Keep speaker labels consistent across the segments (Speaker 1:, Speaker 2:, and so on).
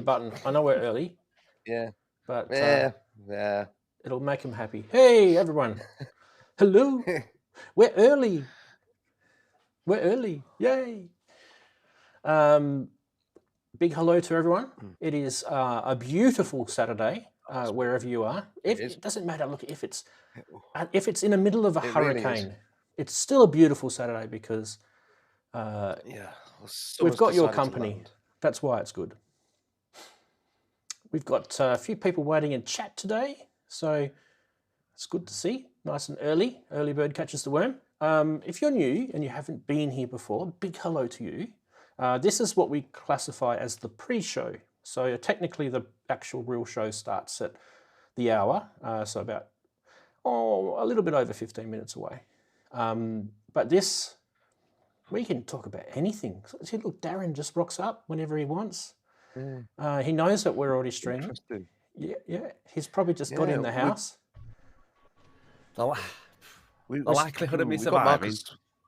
Speaker 1: button. I know we're early.
Speaker 2: Yeah.
Speaker 1: But
Speaker 2: yeah.
Speaker 1: It'll make him happy. Hey, everyone. Hello. We're early. We're early. Yay. Big hello to everyone. It is a beautiful Saturday wherever you are. It doesn't matter. Look, if it's in the middle of a hurricane, it's still a beautiful Saturday because we've got your company. That's why it's good. We've got a few people waiting in chat today, so it's good to see. Nice and early. Early bird catches the worm. If you're new and you haven't been here before, big hello to you. This is what we classify as the pre-show. So technically the actual real show starts at the hour, so about a little bit over 15 minutes away. But this, we can talk about anything. See, look, Darren just rocks up whenever he wants. He knows that we're already streaming. Yeah. He's probably just got in the house.
Speaker 3: The likelihood of me surviving.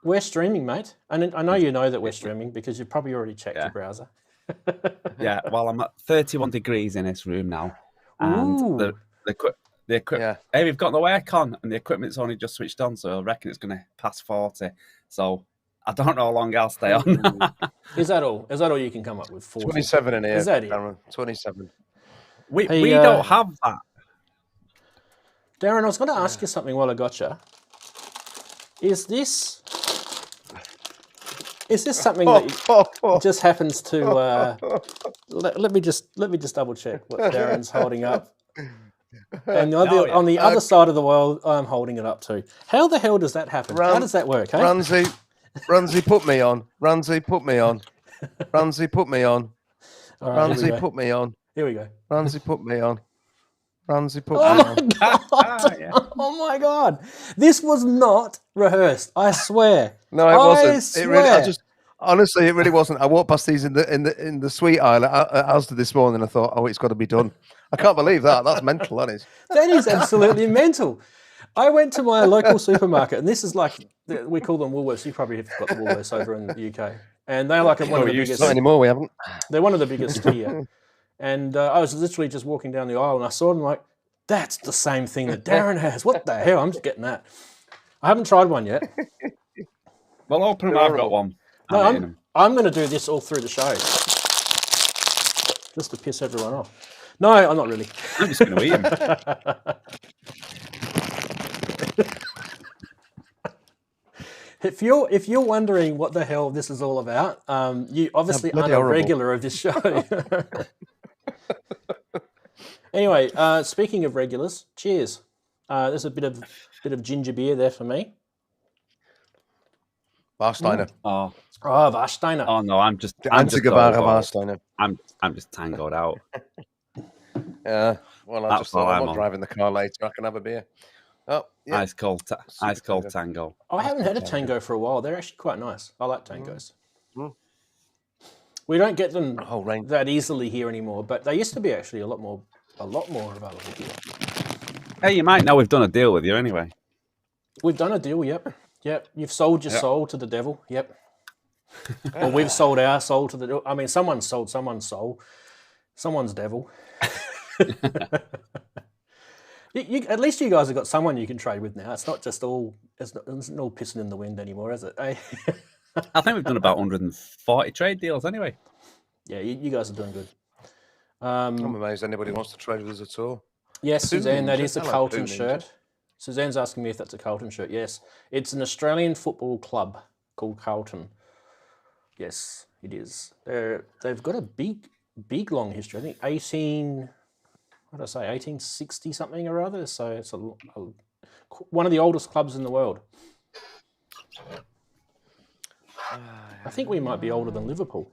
Speaker 1: We're streaming, mate. And I know you know that we're streaming because you've probably already checked your browser.
Speaker 3: Yeah, well, I'm at 31 degrees in this room now. And the equipment, hey, we've got no aircon and the equipment's only just switched on, so I reckon it's going to pass 40. So I don't know how long I'll stay on.
Speaker 1: Is that all? Is that all you can come up with? 40?
Speaker 2: 27 in here.
Speaker 1: Is that it?
Speaker 2: Darren, 27.
Speaker 3: We don't have that.
Speaker 1: Darren, I was going to ask you something while I got you. Is this something that just happens to? Let me just double check what Darren's holding up. And on the other side of the world, I'm holding it up too. How the hell does that happen? How does that work? Hey?
Speaker 2: Ranzee, put me on. Ranzee, put me on. Ranzee, put me on.
Speaker 1: Right,
Speaker 2: Ranzee, put me on.
Speaker 1: Here we go.
Speaker 2: Ranzee, put me on. Ranzee, put me on.
Speaker 1: Oh my God! This was not rehearsed. I swear.
Speaker 2: No, it wasn't. It really. Honestly, it really wasn't. I walked past these in the sweet aisle at Asda this morning. I thought, it's got to be done. I can't believe that. That's mental. That is.
Speaker 1: That is absolutely mental. I went to my local supermarket, and this is like we call them Woolworths. You probably have got the Woolworths over in the UK, and they're like one of the biggest.
Speaker 2: Not anymore. We haven't.
Speaker 1: They're one of the biggest here. And I was literally just walking down the aisle, and I saw them like, that's the same thing that Darren has. What the hell? I'm just getting that. I haven't tried one yet.
Speaker 3: Well, open I've got one.
Speaker 1: No, I'm going to do this all through the show, just to piss everyone off. No, I'm not really.
Speaker 3: I'm just going to eat
Speaker 1: them. If you're wondering what the hell this is all about, you obviously aren't a regular of this show. Anyway, speaking of regulars, cheers. There's a bit of ginger beer there for me.
Speaker 2: Warsteiner.
Speaker 3: Oh,
Speaker 1: Warsteiner.
Speaker 3: Oh no, I'm just
Speaker 2: Warsteiner.
Speaker 3: I'm just tangoed out.
Speaker 2: Yeah. Well, I'm not driving the car later. I can have a beer. Oh, yeah.
Speaker 3: Ice cold tango.
Speaker 1: I haven't had a tango for a while. They're actually quite nice. I like tangos. We don't get them that easily here anymore, but they used to be actually a lot more available here.
Speaker 3: Hey, you might know we've done a deal with you anyway.
Speaker 1: We've done a deal, yep. You've sold your soul to the devil, yep. Or we've sold our soul to the devil. I mean, someone sold someone's soul, someone's devil. At least you guys have got someone you can trade with now. It's not just all pissing in the wind anymore, is it? Eh?
Speaker 3: I think we've done about 140 trade deals anyway.
Speaker 1: Yeah, you guys are doing good.
Speaker 2: I'm amazed anybody wants to trade with us at all.
Speaker 1: Yes, Suzanne, that is a Carlton shirt. Suzanne's asking me if that's a Carlton shirt. Yes, it's an Australian football club called Carlton. Yes, it is. They've got a big long history. I think 1860 something or other. So it's one of the oldest clubs in the world. I think we might be older than Liverpool.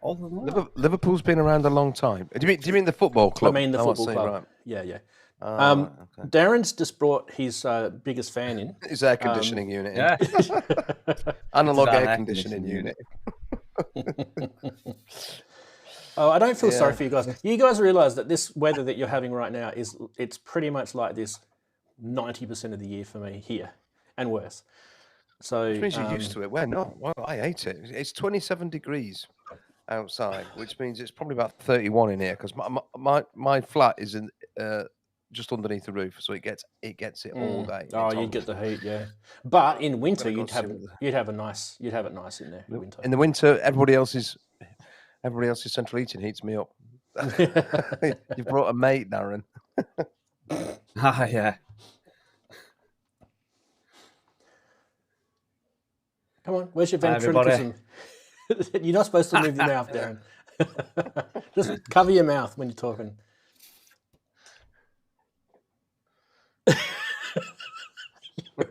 Speaker 2: Liverpool's been around a long time. Do you mean the football club?
Speaker 1: I mean the football club. Right. Yeah. Okay. Darren's just brought his biggest fan in.
Speaker 2: His air conditioning unit. Yeah. Analog air conditioning unit.
Speaker 1: I don't feel sorry for you guys. You guys realise that this weather that you're having right now it's pretty much like this 90% of the year for me here, and worse. So
Speaker 2: which means you're used to it. We're not. Well, I hate it. It's 27 degrees outside, which means it's probably about 31 in here because my flat is in just underneath the roof, so it gets it all day.
Speaker 1: Oh, you'd get the heat, yeah. But in winter, you'd have it nice in there. In winter.
Speaker 2: In the winter, everybody else's central heating heats me up. You've brought a mate, Darren.
Speaker 3: Yeah.
Speaker 1: Come on, where's your ventriloquism? You're not supposed to move your mouth, Darren. Just cover your mouth when you're talking.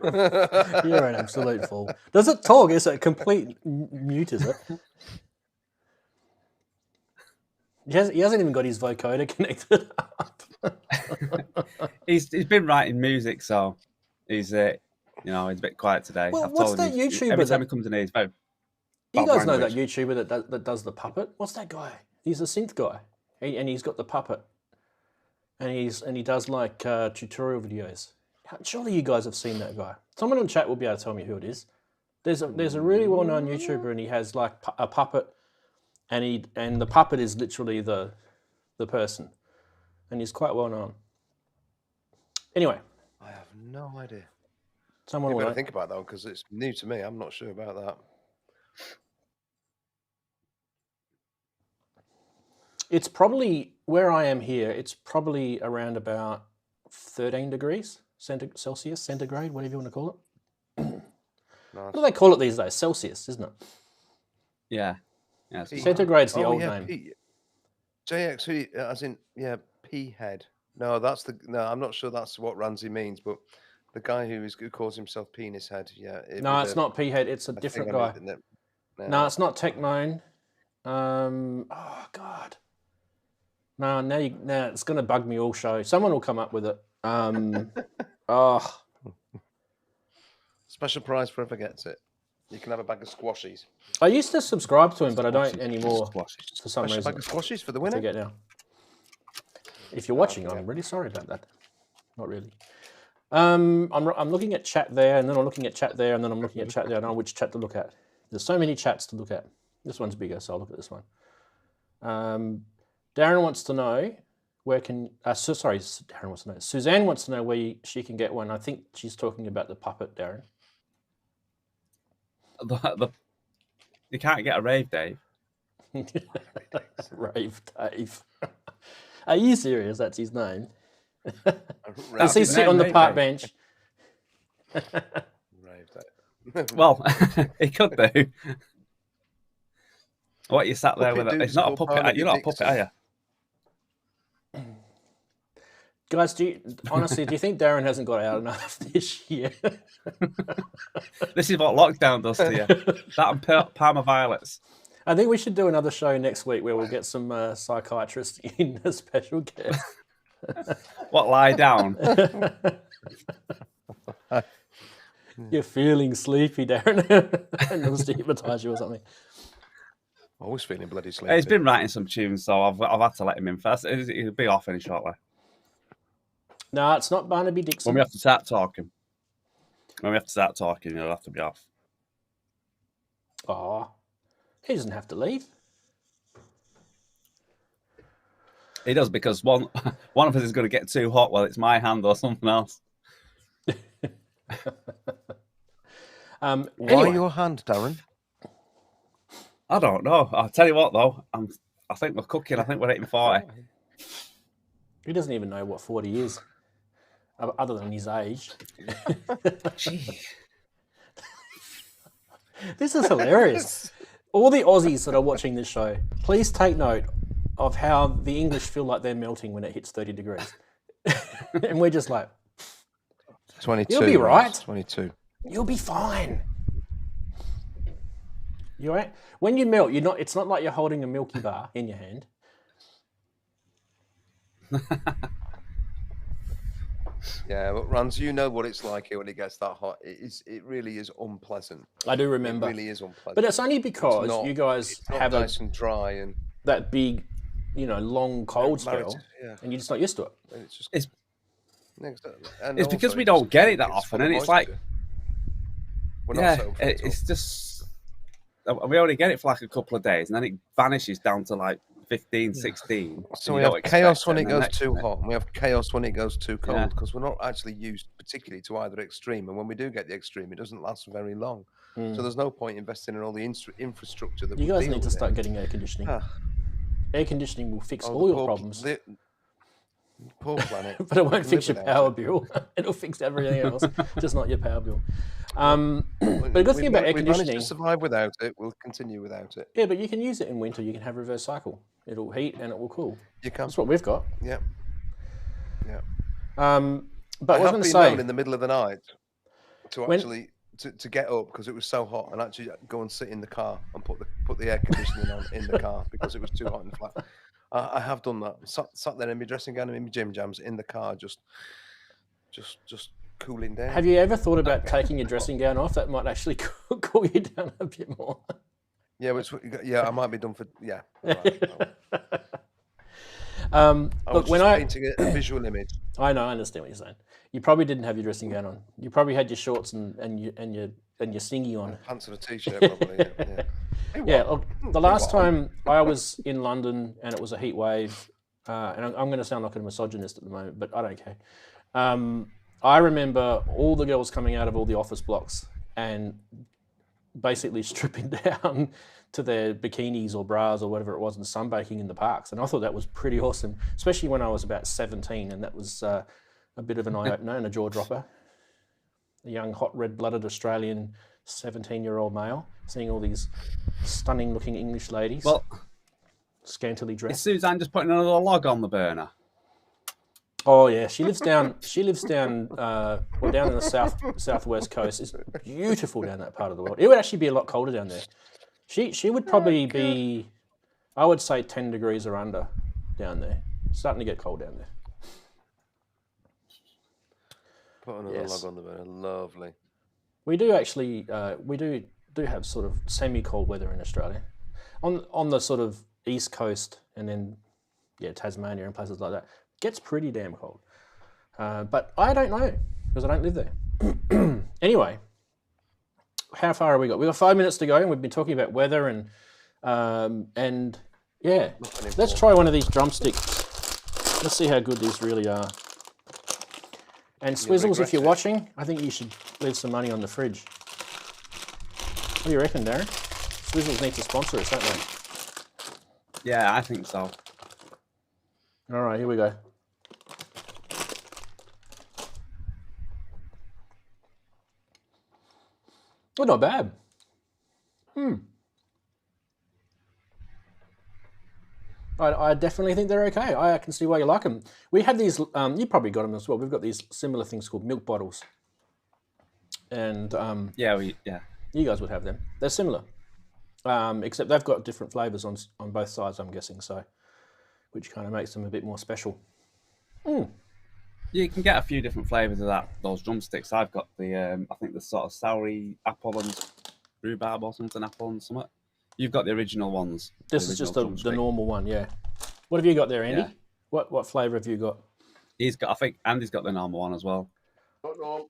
Speaker 1: You're an absolute fool. Does it talk? Is it a complete mute, is it? He hasn't even got his vocoder connected up.
Speaker 3: He's been writing music, so he's he's a bit quiet today.
Speaker 1: Well, what's that YouTuber?
Speaker 3: Every time he comes in here, he's very.
Speaker 1: You guys know that YouTuber that does the puppet? What's that guy? He's a synth guy, and he's got the puppet, and he does like tutorial videos. Surely you guys have seen that guy. Someone in chat will be able to tell me who it is. There's a really well-known YouTuber, and he has like a puppet, and the puppet is literally the person, and he's quite well known. Anyway,
Speaker 2: I have no idea.
Speaker 1: Someone
Speaker 2: will
Speaker 1: better
Speaker 2: think about that one because it's new to me. I'm not sure about that.
Speaker 1: It's probably where I am here. It's probably around about 13 degrees Celsius, centigrade, whatever you want to call it.
Speaker 2: Nice.
Speaker 1: What do they call it these days? Celsius, isn't it?
Speaker 3: Yeah.
Speaker 1: Centigrade's the old name.
Speaker 2: JX, as in P head. No, I'm not sure that's what Ranzee means, but the guy who calls himself Penis Head. Yeah.
Speaker 1: No, it's not P head. It's a different guy. No, it's not Technone. Oh God. No, now it's going to bug me all show. Someone will come up with it.
Speaker 2: Special prize for whoever gets it. You can have a bag of squashies.
Speaker 1: I used to subscribe to him, but I don't anymore for some reason.
Speaker 2: Bag of squashies for the winner.
Speaker 1: I forget now. If you're watching, I'm really sorry about that. Not really. I'm looking at chat there, and then I'm looking at chat there, and then I'm looking at chat there. I don't know which chat to look at. There's so many chats to look at. This one's bigger, so I'll look at this one. Darren wants to know where can... Darren wants to know. Suzanne wants to know where she can get one. I think she's talking about the puppet, Darren.
Speaker 3: You can't get a Rave Dave.
Speaker 1: Rave Dave. Are you serious? That's his name?
Speaker 3: Does
Speaker 1: he sit on the park bench?
Speaker 2: Rave Dave.
Speaker 3: Well, he could do. What, you sat there with it? It's not a puppet. You're not a puppet, are you?
Speaker 1: Guys, honestly, do you think Darren hasn't got out enough this year?
Speaker 3: This is what lockdown does to you. That and Parma Violets.
Speaker 1: I think we should do another show next week where we'll get some psychiatrists in as special guest.
Speaker 3: What, lie down?
Speaker 1: You're feeling sleepy, Darren. And they'll stigmatise you or something.
Speaker 2: Always feeling bloody sleepy.
Speaker 3: He's been writing some tunes, so I've had to let him in first. He'll be off any shortly.
Speaker 1: No, it's not Barnaby Dixon.
Speaker 3: When we have to start talking, he'll have to be off.
Speaker 1: Oh, he doesn't have to leave.
Speaker 3: He does, because one of us is going to get too hot, whether it's my hand or something else.
Speaker 2: Why your hand, Darren?
Speaker 3: I don't know. I'll tell you what, though. I think we're cooking. I think we're 8:40.
Speaker 1: He doesn't even know what 40 is, other than his age.
Speaker 3: Gee.
Speaker 1: This is hilarious. All the Aussies that are watching this show, please take note of how the English feel like they're melting when it hits 30 degrees. And we're just like...
Speaker 2: 22.
Speaker 1: You'll be right.
Speaker 2: 22.
Speaker 1: You'll be fine. You all right? When you melt, it's not like you're holding a Milky Bar in your hand.
Speaker 2: Yeah, but Rans, you know what it's like here when it gets that hot. It really is unpleasant.
Speaker 1: I do remember.
Speaker 2: It really is unpleasant.
Speaker 1: But it's only because you guys have
Speaker 2: nice and dry and
Speaker 1: that big, long cold spell, and you're just not used to it.
Speaker 3: It's because we don't get it that often, and it's like,
Speaker 2: it's
Speaker 3: just we only get it for like a couple of days, and then it vanishes down to like 15, 16.
Speaker 2: So we have chaos when it goes too hot, and we have chaos when it goes too cold, because we're not actually used particularly to either extreme. And when we do get the extreme, it doesn't last very long. So there's no point investing in all the infrastructure that
Speaker 1: you guys need to start getting air conditioning. Air conditioning will fix all your problems.
Speaker 2: Poor planet.
Speaker 1: But it won't fix your power bill. It'll fix everything else, just not your power bill. But the good thing about air conditioning...
Speaker 2: We managed to survive without it. We'll continue without it.
Speaker 1: Yeah, but you can use it in winter. You can have reverse cycle. It'll heat and it will cool.
Speaker 2: You can.
Speaker 1: That's what we've got.
Speaker 2: Yeah. Yeah.
Speaker 1: But I was going to say...
Speaker 2: in the middle of the night to actually... To get up because it was so hot, and actually go and sit in the car and put the air conditioning on in the car because it was too hot in the flat. I have done that. Sat there in my dressing gown and in my gym jams in the car, just cooling down.
Speaker 1: Have you ever thought about taking your dressing gown off? That might actually cool you down a bit more.
Speaker 2: Yeah, I might be done for
Speaker 1: Look, when I
Speaker 2: painting a visual image.
Speaker 1: I know, I understand what you're saying. You probably didn't have your dressing gown on. You probably had your shorts and your singing on.
Speaker 2: Pants and a t-shirt, probably.
Speaker 1: Yeah. Look, the last time I was in London and it was a heat wave, and I'm going to sound like a misogynist at the moment, but I don't care. I remember all the girls coming out of all the office blocks and basically stripping down to their bikinis or bras or whatever it was and sunbaking in the parks. And I thought that was pretty awesome, especially when I was about 17, and that was a bit of an eye-opener and a jaw-dropper. A young, hot, red-blooded Australian 17-year-old male seeing all these stunning-looking English ladies, scantily dressed.
Speaker 3: Is Suzanne just putting another log on the burner?
Speaker 1: Oh yeah, she lives down down in the southwest coast. It's beautiful down that part of the world. It would actually be a lot colder down there. She would probably be, I would say 10 degrees or under down there. It's starting to get cold down there.
Speaker 2: Put another log on the burner. Lovely.
Speaker 1: We do actually, we do have sort of semi-cold weather in Australia. On the sort of east coast and then, Tasmania and places like that. Gets pretty damn cold. But I don't know because I don't live there. Anyway, how far have we got? We've got 5 minutes to go and we've been talking about weather and let's try one of these drumsticks. Let's see how good these really are. And Swizzles, if you're watching, I think you should leave some money on the fridge. What do you reckon, Darren? Swizzles need to sponsor us, don't they?
Speaker 3: Yeah, I think so.
Speaker 1: All right, here we go. Oh, not bad. I definitely think they're okay. I can see why you like them. We have these, you probably got them as well. We've got these similar things called milk bottles. And you guys would have them. They're similar, except they've got different flavors on both sides, I'm guessing, so which kind of makes them a bit more special.
Speaker 3: You can get a few different flavors of those drumsticks. I've got the, I think the sort of soury apple and rhubarb or something, apple and something. You've got the original ones.
Speaker 1: This is just the normal one, yeah. What have you got there, Andy?
Speaker 3: Yeah.
Speaker 1: What flavour have you got?
Speaker 3: I think Andy's got the normal one as well.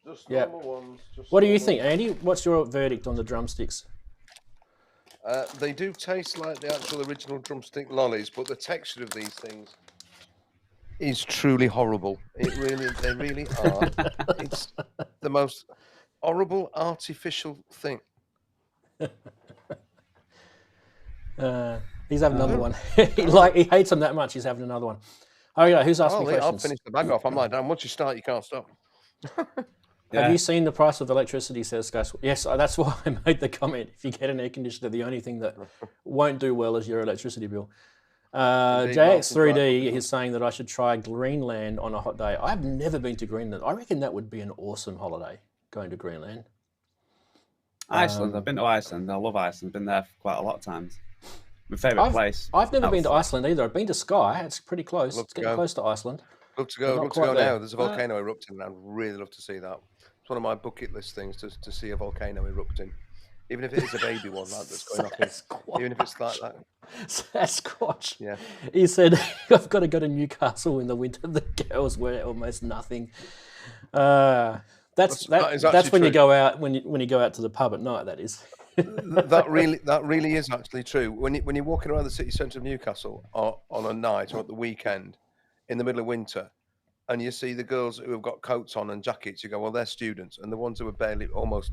Speaker 2: Just normal ones.
Speaker 1: What do you think, Andy? What's your verdict on the drumsticks?
Speaker 2: They do taste like the actual original drumstick lollies, but the texture of these things is truly horrible. They really are. It's the most horrible artificial thing.
Speaker 1: He's having another one. he hates them that much. He's having another one. Oh yeah, who's asking questions?
Speaker 2: I'll finish the bag off. I'm like, damn, once you start, you can't stop.
Speaker 1: Have you seen the price of electricity, says Gus? Yes, that's why I made the comment. If you get an air conditioner, the only thing that won't do well is your electricity bill. JX3D is saying that I should try Greenland on a hot day. I've never been to Greenland. I reckon that would be an awesome holiday, going to Greenland.
Speaker 3: Iceland. I've been to Iceland. I love Iceland. Been there quite a lot of times. My favourite place.
Speaker 1: I've never been to Iceland either. I've been to Skye. It's pretty close. It's getting close to Iceland.
Speaker 2: Look to go now. There's a volcano erupting, and I'd really love to see that. It's one of my bucket list things to see a volcano erupting. Even if it is a baby one that's going off. Even if it's like that.
Speaker 1: Sasquatch.
Speaker 2: Yeah.
Speaker 1: He said, I've got to go to Newcastle in the winter. The girls wear almost nothing. That's when you go out when you go out to the pub at night, that is.
Speaker 2: that really is actually true. When you're walking around the city centre of Newcastle on a night or at the weekend in the middle of winter, and you see the girls who have got coats on and jackets, you go, well, they're students, and the ones who are barely, almost,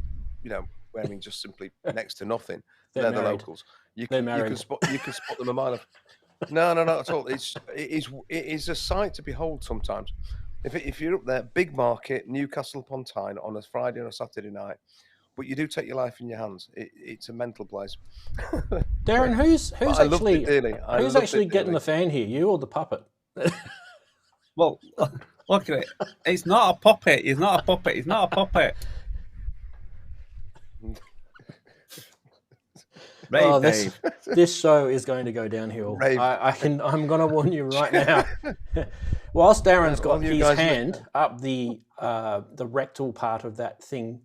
Speaker 2: wearing just simply next to nothing, they're the locals. You can spot them a mile off. No, not at all. It is a sight to behold sometimes. If you're up there, big market, Newcastle upon Tyne, on a Friday or a Saturday night, but you do take your life in your hands. It's a mental place.
Speaker 1: Darren, who's actually getting the fan here? You or the puppet?
Speaker 3: Well, look at it. It's not a puppet. He's not a puppet. He's not a puppet.
Speaker 1: This show is going to go downhill. I'm going to warn you right now. Whilst Darren's got his hand up the rectal part of that thing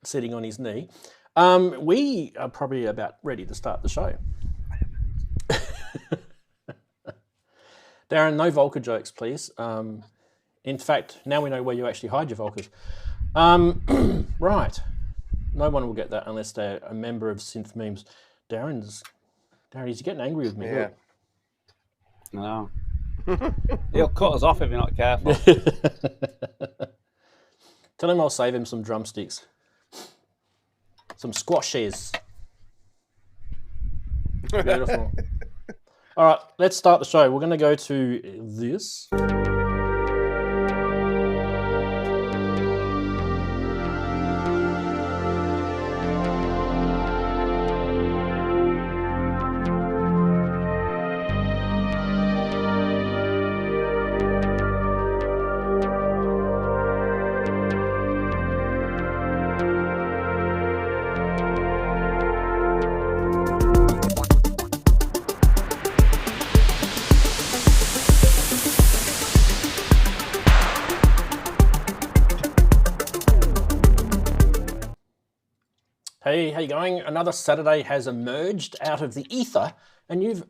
Speaker 1: sitting on his knee, we are probably about ready to start the show. Darren, no Volker jokes, please. In fact, now we know where you actually hide your Volkers. Right. No one will get that unless they're a member of Synth Memes. Darren, he's getting angry with me.
Speaker 2: Yeah.
Speaker 3: No. He'll cut us off if you're not careful.
Speaker 1: Tell him I'll save him some drumsticks. Some squashes. Beautiful. All right, let's start the show. We're going to go to this. Hey, how you going? Another Saturday has emerged out of the ether, and you've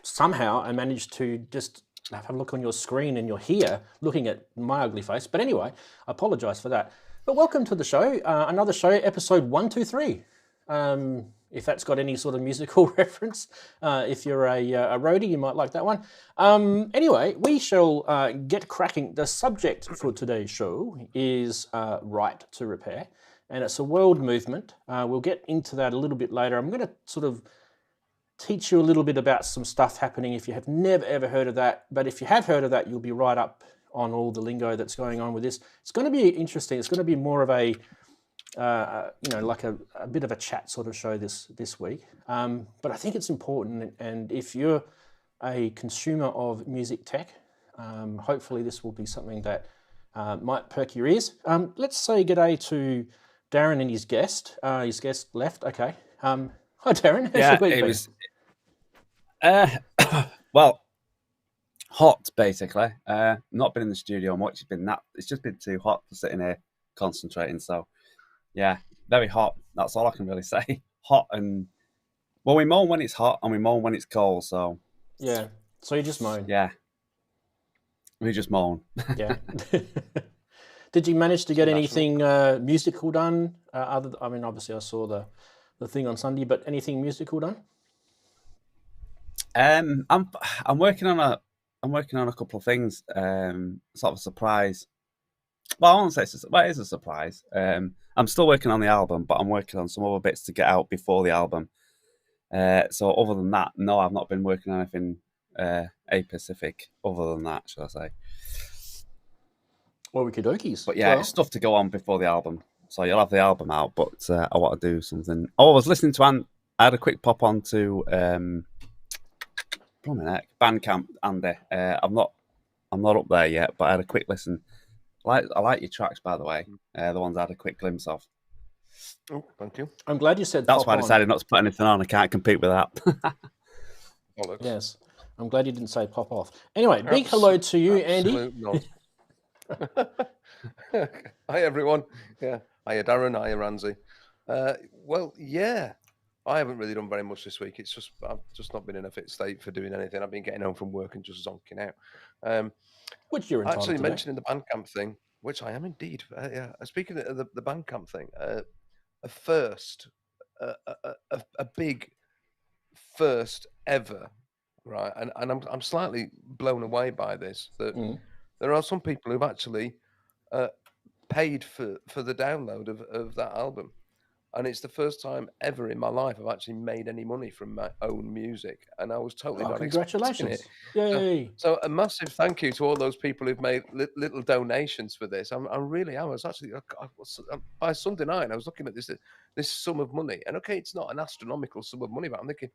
Speaker 1: somehow managed to just have a look on your screen and you're here looking at my ugly face. But anyway, I apologise for that. But welcome to the show, another show, episode 123. If that's got any sort of musical reference. If you're a roadie, you might like that one. Anyway, we shall get cracking. The subject for today's show is Right to Repair. And it's a world movement. We'll get into that a little bit later. I'm going to sort of teach you a little bit about some stuff happening if you have never, ever heard of that. But if you have heard of that, you'll be right up on all the lingo that's going on with this. It's going to be interesting. It's going to be more of a, like a bit of a chat sort of show this week. But I think it's important. And if you're a consumer of music tech, hopefully this will be something that might perk your ears. Let's say g'day to Darren and his guest. His guest left. Okay. Hi, Darren. How's your week been?
Speaker 3: Well, hot basically. Not been in the studio much. It's just been too hot to sit in here concentrating. So, yeah, very hot. That's all I can really say. Hot and we moan when it's hot and we moan when it's cold. So
Speaker 1: yeah. So you just moan.
Speaker 3: Yeah. We just moan.
Speaker 1: Yeah. Did you manage to get anything musical done? Obviously I saw the thing on Sunday, but anything musical done?
Speaker 3: I'm working on a couple of things. Sort of a surprise. Well, I won't say it is a surprise. I'm still working on the album, but I'm working on some other bits to get out before the album. So other than that, no, I've not been working on anything a-Pacific other than that, shall I say.
Speaker 1: Well, okie-dokies.
Speaker 3: But yeah, it's stuff to go on before the album. So you'll have the album out, but I want to do something. Oh, I was listening to I had a quick pop on to Bandcamp, Andy. I'm not up there yet, but I had a quick listen. I like your tracks, by the way. The ones I had a quick glimpse of.
Speaker 2: Oh, thank you.
Speaker 1: I'm glad you said
Speaker 3: that's why I decided not to put anything on. I can't compete with that.
Speaker 1: Yes. I'm glad you didn't say pop off. Anyway, big hello to you, Andy.
Speaker 2: Hi, everyone. Yeah. Hiya, Darren. Hiya, Ranzee. Well, yeah. I haven't really done very much this week. It's just I've just not been in a fit state for doing anything. I've been getting home from work and just zonking out.
Speaker 1: Which you're entitled
Speaker 2: actually
Speaker 1: to
Speaker 2: mentioning the Bandcamp thing, which I am indeed. Yeah. Speaking of the Bandcamp thing, first, a big first ever, right? And I'm slightly blown away by this, that there are some people who've actually paid for the download of that album. And it's the first time ever in my life I've actually made any money from my own music, and I was totally not expecting it.
Speaker 1: Yay!
Speaker 2: So a massive thank you to all those people who've made little donations for this. I really am. I was actually by Sunday night I was looking at this sum of money, and okay, it's not an astronomical sum of money, but I'm thinking,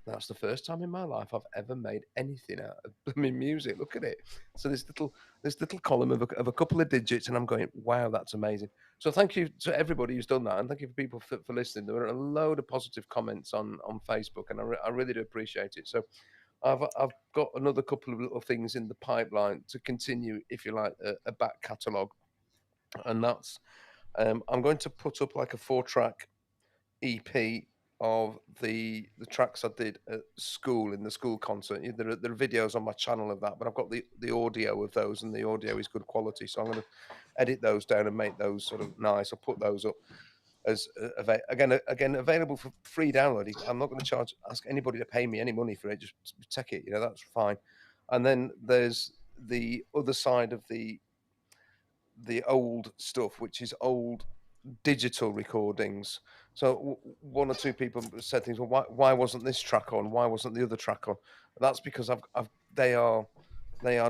Speaker 2: that's the first time in my life I've ever made anything out of music. Look at it. So this little column of a couple of digits, and I'm going, wow, that's amazing. So thank you to everybody who's done that, and thank you for people for listening. There were a load of positive comments on Facebook, and I really do appreciate it. So I've got another couple of little things in the pipeline to continue, if you like, a back catalogue, and that's I'm going to put up like a 4-track EP of the tracks I did at school, in the school concert. There are videos on my channel of that, but I've got the audio of those, and the audio is good quality, so I'm going to edit those down and make those sort of nice. I'll put those up as again available for free download. I'm not going to ask anybody to pay me any money for it. Just take it, that's fine. And then there's the other side of the old stuff, which is old digital recordings. So one or two people said things, well, why wasn't this track on? Why wasn't the other track on? That's because they are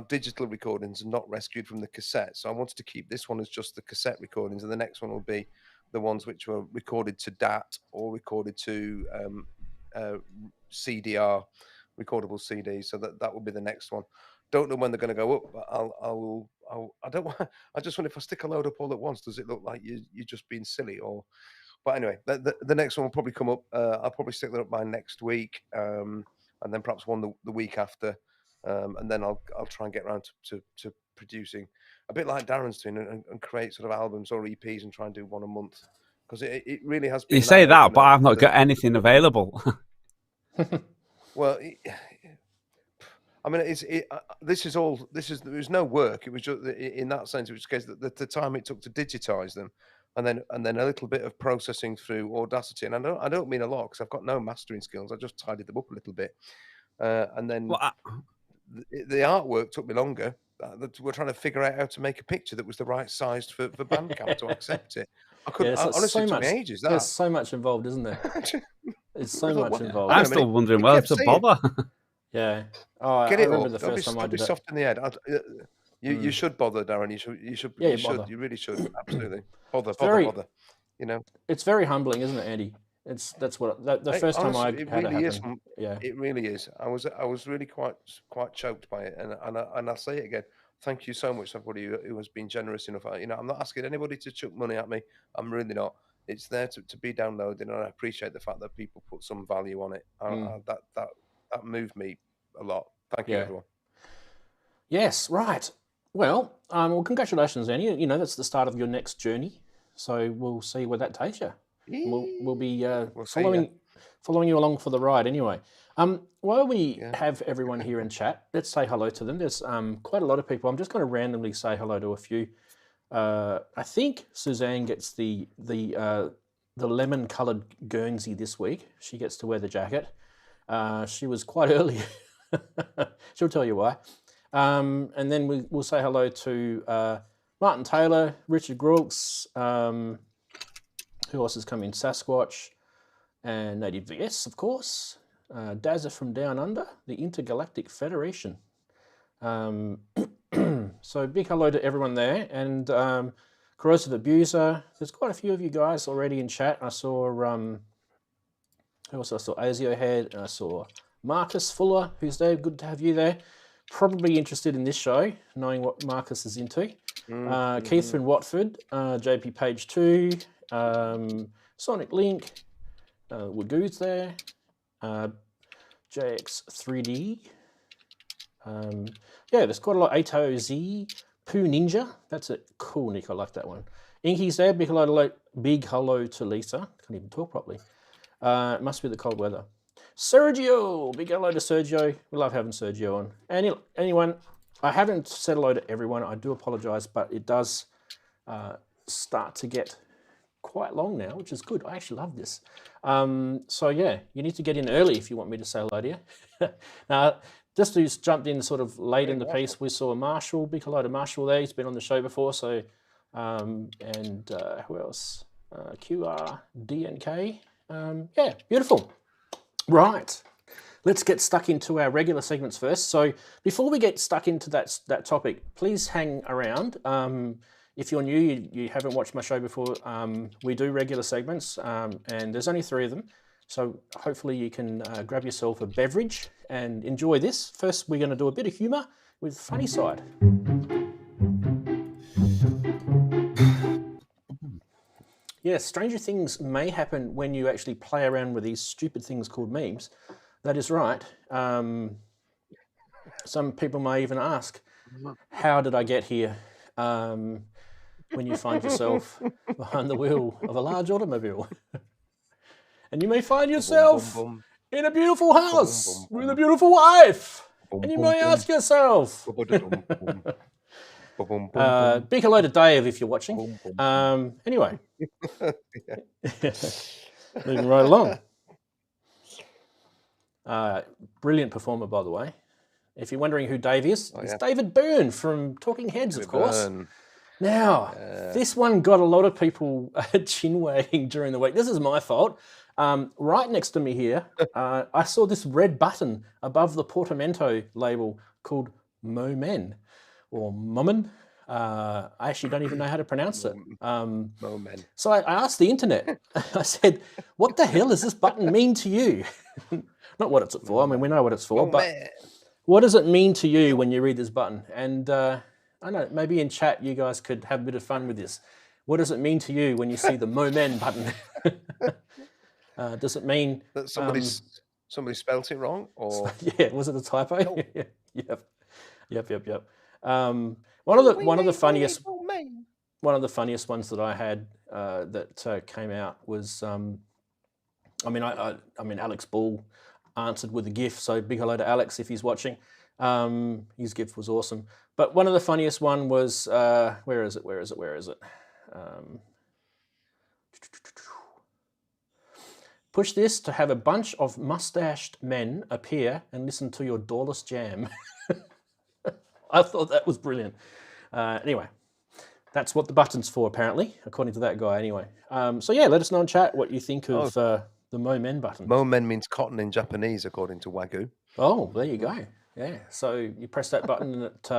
Speaker 2: digital recordings and not rescued from the cassette. So I wanted to keep this one as just the cassette recordings, and the next one will be the ones which were recorded to DAT or recorded to CDR, recordable CDs. So that will be the next one. Don't know when they're going to go up, but I don't want. I just wonder if I stick a load up all at once, does it look like you're just being silly? Or, but anyway, the next one will probably come up. I'll probably stick that up by next week, and then perhaps one the week after, and then I'll try and get around to producing a bit like Darren's doing, and create sort of albums or EPs and try and do one a month, because it really has been.
Speaker 3: You say that, but I've not got anything available.
Speaker 2: Well. I mean, there's no work. It was just, in that sense, it was because the time it took to digitize them, and then a little bit of processing through Audacity. And I don't mean a lot, because I've got no mastering skills. I just tidied them up a little bit, and then the artwork took me longer. We're trying to figure out how to make a picture that was the right size for Bandcamp to accept it. Honestly, it took me ages.
Speaker 1: There's so much involved, isn't there? It's so much involved.
Speaker 3: I'm still wondering whether to bother.
Speaker 1: Yeah. Oh,
Speaker 2: Get
Speaker 1: I
Speaker 2: it
Speaker 1: remember
Speaker 2: up.
Speaker 1: the first time I did
Speaker 2: it. Soft in the head. You should bother, Darren. You should. You really should. Absolutely. Bother.
Speaker 1: It's very humbling, isn't it, Andy? That's what the first time I had it happen.
Speaker 2: Yeah. It really is. I was really quite choked by it, and I'll say it again. Thank you so much, everybody who has been generous enough. I'm not asking anybody to chuck money at me. I'm really not. It's there to be downloaded, and I appreciate the fact that people put some value on it. That moved me a lot. Thank you, everyone.
Speaker 1: Yes, right. Well, congratulations, Annie. That's the start of your next journey. So we'll see where that takes you. We'll be following you along for the ride anyway. While we have everyone here in chat, let's say hello to them. There's quite a lot of people. I'm just going to randomly say hello to a few. I think Suzanne gets the lemon-coloured Guernsey this week. She gets to wear the jacket. She was quite early. She'll tell you why. And then we'll say hello to Martin Taylor, Richard Grooks, who else has come in? Sasquatch, and Native VS, of course. Dazza from Down Under, the Intergalactic Federation. So big hello to everyone there. And Corrosive Abuser. There's quite a few of you guys already in chat. I saw... who else? I saw Azio Head, and I saw Marcus Fuller, who's there. Good to have you there. Probably interested in this show, knowing what Marcus is into. Keith from Watford, JP Page 2, Sonic Link, Wagoo's there, JX3D. There's quite a lot. Ato Z, Poo Ninja. That's a cool nick. I like that one. Inky's there. Big hello to Lisa. Can't even talk properly. It must be the cold weather. Sergio, big hello to Sergio. We love having Sergio on. Anyone, I haven't said hello to everyone. I do apologise, but it does start to get quite long now, which is good. I actually love this. So yeah, you need to get in early if you want me to say hello to you. Now, just who's jumped in sort of late in the piece, we saw Marshall, big hello to Marshall there. He's been on the show before. So, and who else? QRDNK. Yeah, beautiful. Right. Let's get stuck into our regular segments first. So before we get stuck into that topic, please hang around. If you're new, you haven't watched my show before, we do regular segments, and there's only 3 of them. So hopefully you can grab yourself a beverage and enjoy this. First, we're going to do a bit of humour with Funny Side. Yes, stranger things may happen when you actually play around with these stupid things called memes. That is right. Some people may even ask, how did I get here? When you find yourself behind the wheel of a large automobile. And you may find yourself in a beautiful house with a beautiful wife. And you may ask yourself. Big hello to Dave if you're watching. Anyway, moving right along. Brilliant performer, by the way. If you're wondering who Dave is, it's David Byrne from Talking Heads, of course. Now, this one got a lot of people chin wagging during the week. This is my fault. Right next to me here, I saw this red button above the portmanteau label called Momen or Mommen. I actually don't even know how to pronounce it.
Speaker 2: Momen.
Speaker 1: So I asked the internet. I said, what the hell does this button mean to you? Not what it's for. I mean, we know what it's for, but what does it mean to you when you read this button? And I don't know, maybe in chat you guys could have a bit of fun with this. What does it mean to you when you see the Momen button? Does it mean
Speaker 2: that somebody spelt it wrong? Or
Speaker 1: yeah, was it a typo? No. Yep. One of the funniest ones that I had that came out was I mean Alex Ball answered with a GIF, so big hello to Alex if he's watching. His GIF was awesome. But one of the funniest one was where is it? Push this to have a bunch of mustached men appear and listen to your doorless jam. I thought that was brilliant. Anyway, that's what the button's for, apparently, according to that guy. Anyway, so yeah, let us know in chat what you think of the Momen button.
Speaker 2: Momen means cotton in Japanese, according to Wagyu.
Speaker 1: Oh, there you go. Yeah, so you press that button and it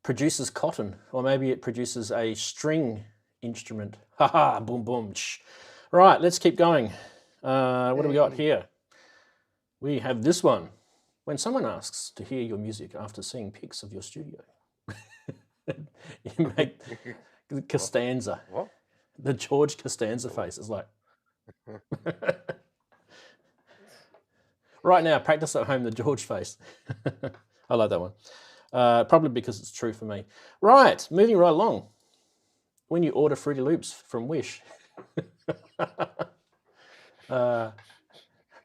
Speaker 1: produces cotton, or maybe it produces a string instrument. Haha, boom, boom. Shh. Right, let's keep going. What do we got here? We have this one. When someone asks to hear your music after seeing pics of your studio, you make the Costanza.
Speaker 2: What?
Speaker 1: The George Costanza face is like... Right now, practice at home the George face. I like that one. Probably because it's true for me. Right, moving right along. When you order Fruity Loops from Wish.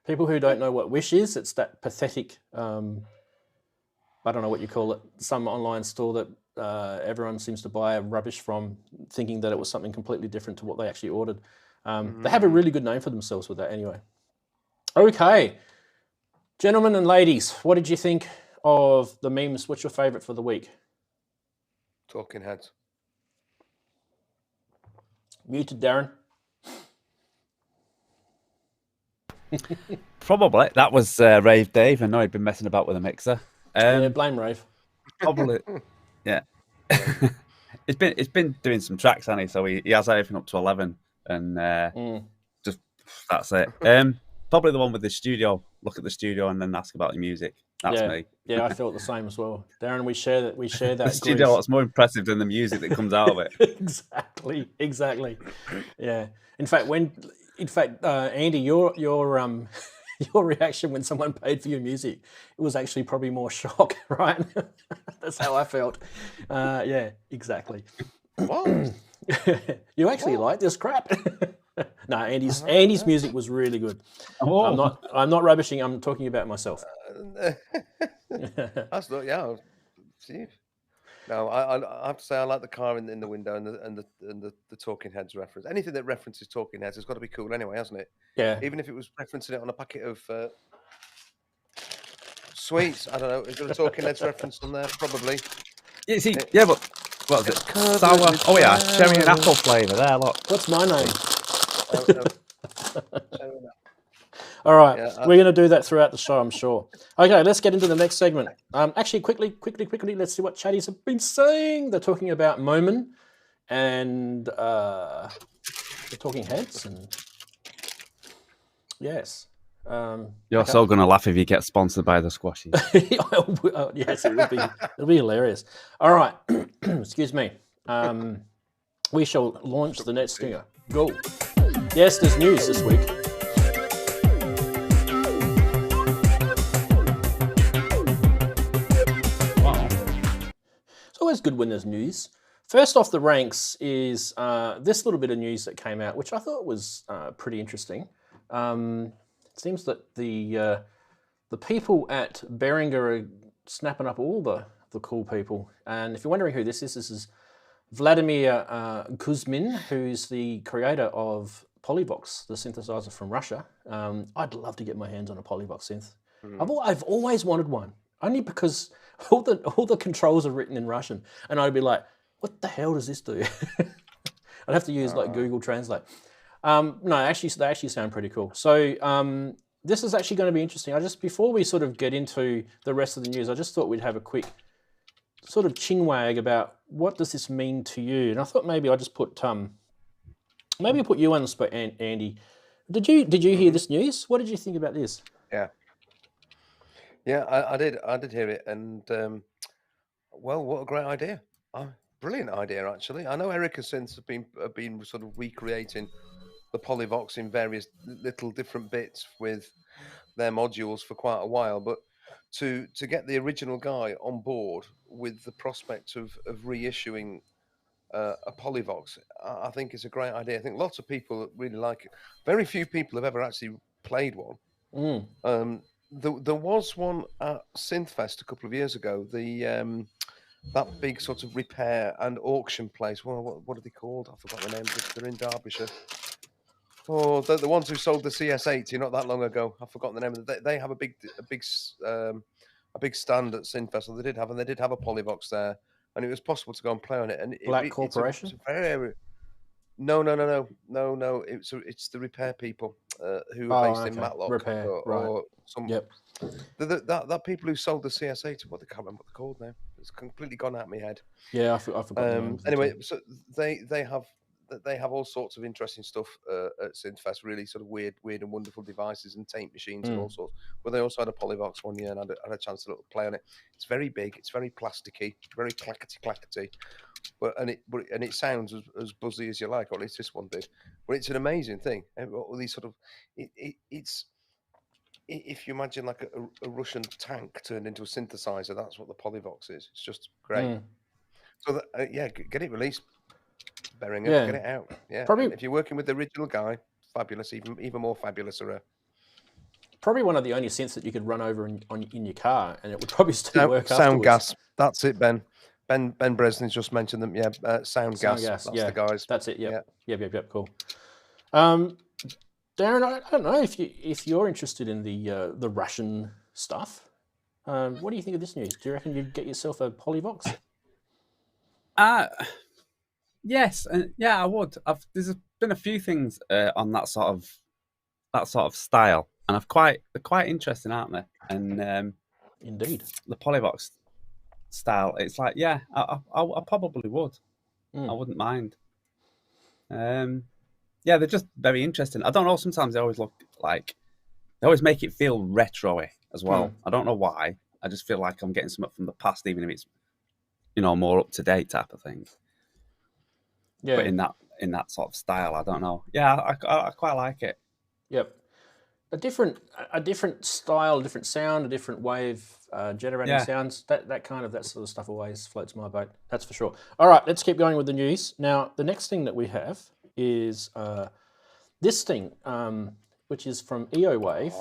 Speaker 1: People who don't know what Wish is, it's that pathetic, I don't know what you call it, some online store that everyone seems to buy rubbish from, thinking that it was something completely different to what they actually ordered. They have a really good name for themselves with that anyway. Okay, gentlemen and ladies, what did you think of the memes? What's your favourite for the week?
Speaker 2: Talking Heads.
Speaker 1: Muted, Darren.
Speaker 3: Probably. That was Rave Dave. I know he'd been messing about with a mixer.
Speaker 1: Yeah, blame Rave.
Speaker 3: Probably. Yeah. It's been doing some tracks, hasn't he? So he has everything up to 11. And just that's it. Probably the one with the studio. Look at the studio and then ask about the music. That's me.
Speaker 1: Yeah, I felt the same as well. Darren, we share that.
Speaker 3: The studio looks more impressive than the music that comes out of it.
Speaker 1: Exactly. Yeah. In fact, Andy, your reaction when someone paid for your music, it was actually probably more shock, right? That's how I felt. Yeah, exactly.
Speaker 2: What?
Speaker 1: You actually like this crap? No, Andy's music was really good. Oh. I'm not rubbishing. I'm talking about myself.
Speaker 2: That's not, yeah. See. No, I have to say I like the car in the window and the Talking Heads reference. Anything that references Talking Heads has got to be cool anyway, hasn't it?
Speaker 1: Yeah.
Speaker 2: Even if it was referencing it on a packet of sweets, I don't know. Is there a Talking Heads reference on there? Probably.
Speaker 3: Yeah, see, yeah, but what is it? Sour. Oh yeah, cherry and apple flavour. There, look.
Speaker 1: What's my name?
Speaker 2: Cherry and apple.
Speaker 1: All right,
Speaker 2: Yeah,
Speaker 1: we're going to do that throughout the show, I'm sure. Okay, let's get into the next segment. Actually, quickly, let's see what chatties have been saying. They're talking about Moment and the Talking Heads, and yes.
Speaker 3: You're so going to laugh if you get sponsored by the Squashies.
Speaker 1: Yes, it'll be hilarious. All right, excuse me. We shall launch the net stinger. Go. Yes, there's news this week. It's always good when there's news. First off the ranks is this little bit of news that came out, which I thought was pretty interesting. It seems that the people at Behringer are snapping up all the cool people. And if you're wondering who this is Vladimir Kuzmin, who's the creator of Polyvox, the synthesizer from Russia. I'd love to get my hands on a Polyvox synth. I've always wanted one, only because all the controls are written in Russian, and I'd be like, what the hell does this do? I'd have to use like Google Translate. No, actually, they actually sound pretty cool. So this is actually going to be interesting. Before we sort of get into the rest of the news, I just thought we'd have a quick sort of chinwag about what does this mean to you. And I thought maybe I'll just put maybe I'll put you on the spot, Andy. Did you hear this news? What did you think about this?
Speaker 2: Yeah, I did hear it, and well, what a great idea! Brilliant idea, actually. I know Erica Synths have been sort of recreating the Polyvox in various little different bits with their modules for quite a while, but to get the original guy on board with the prospect of reissuing a Polyvox, I think it's a great idea. I think lots of people really like it. Very few people have ever actually played one. There was one at Synthfest a couple of years ago. That big sort of repair and auction place. Well, what are they called? I forgot the name. They're in Derbyshire. Oh, the ones who sold the CS80 not that long ago. I've forgotten the name. They have a big stand at Synthfest. So they did have a Polyvox there, and it was possible to go and play on it. And
Speaker 1: Black Corporation?
Speaker 2: It's a very no. It's the repair people who are based in Matlock.
Speaker 1: Repair,
Speaker 2: or some.
Speaker 1: Yep.
Speaker 2: That people who sold the CS80, I can't remember what they're called now. It's completely gone out of my head.
Speaker 1: Yeah, I forgot.
Speaker 2: Anyway, so they have all sorts of interesting stuff at Synthfest. Really sort of weird and wonderful devices and tape machines and all sorts. But they also had a Polyvox one year, and I had a chance to play on it. It's very big. It's very plasticky, very clackety. But it sounds as buzzy as you like, or at least this one did. But it's an amazing thing. All these sort of it's. If you imagine like a Russian tank turned into a synthesizer, that's what the Polyvox is. It's just great. So get it released, Behringer.
Speaker 1: Yeah.
Speaker 2: Get it out. Yeah.
Speaker 1: Probably,
Speaker 2: if you're working with the original guy, fabulous. Even more fabulous.
Speaker 1: Probably one of the only synths that you could run over in your car, and it would probably still work.
Speaker 2: Sound Gas. That's it, Ben. Ben Breslin's just mentioned them. Yeah. Sound Gas. That's the guys.
Speaker 1: That's it. Yep. Cool. Darren, I don't know if you're interested in the Russian stuff. What do you think of this news? Do you reckon you'd get yourself a Polyvox?
Speaker 3: Yes, yeah, I would. There's been a few things on that sort of style, and they're quite interesting, aren't they? And
Speaker 1: indeed,
Speaker 3: the Polyvox style. It's like, yeah, I probably would. I wouldn't mind. Yeah, they're just very interesting. I don't know. Sometimes they always look like they always make it feel retro-y as well. I don't know why. I just feel like I'm getting something from the past, even if it's more up to date type of thing. Yeah. But in that sort of style, I don't know. Yeah, I quite like it.
Speaker 1: Yep. A different style, a different sound, a different way of generating sounds. That sort of stuff always floats my boat. That's for sure. All right, let's keep going with the news. Now, the next thing that we have is this thing, which is from EOWave.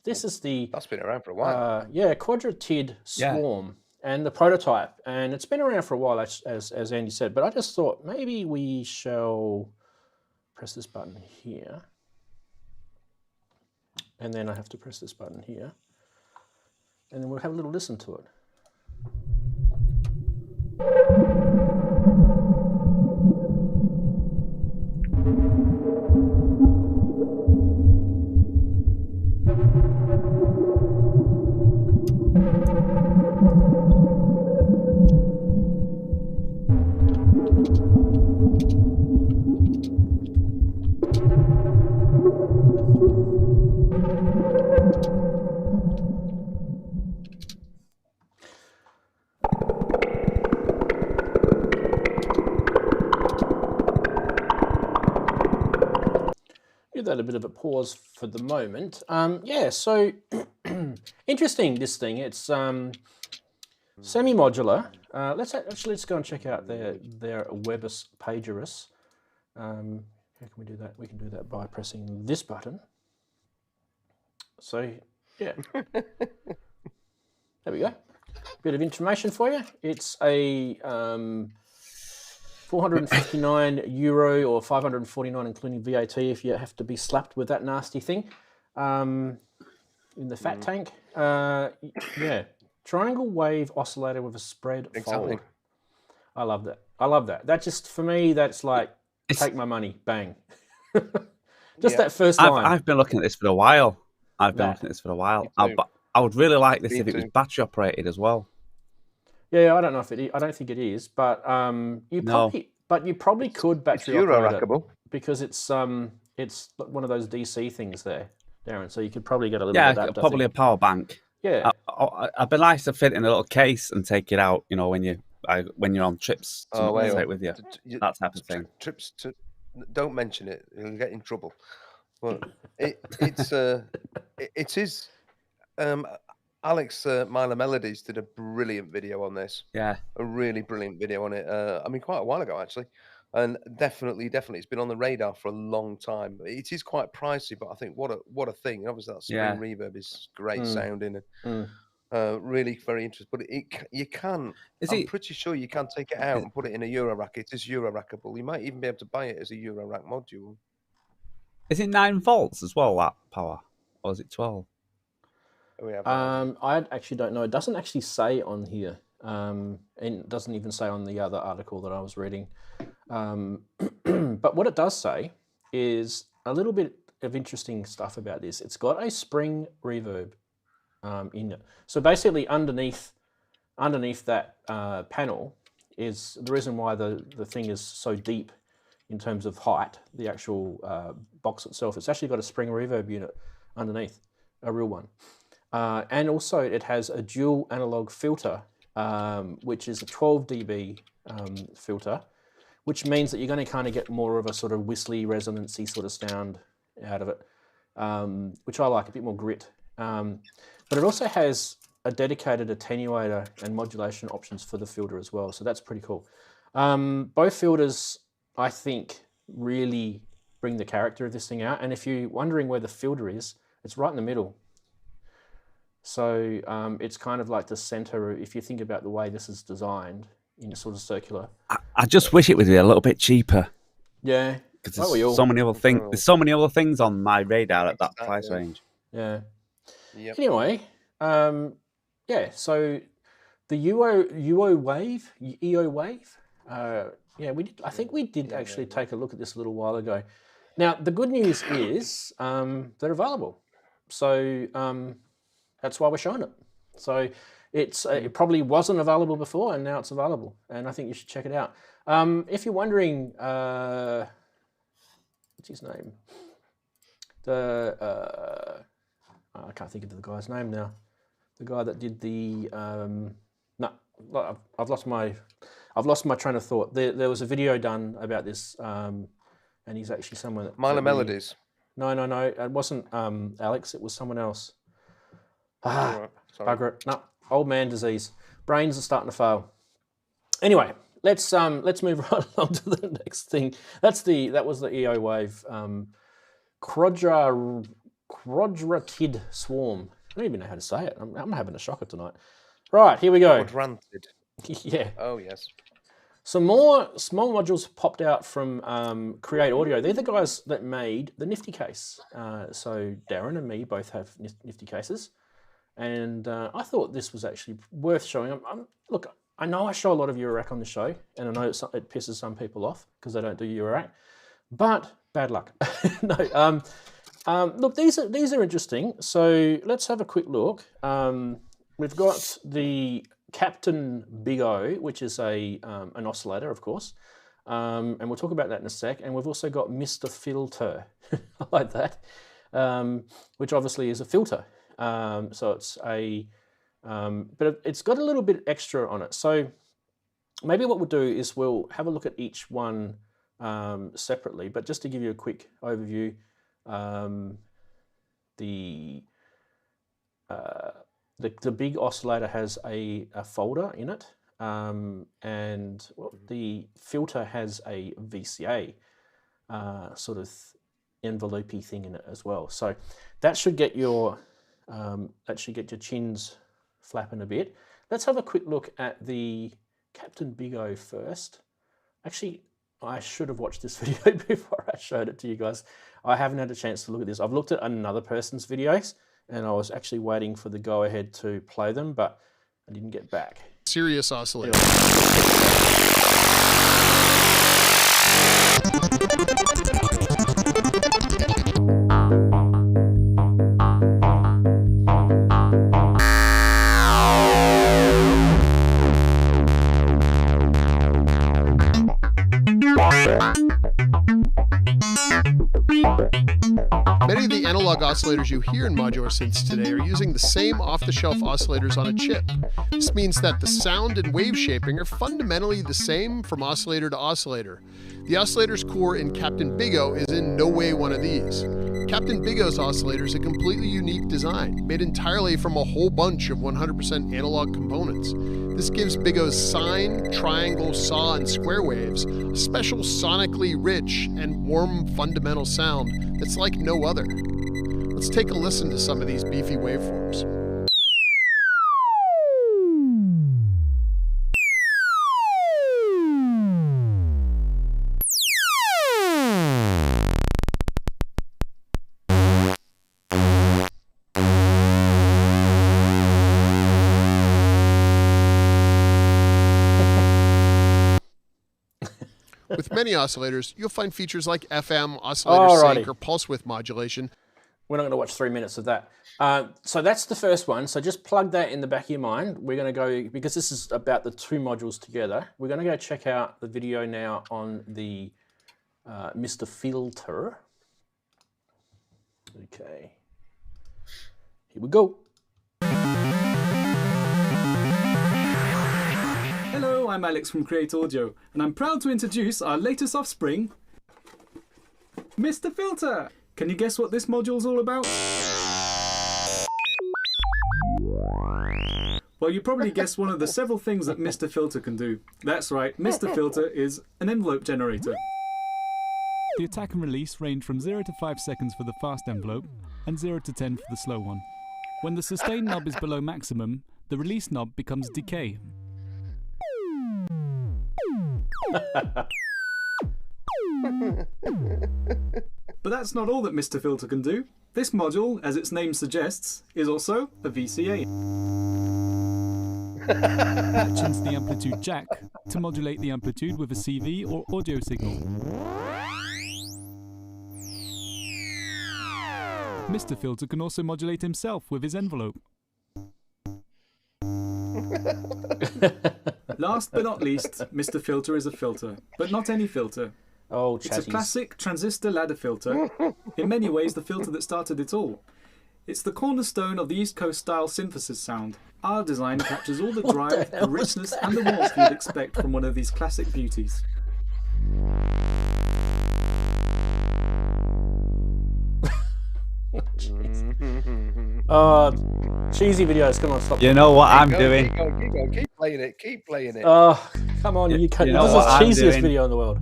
Speaker 1: This is
Speaker 2: that's been around for a while.
Speaker 1: Quadratid Swarm. and the prototype, and it's been around for a while, as Andy said. But I just thought maybe we shall press this button here, and then I have to press this button here, and then we'll have a little listen to it. Give that a bit of a pause for the moment. Yeah, so interesting, this thing. It's semi-modular. Let's go and check out their Webus Pagerus. How can we do that? We can do that by pressing this button. So yeah, there we go. Bit of information for you. It's a 459 euro or 549 including VAT if you have to be slapped with that nasty thing in the fat tank. Yeah, triangle wave oscillator with a spread fold. I love that. I love that. That just, for me, that's like, take my money, bang. Just that first line.
Speaker 3: I've been looking at this for a while. I would really like this if it was battery operated as well.
Speaker 1: Yeah, I don't know if it is. I don't think it is, but you probably could battery operate it because it's one of those DC things there, Darren. So you could probably get a little bit of that.
Speaker 3: Yeah, probably a power bank.
Speaker 1: Yeah,
Speaker 3: I'd be nice to fit in a little case and take it out. You know, when you're on trips, to take it with you. That type of thing.
Speaker 2: Trips to, don't mention it. You'll get in trouble. But it is. Alex Myla Melodies did a brilliant video on this.
Speaker 3: Yeah,
Speaker 2: a really brilliant video on it. I mean, quite a while ago actually, and definitely, it's been on the radar for a long time. It is quite pricey, but I think what a thing. Obviously, that spring reverb is great sounding and really very interesting. But I'm pretty sure you can take it out and put it in a Eurorack. It is Eurorackable. You might even be able to buy it as a Eurorack module.
Speaker 3: Is it 9 volts as well, that power, or is it 12?
Speaker 1: I actually don't know. It doesn't actually say on here, and it doesn't even say on the other article that I was reading. But what it does say is a little bit of interesting stuff about this. It's got a spring reverb in it. So basically, underneath that panel is the reason why the thing is so deep in terms of height. The actual box itself, it's actually got a spring reverb unit underneath, a real one. And also it has a dual analog filter, which is a 12 dB filter, which means that you're going to kind of get more of a sort of whistly, resonancy sort of sound out of it, which I like, a bit more grit. But it also has a dedicated attenuator and modulation options for the filter as well, so that's pretty cool. Both filters, I think, really bring the character of this thing out, and if you're wondering where the filter is, it's right in the middle. So it's kind of like the center, if you think about the way this is designed, in a sort of circular.
Speaker 3: I just wish it would be a little bit cheaper.
Speaker 1: Yeah.
Speaker 3: Because there's so many other things. There's so many other things on my radar at that price range.
Speaker 1: Yeah.
Speaker 2: Yep.
Speaker 1: Anyway, yeah. So the EO Wave. Yeah, we did. I think we did actually take a look at this a little while ago. Now the good news is they're available. So that's why we're showing it. So it probably wasn't available before, and now it's available, and I think you should check it out. If you're wondering, what's his name? I can't think of the guy's name now. The guy that did the no, I've lost my train of thought. There was a video done about this, and he's actually someone that
Speaker 2: Myla Melodies.
Speaker 1: No, it wasn't Alex. It was someone else.
Speaker 2: Sorry.
Speaker 1: Bugger it. No, old man disease. Brains are starting to fail. Anyway, let's move right along to the next thing. That was the EO Wave Quadratid Swarm. I don't even know how to say it. I'm having a shocker tonight. Right, here we go.
Speaker 2: Ranted.
Speaker 1: Yeah.
Speaker 2: Oh, yes.
Speaker 1: Some more small modules popped out from Create Audio. They're the guys that made the Nifty case. So Darren and me both have Nifty cases. And I thought this was actually worth showing. Look, I know I show a lot of Eurorack on the show, and I know it pisses some people off because they don't do Eurorack, but bad luck. No, look, these are interesting. So let's have a quick look. We've got the Captain Big O, which is an oscillator, of course, and we'll talk about that in a sec. And we've also got Mr. Filter, I like that, which obviously is a filter. So it's but it's got a little bit extra on it. So maybe what we'll do is we'll have a look at each one separately, but just to give you a quick overview, the big oscillator has a folder in it, and the filter has a VCA sort of envelopey thing in it as well. So that should get your chins flapping a bit. Let's have a quick look at the Captain Big O first. Actually, I should have watched this video before I showed it to you guys. I haven't had a chance to look at this. I've looked at another person's videos and I was actually waiting for the go-ahead to play them, but I didn't get back.
Speaker 4: Serious oscillator. Many of the analog oscillators you hear in modular synths today are using the same off-the-shelf oscillators on a chip. This means that the sound and wave shaping are fundamentally the same from oscillator to oscillator. The oscillator's core in Captain Big O is in no way one of these. Captain Big O's oscillator is a completely unique design, made entirely from a whole bunch of 100% analog components. This gives Big O's sine, triangle, saw, and square waves a special sonically rich and warm fundamental sound that's like no other. Let's take a listen to some of these beefy waveforms. With many oscillators, you'll find features like FM, oscillator sync, or pulse width modulation.
Speaker 1: We're not going to watch 3 minutes of that. So that's the first one. So just plug that in the back of your mind. We're going to go, because this is about the two modules together, we're going to go check out the video now on the Mr. Filter. Okay. Here we go.
Speaker 5: Hello, I'm Alex from Create Audio, and I'm proud to introduce our latest offspring, Mr. Filter. Can you guess what this module's all about? Well, you probably guessed one of the several things that Mr. Filter can do. That's right, Mr. Filter is an envelope generator. The attack and release range from 0 to 5 seconds for the fast envelope, and 0 to 10 for the slow one. When the sustain knob is below maximum, the release knob becomes decay. But that's not all that Mr. Filter can do. This module, as its name suggests, is also a VCA. That tunes the amplitude jack to modulate the amplitude with a CV or audio signal. Mr. Filter can also modulate himself with his envelope. Last but not least, Mr. Filter is a filter, but not any filter.
Speaker 1: Oh,
Speaker 5: It's a classic transistor ladder filter, in many ways the filter that started it all. It's the cornerstone of the East Coast style synthesis sound. Our design captures all the drive, the richness and the warmth you'd expect from one of these classic beauties.
Speaker 1: Cheesy videos. Come on, stop.
Speaker 3: You know what I'm doing?
Speaker 2: Keep playing it. Keep playing it.
Speaker 1: Oh, come on. You can't.
Speaker 3: You know
Speaker 1: This is
Speaker 3: what
Speaker 1: the
Speaker 3: I'm
Speaker 1: cheesiest
Speaker 3: doing?
Speaker 1: video in the world.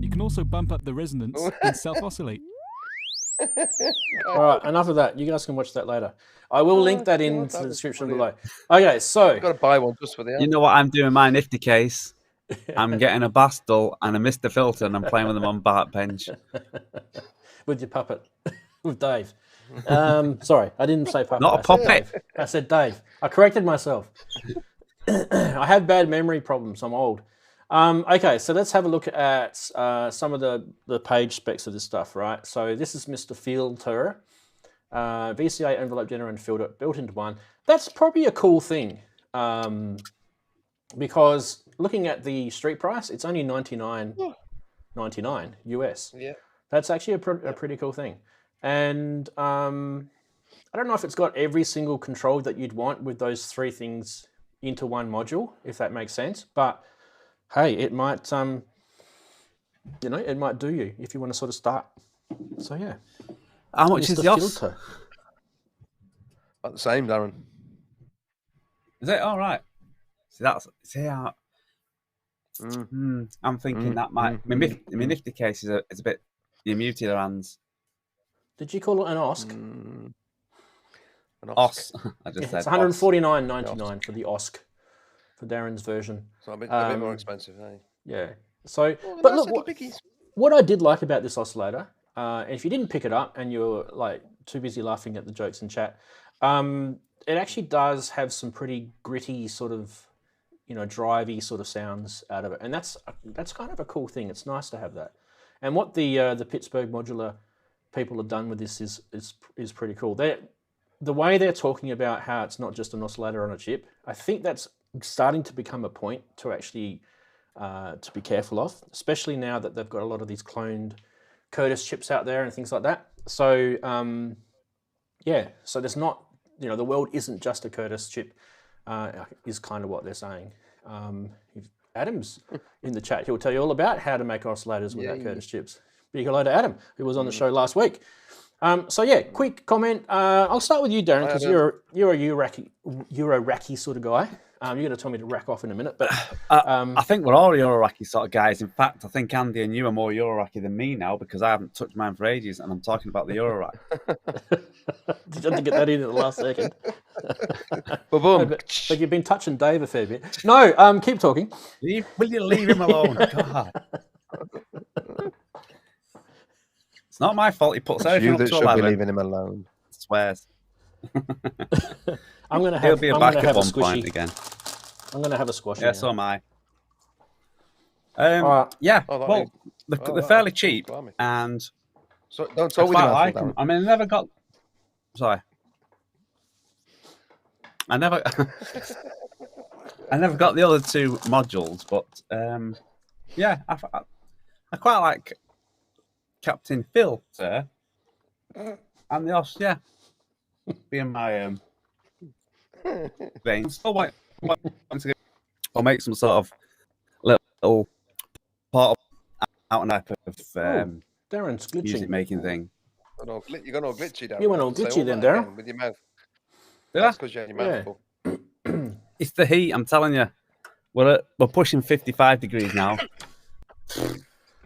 Speaker 5: You can also bump up the resonance and self-oscillate.
Speaker 1: All right, enough of that. You guys can watch that later. I will link that into the description below. Okay, so
Speaker 2: I've got to buy one just for the.
Speaker 3: You know what I'm doing in my nifty case? I'm getting a Bastel and a Mr. Filter, and I'm playing with them on backbench.
Speaker 1: With your puppet, with Dave. Sorry, I didn't say puppet.
Speaker 3: Not a puppet.
Speaker 1: Dave. I said Dave. I corrected myself. I have bad memory problems. I'm old. Okay, so let's have a look at some of the page specs of this stuff, right? So this is Mr. Filter, VCA envelope generator and filter built into one. That's probably a cool thing because looking at the street price, it's only $99.99 US.
Speaker 2: Yeah.
Speaker 1: That's actually a pretty cool thing. And I don't know if it's got every single control that you'd want with those three things into one module, if that makes sense. But hey, it might, it might do you if you want to sort of start. So yeah.
Speaker 3: How much is the OS?
Speaker 1: Filter.
Speaker 2: About the same, Darren.
Speaker 3: Is it all right? I'm thinking that might. My nifty case is a bit. You muted your hands.
Speaker 1: Did you call it an OSC?
Speaker 2: An
Speaker 3: OS. I just said
Speaker 1: it's $149.99 for the OSC for Darren's version.
Speaker 2: So a bit more expensive, eh?
Speaker 1: Yeah. So, but look, what I did like about this oscillator, and if you didn't pick it up and you're like too busy laughing at the jokes in chat, it actually does have some pretty gritty sort of, drivey sort of sounds out of it, and that's kind of a cool thing. It's nice to have that. And what the Pittsburgh Modular people have done with this is pretty cool. The way they're talking about how it's not just an oscillator on a chip, I think that's starting to become a point to actually to be careful of, especially now that they've got a lot of these cloned Curtis chips out there and things like that. So so there's not, the world isn't just a Curtis chip, is kind of what they're saying. Adam's in the chat. He'll tell you all about how to make oscillators without Curtis chips. Big hello to Adam, who was on the show last week. So yeah, quick comment. I'll start with you, Darren, because you're a Euro-racky sort of guy. You're going to tell me to rack off in a minute, but
Speaker 3: I think we're all Euro-racky sort of guys. In fact, I think Andy and you are more Euro-racky than me now because I haven't touched mine for ages, and I'm talking about the Euro-rack.
Speaker 1: Did you have to get that in at the last second?
Speaker 2: Boom.
Speaker 1: But you've been touching Dave a fair bit. No, keep talking.
Speaker 3: Will you leave him alone? God. It's not my fault. He puts everything up to 11.
Speaker 2: Be leaving him alone.
Speaker 3: Swears.
Speaker 1: I'm going to
Speaker 3: He'll
Speaker 1: have.
Speaker 3: be
Speaker 1: I'm
Speaker 3: back
Speaker 1: gonna
Speaker 3: at
Speaker 1: have a
Speaker 3: one point
Speaker 1: squishy.
Speaker 3: again.
Speaker 1: I'm going to have a squashy.
Speaker 3: Yeah,
Speaker 1: now.
Speaker 3: so am I.
Speaker 1: Right.
Speaker 3: Yeah,
Speaker 2: Oh,
Speaker 3: they're fairly cheap,
Speaker 2: blimey.
Speaker 3: and
Speaker 2: So don't
Speaker 3: I
Speaker 2: talk with
Speaker 3: quite
Speaker 2: your
Speaker 3: like
Speaker 2: mouth
Speaker 3: them.
Speaker 2: full,
Speaker 3: I mean, I never got. Sorry. I never got the other two modules, but yeah, I quite like Captain Filter and the OS, yeah, being my vein. Still want to get or make some sort of little part of out and type of
Speaker 1: Darren's glitching.
Speaker 3: music making thing.
Speaker 2: You're going all glitchy, Darren.
Speaker 1: You went all
Speaker 2: Say
Speaker 1: glitchy then,
Speaker 2: that
Speaker 1: Darren.
Speaker 2: again with your mouth.
Speaker 3: Did
Speaker 2: That's
Speaker 3: I?
Speaker 2: because you had your mouth full.
Speaker 3: It's the heat, I'm telling you. We're pushing 55 degrees now.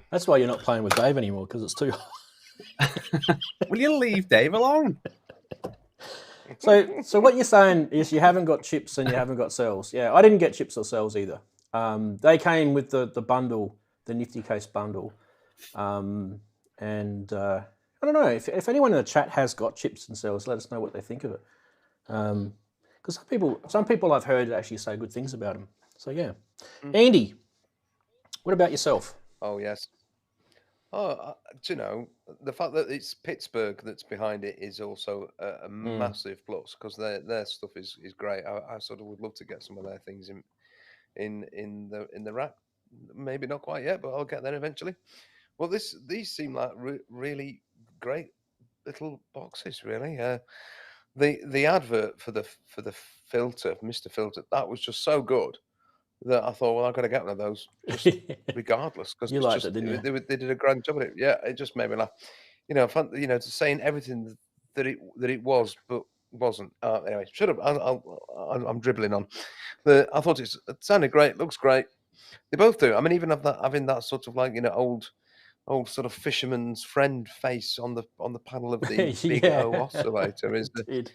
Speaker 1: That's why you're not playing with Dave anymore, because it's too hot.
Speaker 3: Will you leave Dave alone?
Speaker 1: So what you're saying is you haven't got chips and you haven't got cells. Yeah, I didn't get chips or cells either. They came with the bundle, the Nifty Case bundle. And I don't know, if anyone in the chat has got chips and cells, let us know what they think of it. Because some people I've heard actually say good things about them. So yeah. Andy, what about yourself?
Speaker 2: Oh, yes. Oh, do you know, the fact that it's Pittsburgh that's behind it is also a massive plus because their stuff is great. I sort of would love to get some of their things in the rack. Maybe not quite yet, but I'll get there eventually. Well, these seem like really great little boxes, really. The advert for the filter, Mr. Filter, that was just so good that I thought, well, I've got to get one of those, just regardless, because
Speaker 1: You liked it, didn't you?
Speaker 2: They did a grand job of it. Yeah, it just made me laugh. Saying everything that it was, but wasn't. Anyway, shut up. I'm dribbling on. I thought it sounded great, looks great. They both do. I mean, even having that sort of like old old sort of fisherman's friend face on the panel of the big
Speaker 1: Yeah.
Speaker 2: O oscillator. Is
Speaker 1: Indeed.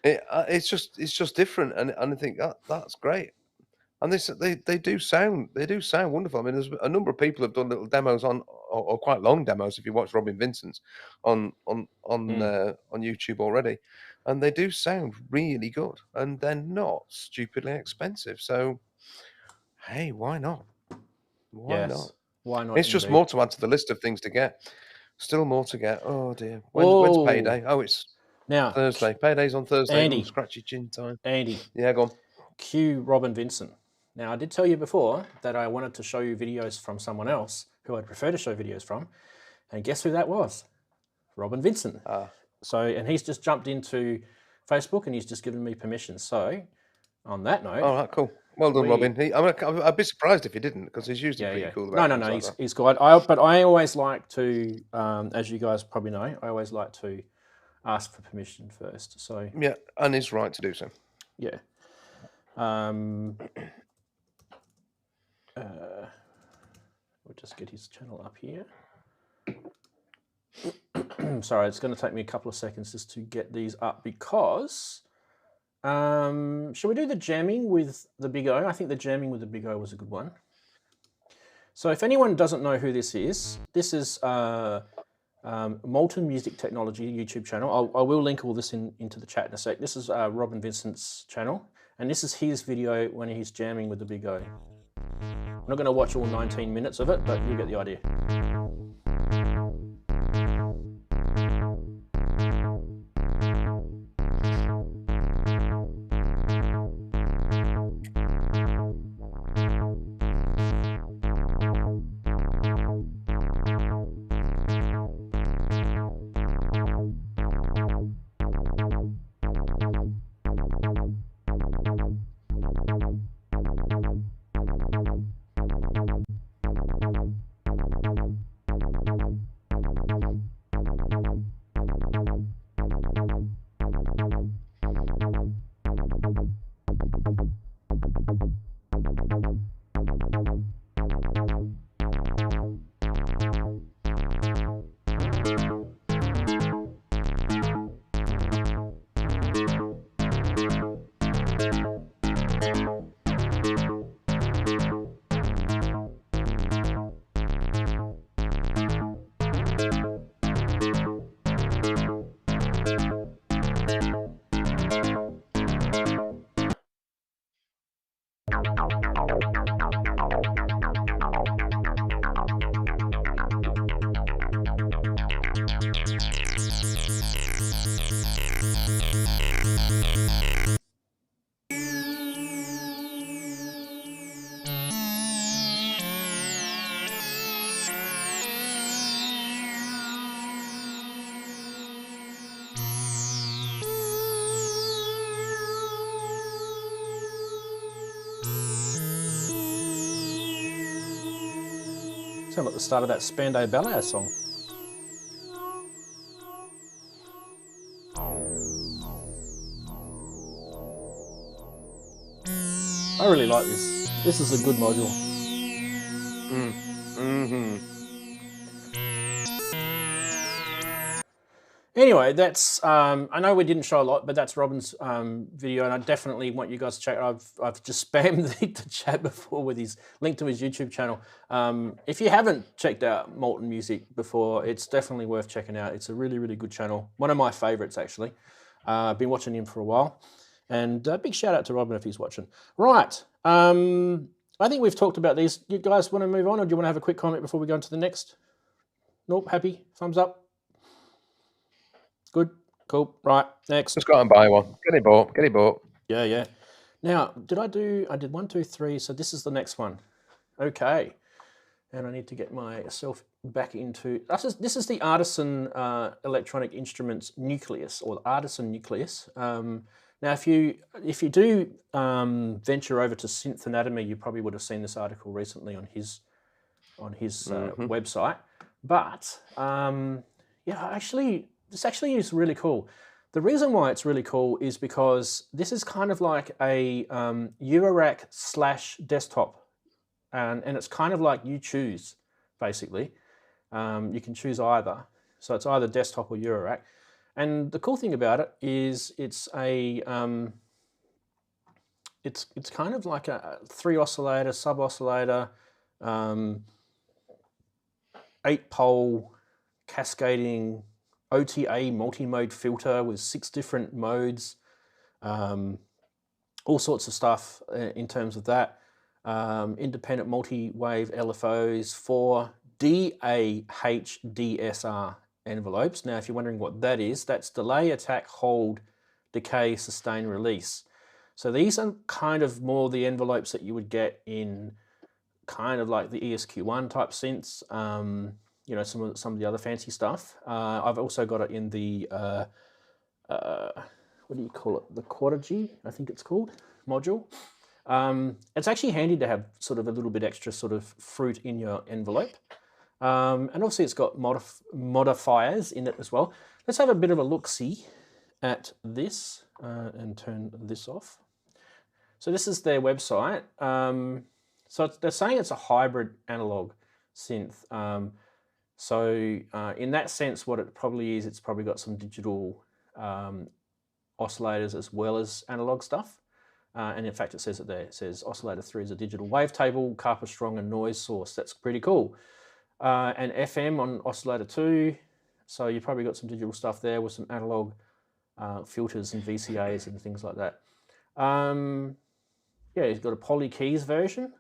Speaker 2: it's just different, and I think that's great. And they do sound wonderful. I mean, there's a number of people have done little demos on, or quite long demos if you watch Robin Vincent's on YouTube already, and they do sound really good, and they're not stupidly expensive. So, hey, why not? Why not?
Speaker 1: Why not?
Speaker 2: It's just
Speaker 1: indeed.
Speaker 2: more to add to the list of things to get. Still more to get. Oh dear. When's payday? Oh, it's
Speaker 1: now
Speaker 2: Thursday. Payday's on Thursday.
Speaker 1: Andy.
Speaker 2: Ooh, scratchy chin time.
Speaker 1: Andy.
Speaker 2: Yeah, go on.
Speaker 1: Cue Robin Vincent. Now, I did tell you before that I wanted to show you videos from someone else who I'd prefer to show videos from, and guess who that was? Robin Vincent. So, and he's just jumped into Facebook and he's just given me permission. So, on that note,
Speaker 2: all right, cool. Well done, Robin. I'd be surprised if he didn't, because he's usually pretty cool.
Speaker 1: No, he's cool. But I always like to, as you guys probably know, I always like to ask for permission first. So
Speaker 2: yeah, and he's right to do so.
Speaker 1: Yeah. We'll just get his channel up here. Sorry, it's going to take me a couple of seconds just to get these up because. Shall we do the jamming with the Big O? I think the jamming with the Big O was a good one. So if anyone doesn't know who this is Molten Music Technology YouTube channel. I will link all this into the chat in a sec. This is Robin Vincent's channel, and this is his video when he's jamming with the Big O. I'm not going to watch all 19 minutes of it, but you get the idea. Sound like the start of that Spandau Ballet song. I really like this. This is a good module. Anyway, that's I know we didn't show a lot, but that's Robin's video, and I definitely want you guys to check it. I've just spammed the chat before with his link to his YouTube channel. If you haven't checked out Molten Music before, it's definitely worth checking out. It's a really, really good channel. One of my favorites, actually. I've been watching him for a while. And big shout out to Robin if he's watching. Right. I think we've talked about these. You guys want to move on, or do you want to have a quick comment before we go on to the next? Nope. Happy? Thumbs up? Good. Cool. Right. Next.
Speaker 2: Just go and buy one. Get it bought. Get it bought.
Speaker 1: Yeah, yeah. Now, I did 1, 2, 3. So this is the next one. Okay. And I need to get myself back into... This is the Artisan Electronic Instruments Nucleus, or the Artisan Nucleus. Now, if you do venture over to Synth Anatomy, you probably would have seen this article recently on his website. But yeah, this actually is really cool. The reason why it's really cool is because this is kind of like a Eurorack / desktop, and it's kind of like you choose basically. You can choose either. So it's either desktop or Eurorack. And the cool thing about it is it's a it's kind of like a 3 oscillator, sub oscillator, 8-pole cascading OTA multi-mode filter with 6 different modes, all sorts of stuff in terms of that. Independent multi-wave LFOs, 4 DAHDSR envelopes. Now, if you're wondering what that is, that's delay, attack, hold, decay, sustain, release. So these are kind of more the envelopes that you would get in kind of like the ESQ1 type synths, you know, some of the other fancy stuff. I've also got it in the, what do you call it? The Korg, I think it's called, module. It's actually handy to have sort of a little bit extra sort of fruit in your envelope. And obviously it's got modifiers in it as well. Let's have a bit of a look-see at this and turn this off. So this is their website. So they're saying it's a hybrid analog synth. So in that sense, what it probably is, it's probably got some digital oscillators as well as analog stuff. And in fact, it says it there. It says oscillator 3 is a digital wavetable, Carper strong and noise source. That's pretty cool. And FM on oscillator 2. So you probably got some digital stuff there with some analog filters and VCAs and things like that. Yeah, he's got a poly keys version.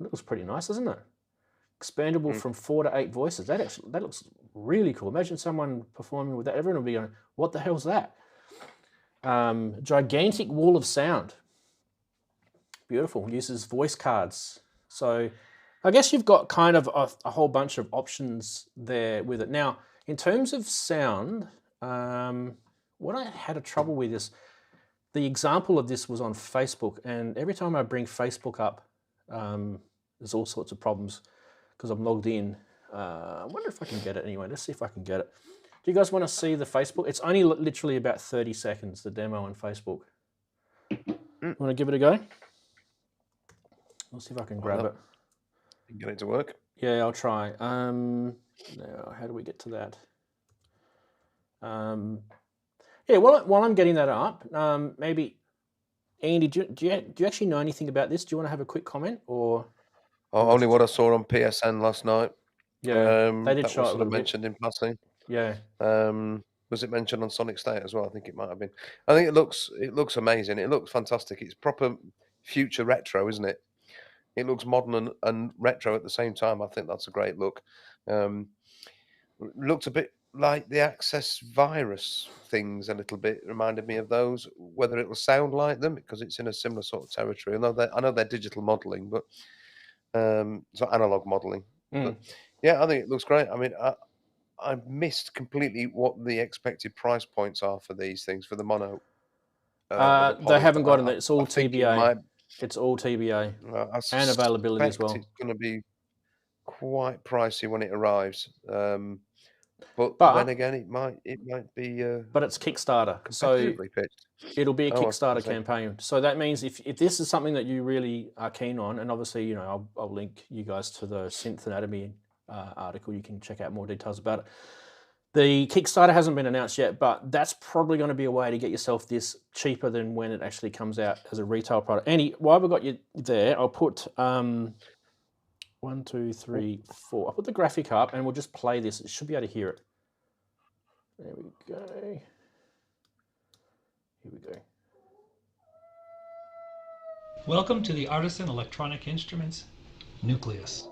Speaker 1: It looks pretty nice, doesn't it? Expandable from 4 to 8 voices. That looks really cool. Imagine someone performing with that. Everyone will be going, what the hell's that? Gigantic wall of sound. Beautiful. Uses voice cards. So I guess you've got kind of a whole bunch of options there with it. Now, in terms of sound, what I had a trouble with is the example of this was on Facebook, and every time I bring Facebook up, there's all sorts of problems because I'm logged in. I wonder if I can get it anyway. Let's see if I can get it. Do you guys want to see the Facebook? It's only literally about 30 seconds, the demo on Facebook. Want to give it a go? We'll see if I can grab it.
Speaker 2: You can get it to work.
Speaker 1: Yeah, I'll try. Now, how do we get to that? Yeah, while I'm getting that up, maybe, Andy, do you actually know anything about this? Do you want to have a quick comment, or?
Speaker 2: Only what I saw on PSN last night.
Speaker 1: Yeah, they did
Speaker 2: that
Speaker 1: show
Speaker 2: was
Speaker 1: it a
Speaker 2: sort of
Speaker 1: little
Speaker 2: mentioned in passing.
Speaker 1: Yeah.
Speaker 2: Was it mentioned on Sonic State as well? I think it might have been. I think it looks amazing. It looks fantastic. It's proper future retro, isn't it? It looks modern and retro at the same time. I think that's a great look. Looks a bit like the Access Virus things a little bit. Reminded me of those. Whether it will sound like them, because it's in a similar sort of territory. I know they're digital modelling, but so analog modelling. But yeah, I think it looks great. I mean, I've missed completely what the expected price points are for these things, for the mono.
Speaker 1: They haven't got it. It's all TBA. It's all TBA and availability as well.
Speaker 2: It's going to be quite pricey when it arrives. But then again, it might be.
Speaker 1: But it's Kickstarter, so it'll be a Kickstarter campaign. So that means if this is something that you really are keen on, and obviously, you know, I'll link you guys to the Synth Anatomy article. You can check out more details about it. The Kickstarter hasn't been announced yet, but that's probably going to be a way to get yourself this cheaper than when it actually comes out as a retail product. Andy, while we've got you there, I'll put 1, 2, 3, 4. I'll put the graphic up and we'll just play this. It should be able to hear it. There we go. Here we go.
Speaker 6: Welcome to the Artisan Electronic Instruments Nucleus.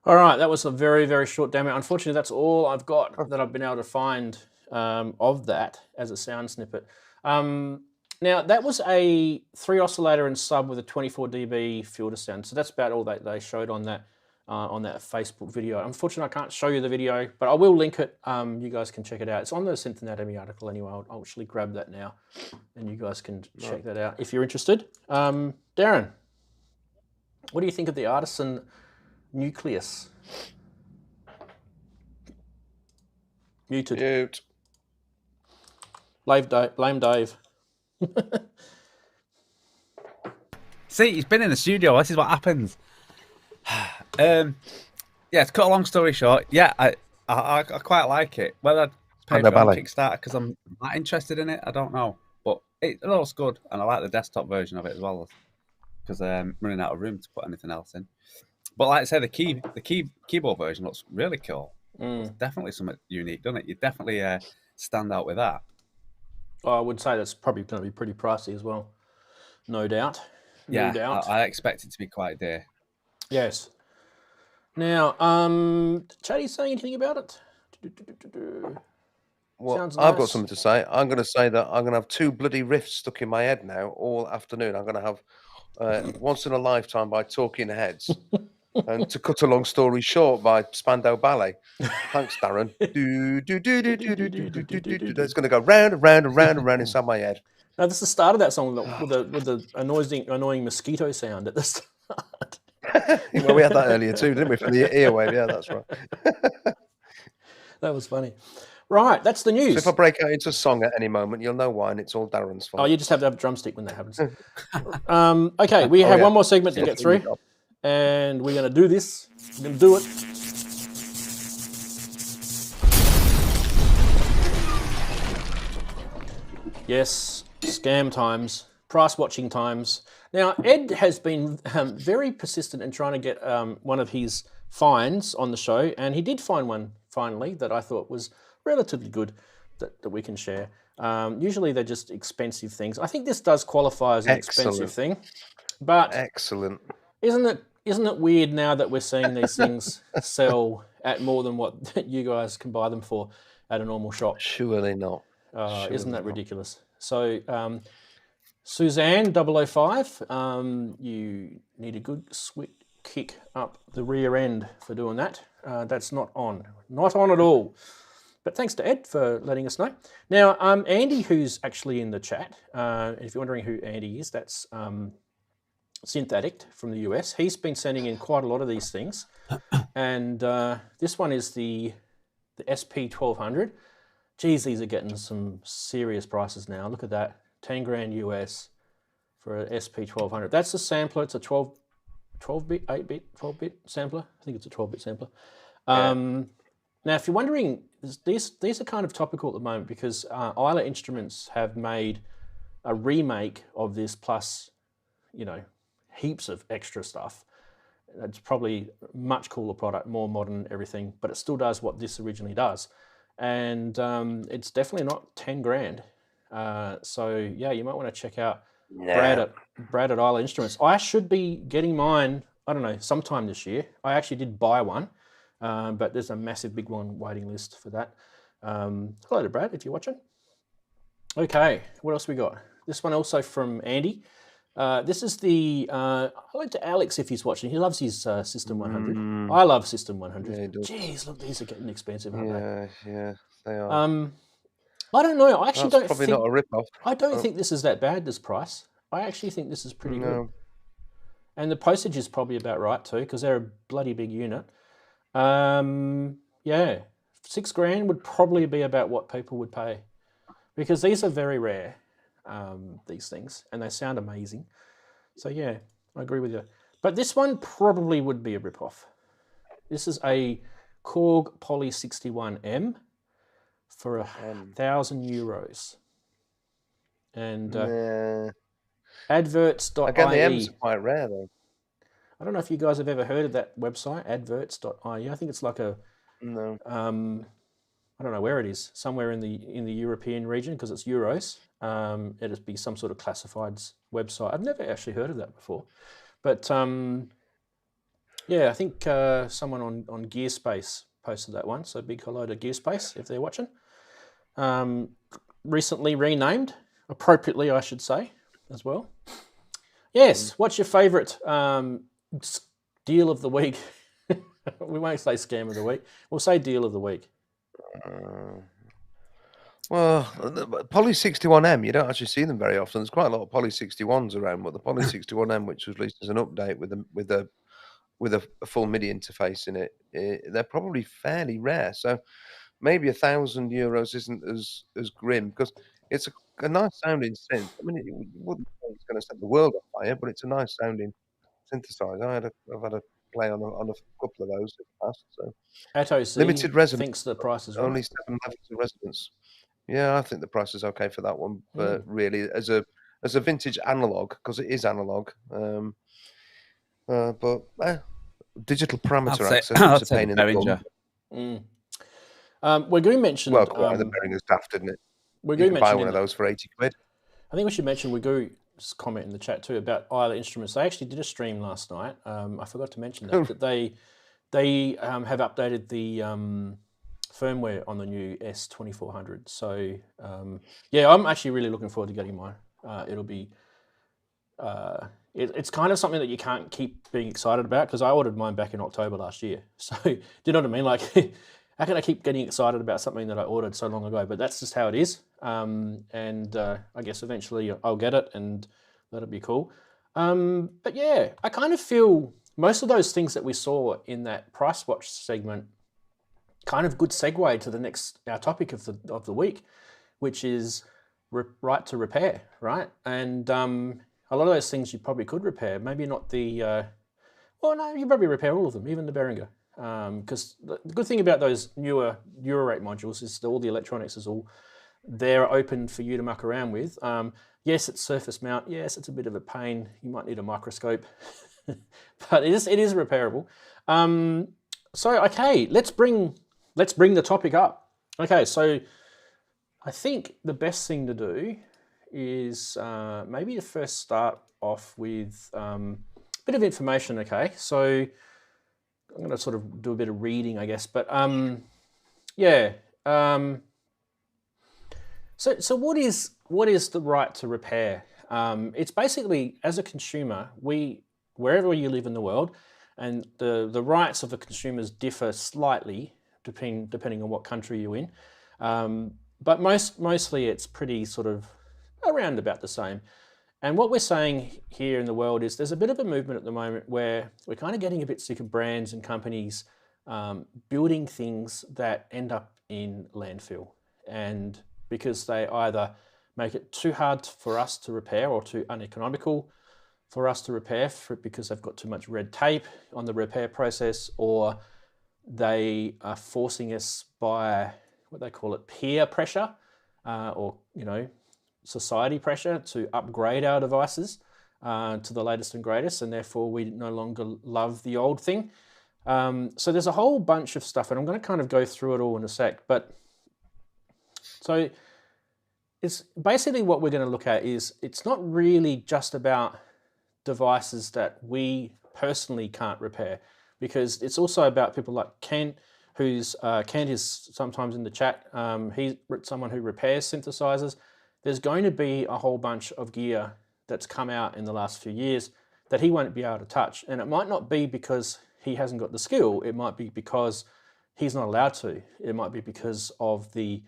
Speaker 1: All right, that was a very, very short demo. Unfortunately, that's all I've got that I've been able to find of that as a sound snippet. Now, that was a 3 oscillator and sub with a 24 dB filter sound. So that's about all that they showed on that. on that Facebook video. Unfortunately, I can't show you the video, but I will link it. You guys can check it out. It's on the Synth Anatomy article anyway. I'll actually grab that now, and you guys can check that out if you're interested. Darren, what do you think of the Artisan Nucleus? Muted.
Speaker 2: Mute.
Speaker 1: Blame Dave.
Speaker 3: See, he's been in the studio. This is what happens. Yeah, to cut a long story short, yeah, I quite like it. Whether I'd pay for it on Kickstarter because I'm not interested in it, I don't know. But it looks good, and I like the desktop version of it as well, because I'm running out of room to put anything else in. But like I say, the keyboard version looks really cool. It's definitely something unique, doesn't it? You definitely stand out with that.
Speaker 1: I would say that's probably going to be pretty pricey as well, no doubt.
Speaker 3: No doubt. I expect it to be quite dear.
Speaker 1: Yes. Now, Chatties saying anything about it?
Speaker 2: Well,
Speaker 1: Sounds
Speaker 2: I've
Speaker 1: nice.
Speaker 2: got something to say. I'm going to say that I'm going to have 2 bloody riffs stuck in my head now all afternoon. I'm going to have Once in a Lifetime by Talking Heads. And to cut a long story short, by Spandau Ballet. Thanks, Darren. It's going to go round and round and round and round inside my head.
Speaker 1: No, this is the start of that song with the annoying mosquito sound at the start.
Speaker 2: Well, we had that earlier too, didn't we? From the earwave. Yeah, that's right.
Speaker 1: That was funny. Right, that's the news.
Speaker 2: So if I break out into song at any moment, you'll know why, and it's all Darren's fault.
Speaker 1: Oh, you just have to have a drumstick when that happens. Okay, we have one more segment to get through. And we're going to do this. We're going to do it. Yes, scam times, price watching times. Now, Ed has been very persistent in trying to get one of his finds on the show, and he did find one finally that I thought was relatively good that we can share. Usually they're just expensive things. I think this does qualify as an expensive thing. But
Speaker 2: excellent.
Speaker 1: Isn't it weird now that we're seeing these things sell at more than what you guys can buy them for at a normal shop?
Speaker 2: Surely not.
Speaker 1: Isn't that ridiculous? So, Suzanne 005, you need a good sweet kick up the rear end for doing that. That's not on at all. But thanks to Ed for letting us know. Now, Andy, who's actually in the chat, if you're wondering who Andy is, that's Synth Addict from the US. He's been sending in quite a lot of these things. And this one is the SP1200. Geez, these are getting some serious prices now. Look at that, 10 grand US for an SP1200. That's a sampler. It's a 12-bit, 8-bit, 12-bit sampler. I think it's a 12-bit sampler. Now, if you're wondering, these are kind of topical at the moment because Isla Instruments have made a remake of this plus, heaps of extra stuff. It's probably a much cooler product, more modern, everything, but it still does what this originally does. And it's definitely not 10 grand. So yeah, you might want to check out Brad at Isla Instruments. I should be getting mine, I don't know, sometime this year. I actually did buy one, but there's a massive big one waiting list for that. Hello to Brad, if you're watching. Okay, what else we got? This one also from Andy. This is the, hello to Alex if he's watching. He loves his System 100. I love System 100. Yeah, jeez, look, these are getting expensive, aren't they?
Speaker 2: Yeah, they are.
Speaker 1: I don't know. I actually
Speaker 2: probably not a rip-off.
Speaker 1: I don't think this is that bad, this price. I actually think this is pretty good. And the postage is probably about right too, because they're a bloody big unit. Yeah, 6 grand would probably be about what people would pay. Because these are very rare, these things, and they sound amazing. So yeah, I agree with you. But this one probably would be a rip-off. This is a Korg Poly 61M for €1,000. And adverts.ie.
Speaker 2: Again, the M's are quite rare though.
Speaker 1: I don't know if you guys have ever heard of that website, adverts.ie. I think it's like a I don't know where it is, somewhere in the European region because it's euros. It'd be some sort of classifieds website. I've never actually heard of that before. But yeah, I think someone on Gearspace posted that one. So big hello to Gearspace if they're watching. Recently renamed, appropriately I should say, as well. Yes, what's your favourite deal of the week? We won't say scam of the week. We'll say deal of the week.
Speaker 2: Well, the Poly 61M, you don't actually see them very often. There's quite a lot of Poly 61s around, but the Poly 61M, which was released as an update with a full MIDI interface in it, they're probably fairly rare. So maybe €1,000 isn't as grim, because it's a nice sounding synth. I mean, you wouldn't say it's going to set the world on fire, but it's a nice sounding synthesizer. I've had a play on a couple of those in the past. So
Speaker 1: Atto C
Speaker 2: limited resonance,
Speaker 1: thinks the price is
Speaker 2: only
Speaker 1: right.
Speaker 2: 7 levels of resonance. Yeah, I think the price is okay for that one. But really, as a vintage analog, because it is analog. But digital parameter access is a pain in the bum.
Speaker 1: Wagoo mentioned.
Speaker 2: Well, quite the Behringer's daft, isn't it?
Speaker 1: Wagoo
Speaker 2: You can buy
Speaker 1: mentioned
Speaker 2: one of those for 80 quid.
Speaker 1: I think we should mention Wagoo's comment in the chat too about Isla Instruments. They actually did a stream last night. I forgot to mention that they have updated the firmware on the new S2400. So yeah, I'm actually really looking forward to getting mine. It'll be it's kind of something that you can't keep being excited about, because I ordered mine back in October last year. So do you know what I mean? Like, how can I keep getting excited about something that I ordered so long ago? But that's just how it is. I guess eventually I'll get it, and that'll be cool. But yeah, I kind of feel most of those things that we saw in that price watch segment kind of good segue to the next our topic of the week, which is right to repair, right? And a lot of those things you probably could repair. Maybe not the well, no, you probably repair all of them, even the Behringer. Because the good thing about those newer Eurorate modules is that all the electronics is all they're open for you to muck around with. Yes, it's surface mount. Yes, it's a bit of a pain. You might need a microscope, but it is repairable. So okay, let's bring the topic up. Okay, so I think the best thing to do is maybe to first start off with a bit of information. Okay, so I'm going to sort of do a bit of reading, I guess, but yeah. So what is the right to repair? It's basically, as a consumer, wherever you live in the world, and the rights of the consumers differ slightly depending on what country you're in, but mostly it's pretty sort of around about the same. And what we're saying here in the world is there's a bit of a movement at the moment where we're kind of getting a bit sick of brands and companies building things that end up in landfill, and because they either make it too hard for us to repair or too uneconomical for us to repair because they've got too much red tape on the repair process, or they are forcing us by what they call it, peer pressure, or society pressure to upgrade our devices to the latest and greatest, and therefore we no longer love the old thing. So there's a whole bunch of stuff, and I'm going to kind of go through it all in a sec. But so it's basically what we're going to look at is it's not really just about devices that we personally can't repair, because it's also about people like Kent, Kent is sometimes in the chat. He's someone who repairs synthesizers. There's going to be a whole bunch of gear that's come out in the last few years that he won't be able to touch. And it might not be because he hasn't got the skill. It might be because he's not allowed to. It might be because of the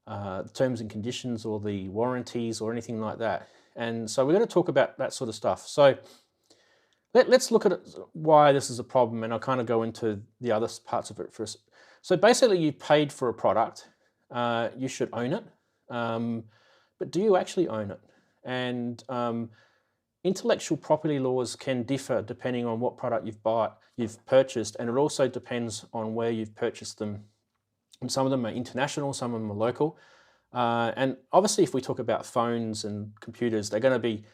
Speaker 1: terms and conditions or the warranties or anything like that. And so we're going to talk about that sort of stuff. So let's look at why this is a problem, and I'll kind of go into the other parts of it first. So basically, you paid for a product. You should own it. But do you actually own it? And intellectual property laws can differ depending on what product you've purchased, and it also depends on where you've purchased them. And some of them are international, some of them are local. And obviously, if we talk about phones and computers, they're going to be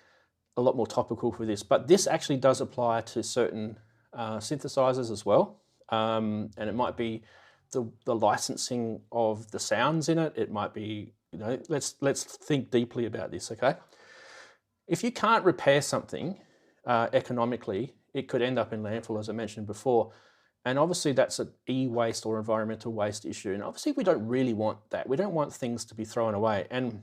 Speaker 1: a lot more topical for this. But this actually does apply to certain synthesizers as well. And it might be the licensing of the sounds in it. It might be, let's think deeply about this, okay? If you can't repair something economically, it could end up in landfill, as I mentioned before. And obviously that's an e-waste or environmental waste issue. And obviously we don't really want that. We don't want things to be thrown away. And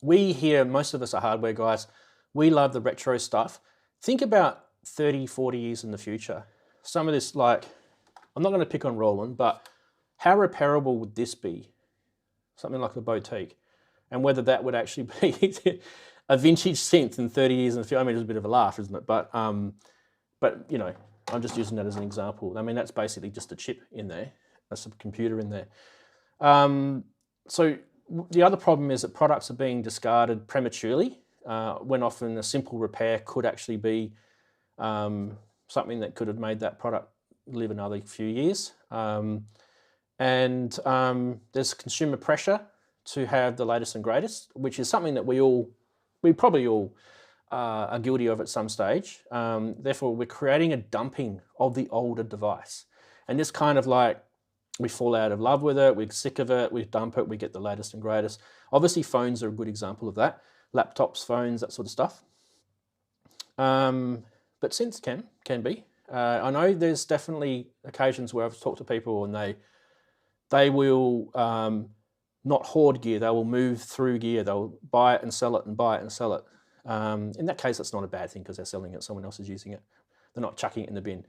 Speaker 1: we here, most of us are hardware guys, we love the retro stuff. Think about 30, 40 years in the future. Some of this, like, I'm not going to pick on Roland, but how repairable would this be? Something like a boutique, and whether that would actually be a vintage synth in 30 years in the future. I mean, it's a bit of a laugh, isn't it? But you know, I'm just using that as an example. I mean, that's basically just a chip in there, a computer in there. So the other problem is that products are being discarded prematurely, when often a simple repair could actually be something that could have made that product live another few years. And there's consumer pressure to have the latest and greatest, which is something that we probably all are guilty of at some stage. Therefore, we're creating a dumping of the older device. And this kind of like, we fall out of love with it, we're sick of it, we dump it, we get the latest and greatest. Obviously, phones are a good example of that. Laptops, phones, that sort of stuff. But synths can be. I know there's definitely occasions where I've talked to people and they will not hoard gear, they will move through gear, they'll buy it and sell it and buy it and sell it. In that case, that's not a bad thing because they're selling it, someone else is using it. They're not chucking it in the bin.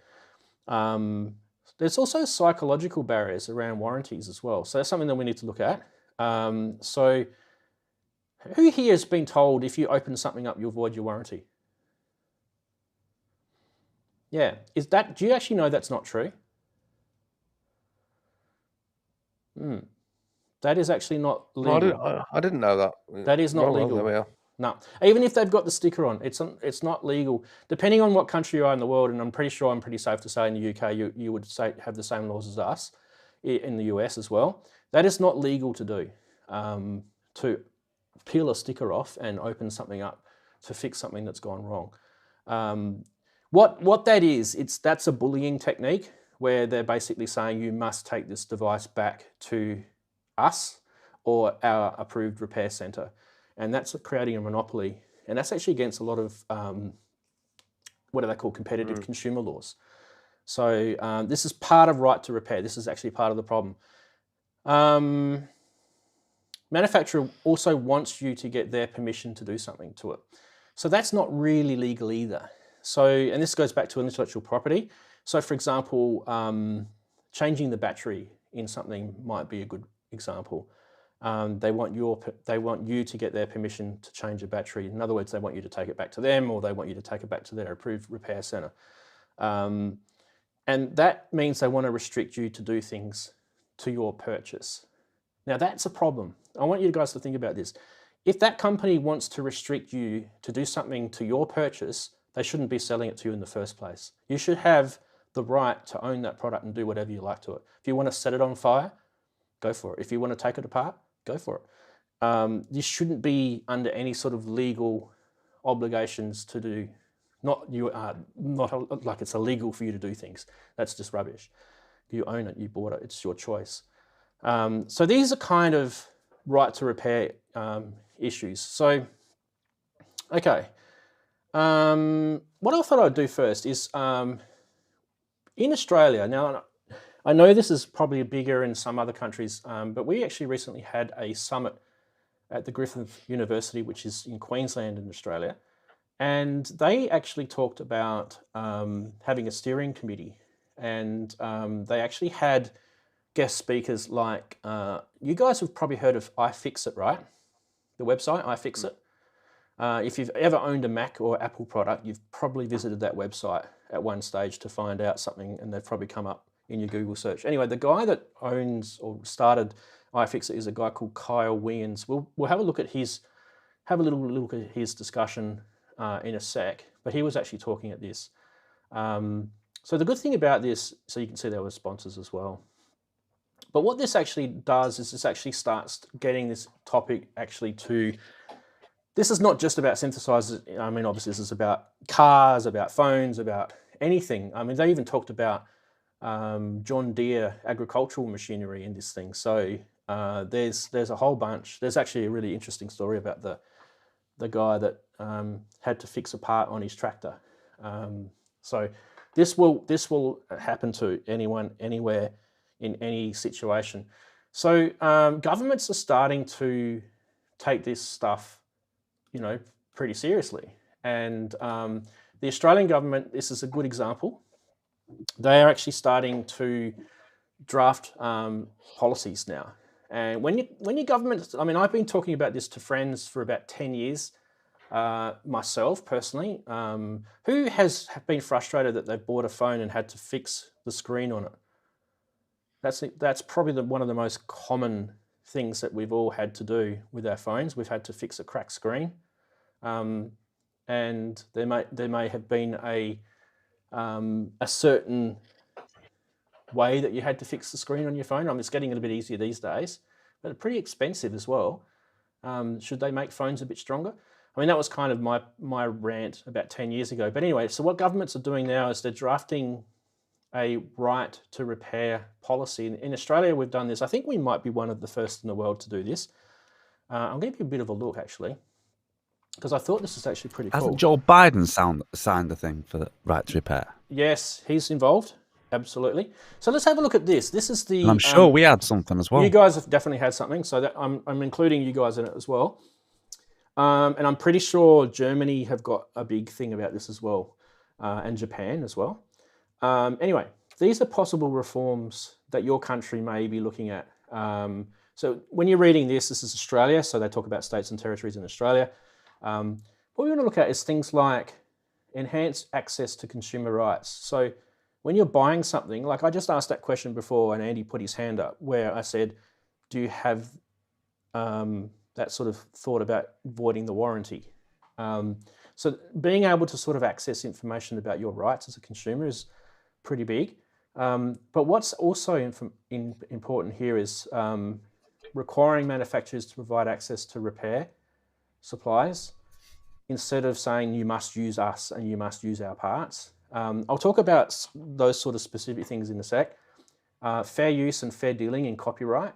Speaker 1: There's also psychological barriers around warranties as well. So that's something that we need to look at. So who here has been told if you open something up, you'll void your warranty? Yeah, do you actually know that's not true? That is actually not legal.
Speaker 2: I didn't know that.
Speaker 1: That is not legal.
Speaker 2: There we are.
Speaker 1: No, even if they've got the sticker on, it's not legal. Depending on what country you are in the world, and I'm pretty safe to say in the UK you would have the same laws as us, in the US as well. That is not legal to do, to peel a sticker off and open something up to fix something that's gone wrong. What that is, that's a bullying technique where they're basically saying you must take this device back to us or our approved repair centre. And that's creating a monopoly. And that's actually against a lot of, what are they called, competitive consumer laws. So this is part of right to repair. This is actually part of the problem. Manufacturer also wants you to get their permission to do something to it. So that's not really legal either. So, and this goes back to intellectual property. So for example, changing the battery in something might be a good example. They want you to get their permission to change a battery. In other words, they want you to take it back to them, or they want you to take it back to their approved repair centre. And that means they want to restrict you to do things to your purchase. Now that's a problem. I want you guys to think about this. If that company wants to restrict you to do something to your purchase, they shouldn't be selling it to you in the first place. You should have the right to own that product and do whatever you like to it. If you want to set it on fire, go for it. If you want to take it apart, go for it. You shouldn't be under any sort of legal obligations to do, not like it's illegal for you to do things. That's just rubbish. You own it, you bought it, it's your choice. So these are kind of right to repair issues. So, okay. What I thought I'd do first is, in Australia, now I know this is probably bigger in some other countries, but we actually recently had a summit at the Griffith University, which is in Queensland in Australia. And they actually talked about having a steering committee. And they actually had guest speakers like, you guys have probably heard of iFixit, right? The website, iFixit. If you've ever owned a Mac or Apple product, you've probably visited that website at one stage to find out something, and they've probably come up in your Google search. Anyway, the guy that owns or started iFixit is a guy called Kyle Wiens. We'll have a look at have a little look at his discussion in a sec, but he was actually talking at this. So the good thing about this, so you can see there were sponsors as well. But what this actually does is this actually starts getting this topic actually to, this is not just about synthesizers. I mean, obviously this is about cars, about phones, about anything. I mean, they even talked about John Deere agricultural machinery in this thing. So there's a whole bunch. There's actually a really interesting story about the guy that had to fix a part on his tractor. So this will happen to anyone, anywhere, in any situation. So governments are starting to take this stuff, pretty seriously. And the Australian government, this is a good example. they are actually starting to draft policies now. And when your government, I mean, I've been talking about this to friends for about 10 years, myself personally, who has been frustrated that they've bought a phone and had to fix the screen on it. That's probably one of the most common things that we've all had to do with our phones. We've had to fix a cracked screen, and there may have been a certain way that you had to fix the screen on your phone. It's getting a little bit easier these days, but it's pretty expensive as well. Should they make phones a bit stronger? I mean, that was kind of my rant about 10 years ago. But anyway, so what governments are doing now is they're drafting a right to repair policy. In Australia, we've done this. I think we might be one of the first in the world to do this. I'll give you a bit of a look, actually, because I thought this is actually pretty cool.
Speaker 3: Hasn't Joe Biden signed the thing for the right to repair?
Speaker 1: Yes, he's involved. Absolutely. So let's have a look at this. This is the...
Speaker 3: And I'm sure we had something as well.
Speaker 1: You guys have definitely had something, so that I'm including you guys in it as well. And I'm pretty sure Germany have got a big thing about this as well, and Japan as well. Anyway, these are possible reforms that your country may be looking at. So when you're reading this is Australia, so they talk about states and territories in Australia. What we want to look at is things like enhanced access to consumer rights. So when you're buying something, like I just asked that question before and Andy put his hand up, where I said, do you have that sort of thought about voiding the warranty? So being able to sort of access information about your rights as a consumer is pretty big. But what's also important here is requiring manufacturers to provide access to repair supplies instead of saying you must use us and you must use our parts. I'll talk about those sort of specific things in a sec. Fair use and fair dealing in copyright,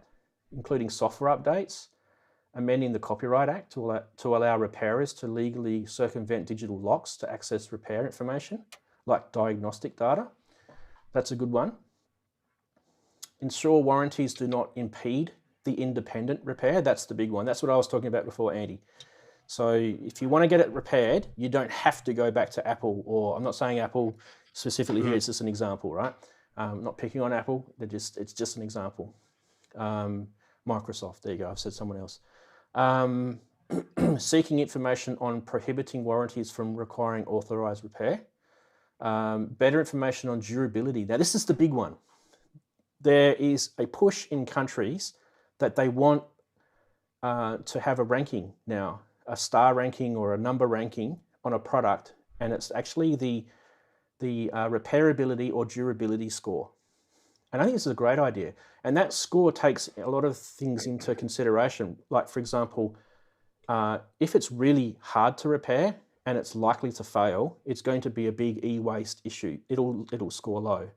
Speaker 1: including software updates, amending the Copyright Act to allow repairers to legally circumvent digital locks to access repair information, like diagnostic data. That's a good one. Ensure warranties do not impede the independent repair. That's the big one. That's what I was talking about before, Andy. So if you want to get it repaired, you don't have to go back to Apple, or I'm not saying Apple specifically here, it's just an example, right? Not picking on Apple, it's just an example. Microsoft, there you go, I've said someone else. Seeking information on prohibiting warranties from requiring authorized repair. Better information on durability. Now this is the big one. There is a push in countries that they want to have a ranking now, a star ranking or a number ranking on a product, and it's actually the repairability or durability score. And I think this is a great idea. And that score takes a lot of things into consideration. Like, for example, if it's really hard to repair and it's likely to fail, it's going to be a big e-waste issue. It'll score low.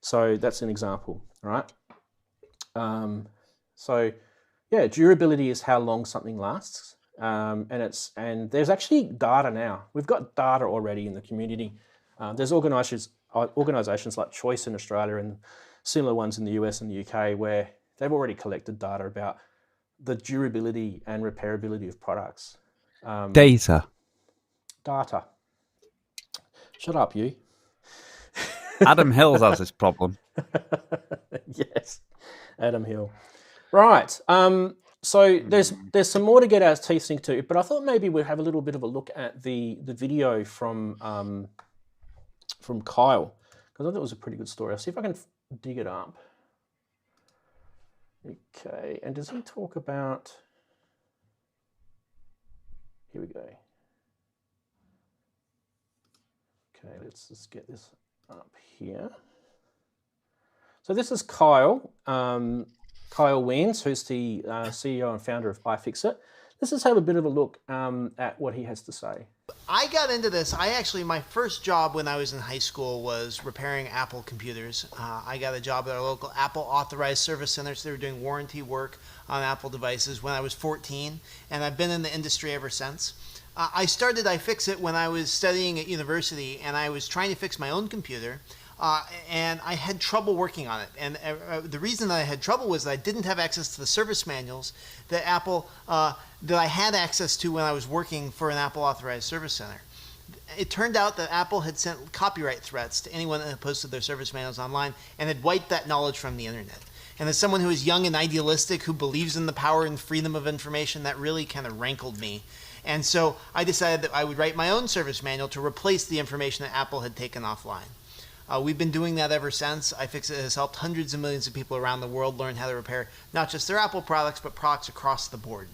Speaker 1: So that's an example, right? So yeah, durability is how long something lasts. And there's actually data now. We've got data already in the community. There's organisations like Choice in Australia and similar ones in the US and the UK where they've already collected data about the durability and repairability of products.
Speaker 3: Data.
Speaker 1: Shut up, you.
Speaker 3: Adam Hills has this problem.
Speaker 1: Yes, Adam Hill. Right. So there's some more to get our teeth into, but I thought maybe we'd have a little bit of a look at the video from Kyle, because I thought it was a pretty good story. I'll see if I can dig it up. Okay, and does he talk about... Here we go. Okay, let's just get this up here. So this is Kyle. Kyle Weens, who's the CEO and founder of iFixit. Let's just have a bit of a look at what he has to say.
Speaker 7: I got into this. My first job when I was in high school was repairing Apple computers. I got a job at our local Apple authorized service center, so they were doing warranty work on Apple devices when I was 14, and I've been in the industry ever since. I started iFixit when I was studying at university, and I was trying to fix my own computer. And I had trouble working on it. And the reason that I had trouble was that I didn't have access to the service manuals that I had access to when I was working for an Apple authorized service center. it turned out that Apple had sent copyright threats to anyone that had posted their service manuals online and had wiped that knowledge from the internet. And as someone who is young and idealistic, who believes in the power and freedom of information, that really kind of rankled me. And so I decided that I would write my own service manual to replace the information that Apple had taken offline. We've been doing that ever since. iFixit has helped hundreds of millions of people around the world learn how to repair not just their Apple products, but products across the board.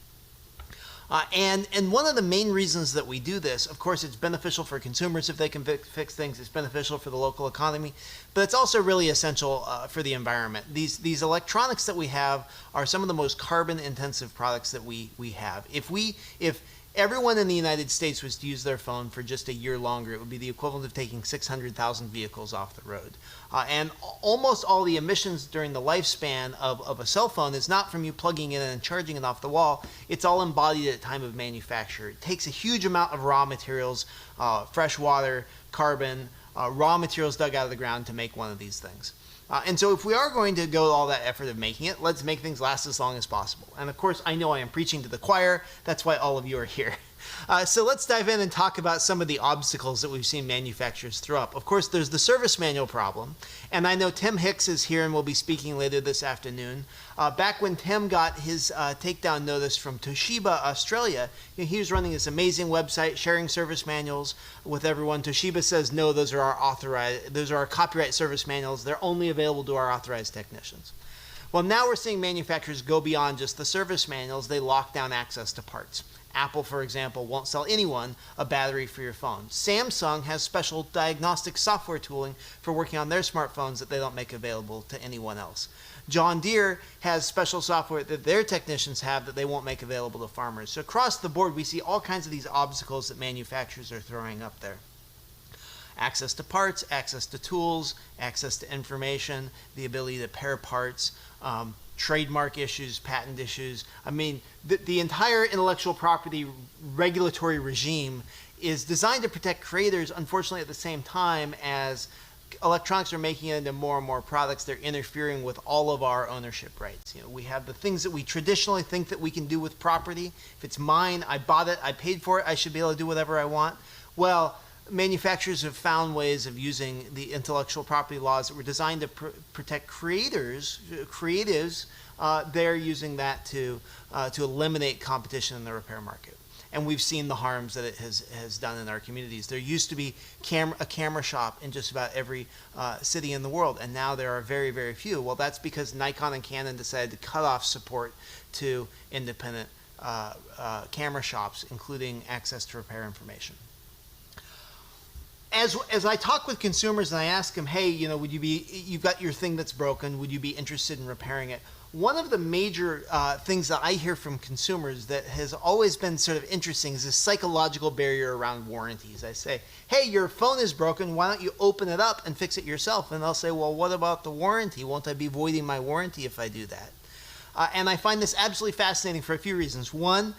Speaker 7: And one of the main reasons that we do this, of course, it's beneficial for consumers if they can fix things. It's beneficial for the local economy, but it's also really essential for the environment. These electronics that we have are some of the most carbon-intensive products that we have. If everyone in the United States was to use their phone for just a year longer, it would be the equivalent of taking 600,000 vehicles off the road. And almost all the emissions during the lifespan of a cell phone is not from you plugging it in and charging it off the wall. It's all embodied at time of manufacture. It takes a huge amount of raw materials, fresh water, carbon, raw materials dug out of the ground to make one of these things. And so if we are going to go all that effort of making it, let's make things last as long as possible. And of course, I know I am preaching to the choir. That's why all of you are here. So let's dive in and talk about some of the obstacles that we've seen manufacturers throw up. Of course, there's the service manual problem. And I know Tim Hicks is here and will be speaking later this afternoon. Back when Tim got his takedown notice from Toshiba, Australia, he was running this amazing website, sharing service manuals with everyone. Toshiba says, no, those are our copyright service manuals. They're only available to our authorized technicians. Well, now we're seeing manufacturers go beyond just the service manuals. They lock down access to parts. Apple, for example, won't sell anyone a battery for your phone. Samsung has special diagnostic software tooling for working on their smartphones that they don't make available to anyone else. John Deere has special software that their technicians have that they won't make available to farmers. So across the board, we see all kinds of these obstacles that manufacturers are throwing up there. Access to parts, access to tools, access to information, the ability to pair parts, trademark issues, patent issues. I mean, the entire intellectual property regulatory regime is designed to protect creators. Unfortunately, at the same time as electronics are making it into more and more products, they're interfering with all of our ownership rights. We have the things that we traditionally think that we can do with property. If it's mine, I bought it, I paid for it, I should be able to do whatever I want. Well, manufacturers have found ways of using the intellectual property laws that were designed to protect creatives. They're using that to eliminate competition in the repair market. And we've seen the harms that it has done in our communities. There used to be a camera shop in just about every city in the world, and now there are very, very few. Well, that's because Nikon and Canon decided to cut off support to independent camera shops, including access to repair information. As I talk with consumers and I ask them, hey, you've got your thing that's broken, would you be interested in repairing it? One of the major things that I hear from consumers that has always been sort of interesting is this psychological barrier around warranties. I say, hey, your phone is broken, why don't you open it up and fix it yourself? And they'll say, well, what about the warranty? Won't I be voiding my warranty if I do that? And I find this absolutely fascinating for a few reasons. One,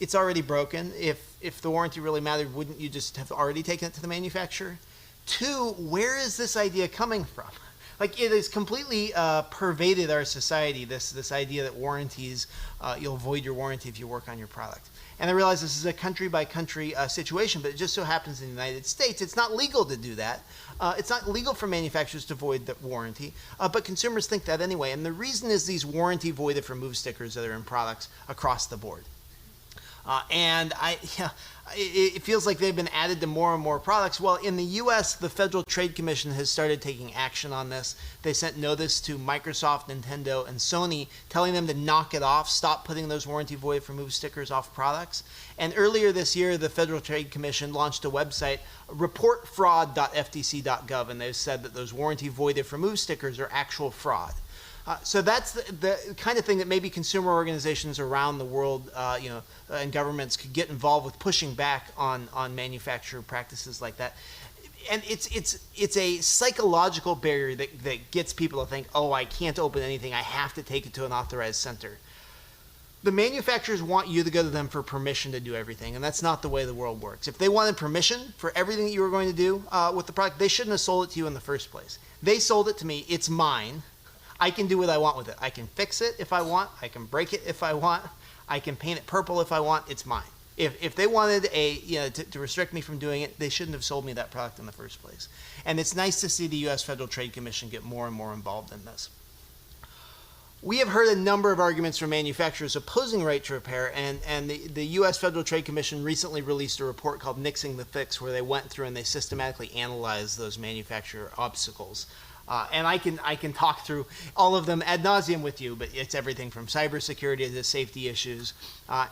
Speaker 7: it's already broken. If the warranty really mattered, wouldn't you just have already taken it to the manufacturer? Two, where is this idea coming from? Like, it has completely pervaded our society, this idea that warranties, you'll void your warranty if you work on your product. And I realize this is a country-by-country situation, but it just so happens in the United States, it's not legal to do that. It's not legal for manufacturers to void the warranty, but consumers think that anyway. And the reason is these warranty voided remove stickers that are in products across the board. It feels like they've been added to more and more products. Well, in the U.S., the Federal Trade Commission has started taking action on this. They sent notice to Microsoft, Nintendo, and Sony, telling them to knock it off, stop putting those warranty void remove stickers off products. And earlier this year, the Federal Trade Commission launched a website, reportfraud.ftc.gov, and they've said that those warranty void remove stickers are actual fraud. So that's the kind of thing that maybe consumer organizations around the world, and governments could get involved with, pushing back on manufacturer practices like that. And it's a psychological barrier that gets people to think, oh, I can't open anything, I have to take it to an authorized center. The manufacturers want you to go to them for permission to do everything, and that's not the way the world works. If they wanted permission for everything that you were going to do with the product, they shouldn't have sold it to you in the first place. They sold it to me, it's mine. I can do what I want with it. I can fix it if I want. I can break it if I want. I can paint it purple if I want. It's mine. If they wanted to restrict me from doing it, they shouldn't have sold me that product in the first place. And it's nice to see the U.S. Federal Trade Commission get more and more involved in this. We have heard a number of arguments from manufacturers opposing right to repair, and the U.S. Federal Trade Commission recently released a report called Nixing the Fix, where they went through and they systematically analyzed those manufacturer obstacles. And I can talk through all of them ad nauseum with you, but it's everything from cybersecurity to safety issues.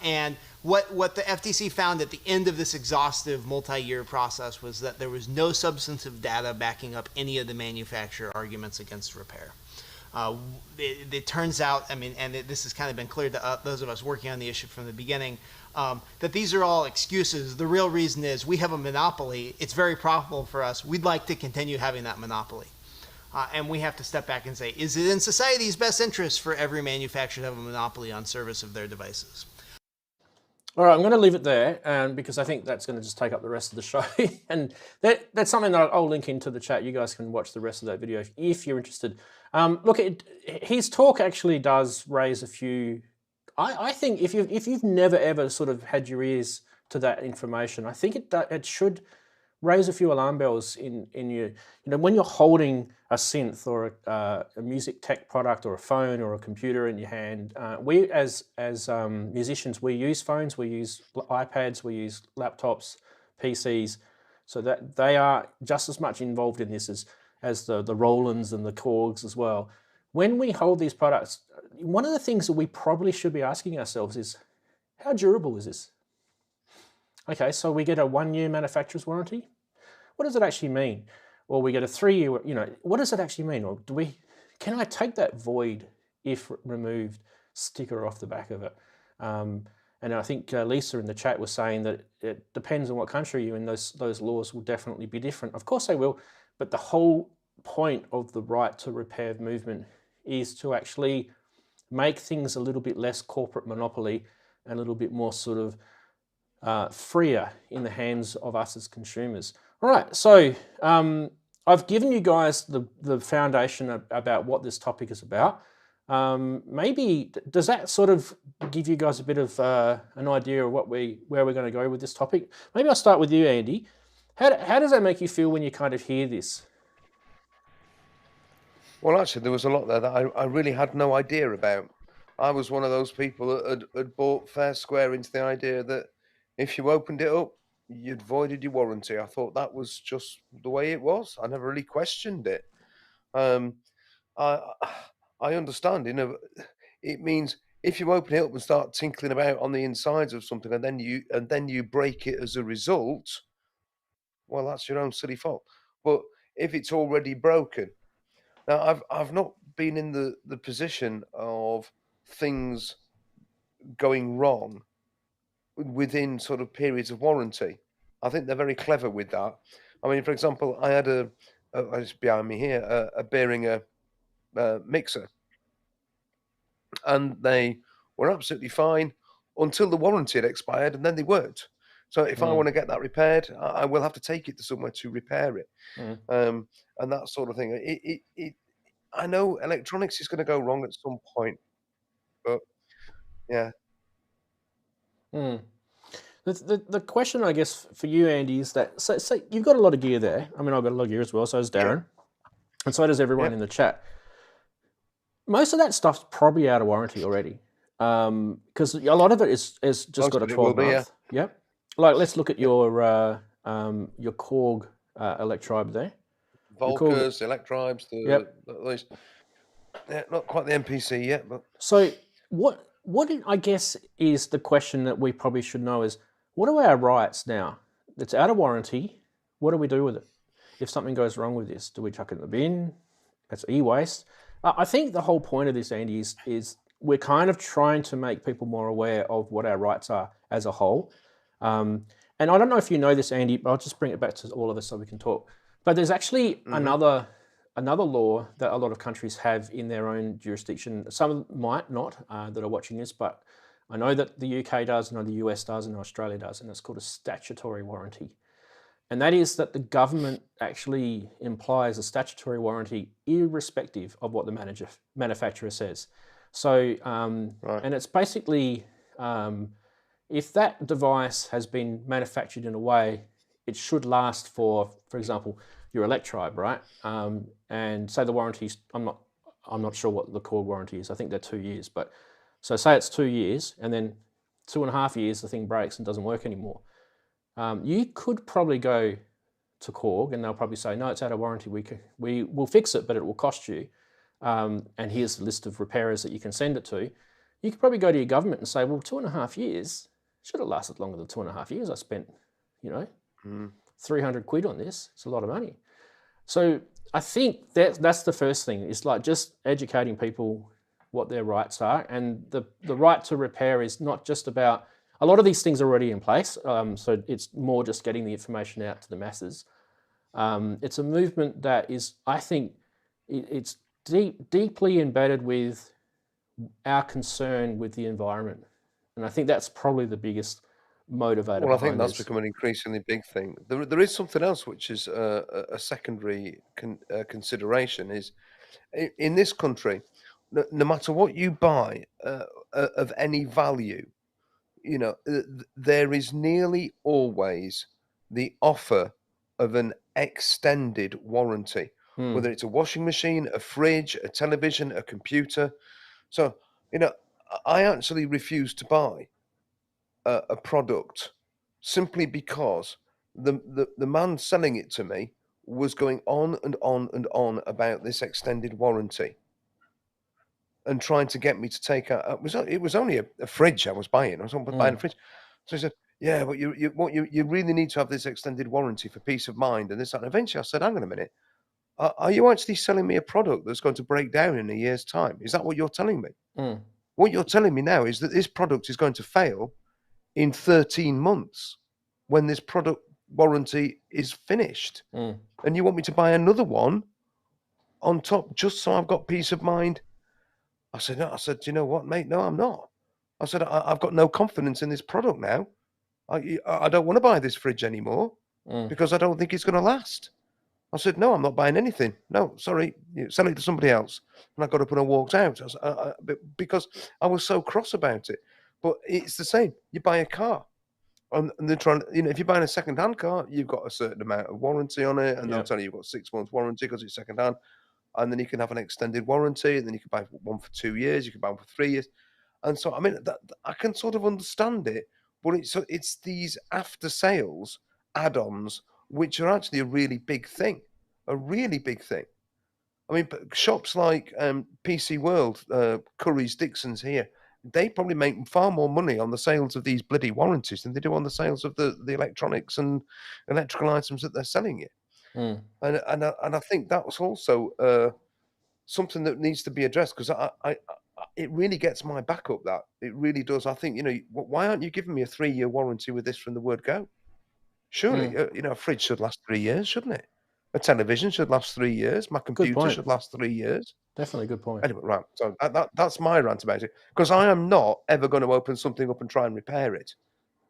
Speaker 7: And what the FTC found at the end of this exhaustive multi-year process was that there was no substantive data backing up any of the manufacturer arguments against repair. It turns out, this has kind of been clear to those of us working on the issue from the beginning, that these are all excuses. The real reason is we have a monopoly. It's very profitable for us. We'd like to continue having that monopoly. And we have to step back and say, is it in society's best interest for every manufacturer to have a monopoly on service of their devices?
Speaker 1: All right, I'm going to leave it there because I think that's going to just take up the rest of the show. And that's something that I'll link into the chat. You guys can watch the rest of that video if you're interested. Look, his talk actually does raise a few... I think if you've never ever sort of had your ears to that information, I think it should raise a few alarm bells in you. When you're holding a synth or a music tech product or a phone or a computer in your hand, we as musicians, we use phones, we use iPads, we use laptops, PCs, so that they are just as much involved in this as the Rolands and the Korgs as well. When we hold these products, one of the things that we probably should be asking ourselves is, how durable is this? Okay, so we get a 1-year manufacturer's warranty. What does it actually mean? Or we get a 3-year, what does it actually mean? Or can I take that void, if removed, sticker off the back of it? And I think Lisa in the chat was saying that it depends on what country you're in. Those laws will definitely be different. Of course they will, but the whole point of the right to repair movement is to actually make things a little bit less corporate monopoly and a little bit more sort of freer in the hands of us as consumers. All right, so I've given you guys the foundation about what this topic is about. Maybe, does that sort of give you guys a bit of an idea of where we're going to go with this topic? Maybe I'll start with you, Andy. How does that make you feel when you kind of hear this?
Speaker 2: Well, actually, there was a lot there that I really had no idea about. I was one of those people that had bought fair square into the idea that if you opened it up, you'd voided your warranty. I thought that was just the way it was. I never really questioned it. I understand, it means if you open it up and start tinkling about on the insides of something and then you break it as a result, well, that's your own silly fault. But if it's already broken, now I've not been in the position of things going wrong within sort of periods of warranty. I think they're very clever with that. I mean, for example, I had it's behind me here, a Behringer mixer, and they were absolutely fine until the warranty had expired, and then they weren't. So if I want to get that repaired, I will have to take it to somewhere to repair it, and that sort of thing. I know electronics is going to go wrong at some point, but yeah.
Speaker 1: The question, I guess, for you, Andy, is that so you've got a lot of gear there. I mean, I've got a lot of gear as well. So does Darren, and so does everyone in the chat. Most of that stuff's probably out of warranty already, because a lot of it is just got a 12-month. Yeah. Like, let's look at your Korg Electribe there.
Speaker 2: Volkers, Electribes, not quite the MPC yet, but
Speaker 1: so what I guess is the question that we probably should know is, what are our rights now? It's out of warranty. What do we do with it? If something goes wrong with this, do we chuck it in the bin? That's e-waste. I think the whole point of this, Andy, is we're kind of trying to make people more aware of what our rights are as a whole. And I don't know if you know this, Andy, but I'll just bring it back to all of us so we can talk. But there's actually another law that a lot of countries have in their own jurisdiction. Some might not that are watching this, but I know that the UK does, I know the US does, and Australia does, and it's called a statutory warranty. And that is that the government actually implies a statutory warranty irrespective of what the manufacturer says. So, and it's basically, if that device has been manufactured in a way, it should last for example, your Electro, right? And say the warranties, I'm not sure what the Korg warranty is. I think they're 2 years, but so say it's 2 years, and then 2.5 years the thing breaks and doesn't work anymore. You could probably go to Korg and they'll probably say, no, it's out of warranty. We will fix it, but it will cost you. And here's the list of repairers that you can send it to. You could probably go to your government and say, well, 2.5 years should have lasted longer than 2.5 years. I spent, 300 quid on this. It's a lot of money. So I think that's the first thing. It's like just educating people what their rights are, and the right to repair is not just about. A lot of these things are already in place, so it's more just getting the information out to the masses. It's a movement that is, I think, it's deeply embedded with our concern with the environment, and I think that's probably the biggest motivator.
Speaker 2: Well, I think that's
Speaker 1: this.
Speaker 2: become an increasingly big thing. There is something else which is a secondary consideration. Is in this country, no matter what you buy of any value, there is nearly always the offer of an extended warranty, whether it's a washing machine, a fridge, a television, a computer. So, I actually refuse to buy a product simply because the man selling it to me was going on and on and on about this extended warranty and trying to get me to take out. It was only a fridge I was buying. I was buying a fridge. So he said, "Yeah, but you really need to have this extended warranty for peace of mind and this that." And eventually, I said, "Hang on a minute. Are you actually selling me a product that's going to break down in a year's time? Is that what you're telling me? What you're telling me now is that this product is going to fail in 13 months when this product warranty is finished, and you want me to buy another one on top just so I've got peace of mind?" I said, "No." I said, "You know what, mate? No, I'm not." I said, I've got no confidence in this product now. I don't want to buy this fridge anymore because I don't think it's going to last." I said, "No, I'm not buying anything. No, sorry, sell it to somebody else." And I got up and I walked out because I was so cross about it. But it's the same. You buy a car, and they're trying. If you're buying a second-hand car, you've got a certain amount of warranty on it, and they'll tell you you've got 6 months warranty because it's second-hand. And then you can have an extended warranty, and then you can buy one for 2 years, you can buy one for 3 years. And so, I mean, I can sort of understand it, but it's these after-sales add-ons which are actually a really big thing. I mean, shops like PC World, Curry's, Dixon's here, they probably make far more money on the sales of these bloody warranties than they do on the sales of the electronics and electrical items that they're selling it. And I think that's also something that needs to be addressed, because it really gets my back up. That it really does. I think why aren't you giving me a 3-year warranty with this from the word go? Surely a fridge should last 3 years, shouldn't it? A television should last 3 years. My computer should last 3 years.
Speaker 1: Definitely, good point.
Speaker 2: Anyway, right. So that's my rant about it, because I am not ever going to open something up and try and repair it.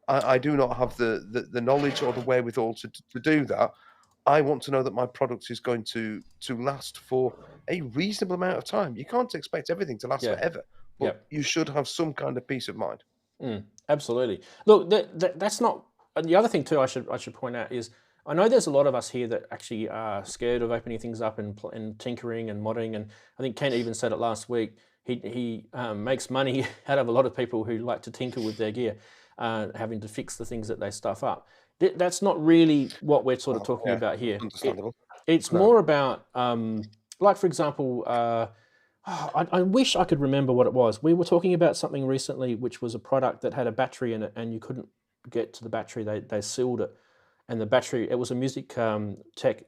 Speaker 2: I do not have the knowledge or the wherewithal to do that. I want to know that my product is going to last for a reasonable amount of time. You can't expect everything to last forever, but you should have some kind of peace of mind.
Speaker 1: Absolutely. Look, that's not. The other thing too, I should point out is, I know there's a lot of us here that actually are scared of opening things up and tinkering and modding. And I think Kent even said it last week. He makes money out of a lot of people who like to tinker with their gear, having to fix the things that they stuff up. That's not really what we're sort of talking about here.
Speaker 2: Understandable.
Speaker 1: It's more about, like, for example, I wish I could remember what it was. We were talking about something recently, which was a product that had a battery in it, and you couldn't get to the battery. They sealed it, and the battery. It was a music tech.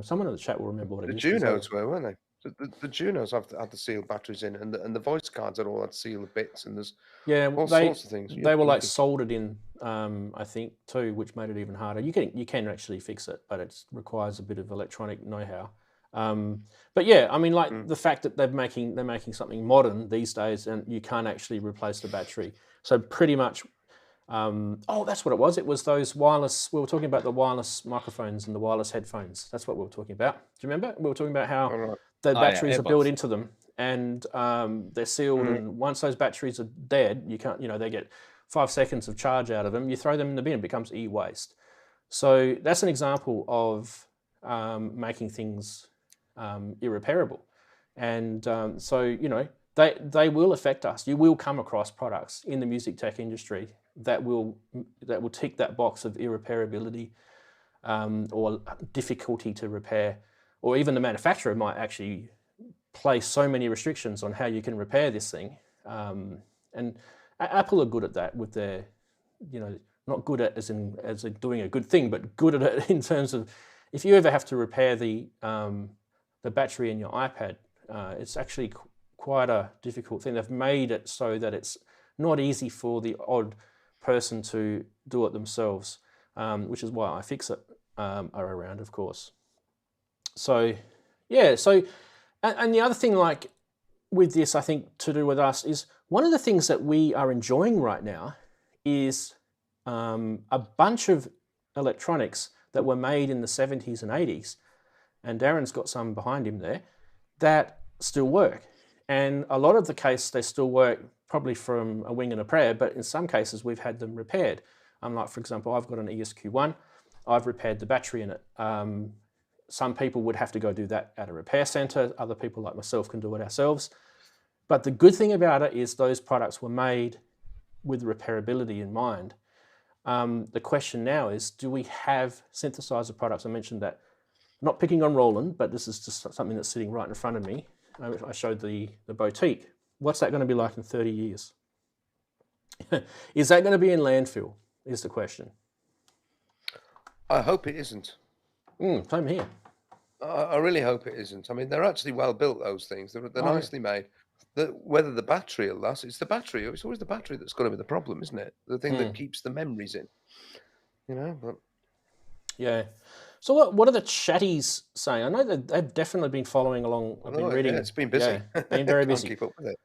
Speaker 1: Someone in the chat will remember what it is.
Speaker 2: The Junos were, weren't they? The Junos had the sealed batteries in, and the voice cards had all had sealed bits, and there's all sorts of things.
Speaker 1: They were like soldered in, I think, too, which made it even harder. You can actually fix it, but it requires a bit of electronic know-how. But yeah, I mean, like the fact that they're making something modern these days, and you can't actually replace the battery. So pretty much, that's what it was. It was those wireless. We were talking about the wireless microphones and the wireless headphones. That's what we were talking about. Do you remember? We were talking about how the batteries are built into them, and they're sealed. And once those batteries are dead, you can't. They get 5 seconds of charge out of them, you throw them in the bin, it becomes e-waste. So that's an example of making things irreparable. And so, you know, they will affect us. You will come across products in the music tech industry that will tick that box of irreparability or difficulty to repair, or even the manufacturer might actually place so many restrictions on how you can repair this thing. And Apple are good at that with their, you know, not good at as in doing a good thing, but good at it in terms of if you ever have to repair the battery in your iPad, it's actually quite a difficult thing. They've made it so that it's not easy for the odd person to do it themselves, which is why iFixit are around, of course. So, yeah, so, and the other thing, like, with this, I think, to do with us is one of the things that we are enjoying right now is a bunch of electronics that were made in the 70s and 80s, and Darren's got some behind him there, that still work. And a lot of the case, they still work probably from a wing and a prayer, but in some cases we've had them repaired. Like, for example, I've got an ESQ1, I've repaired the battery in it. Some people would have to go do that at a repair center. Other people like myself can do it ourselves. But the good thing about it is those products were made with repairability in mind. The question now is, do we have synthesizer products? I mentioned that, not picking on Roland, but this is just something that's sitting right in front of me. I showed the boutique. What's that going to be like in 30 years? Is that going to be in landfill, is the question.
Speaker 2: I hope it isn't.
Speaker 1: Same here.
Speaker 2: I really hope it isn't. I mean, they're actually well built, those things. They're nicely made. Whether the battery will last, it's the battery. It's always the battery that's got to be the problem, isn't it? The thing that keeps the memories in. You know, but...
Speaker 1: Yeah. So what are the chatties saying? I know that they've definitely been following along. I've been reading.
Speaker 2: Yeah, it's been busy.
Speaker 1: Yeah, been very busy.
Speaker 2: Can't keep up with it.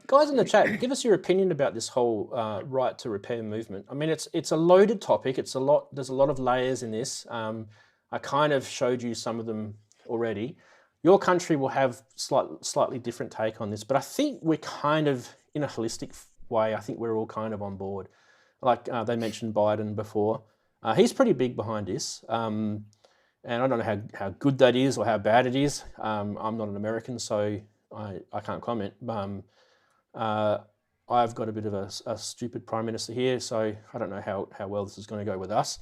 Speaker 1: Guys in the chat, give us your opinion about this whole right to repair movement. I mean, it's a loaded topic. It's a lot. There's a lot of layers in this. I kind of showed you some of them already. Your country will have slightly different take on this, but I think we're kind of, in a holistic way, I think we're all kind of on board. Like they mentioned Biden before. He's pretty big behind this. And I don't know how good that is or how bad it is. I'm not an American, so I can't comment. I've got a bit of a stupid prime minister here, so I don't know how well this is going to go with us.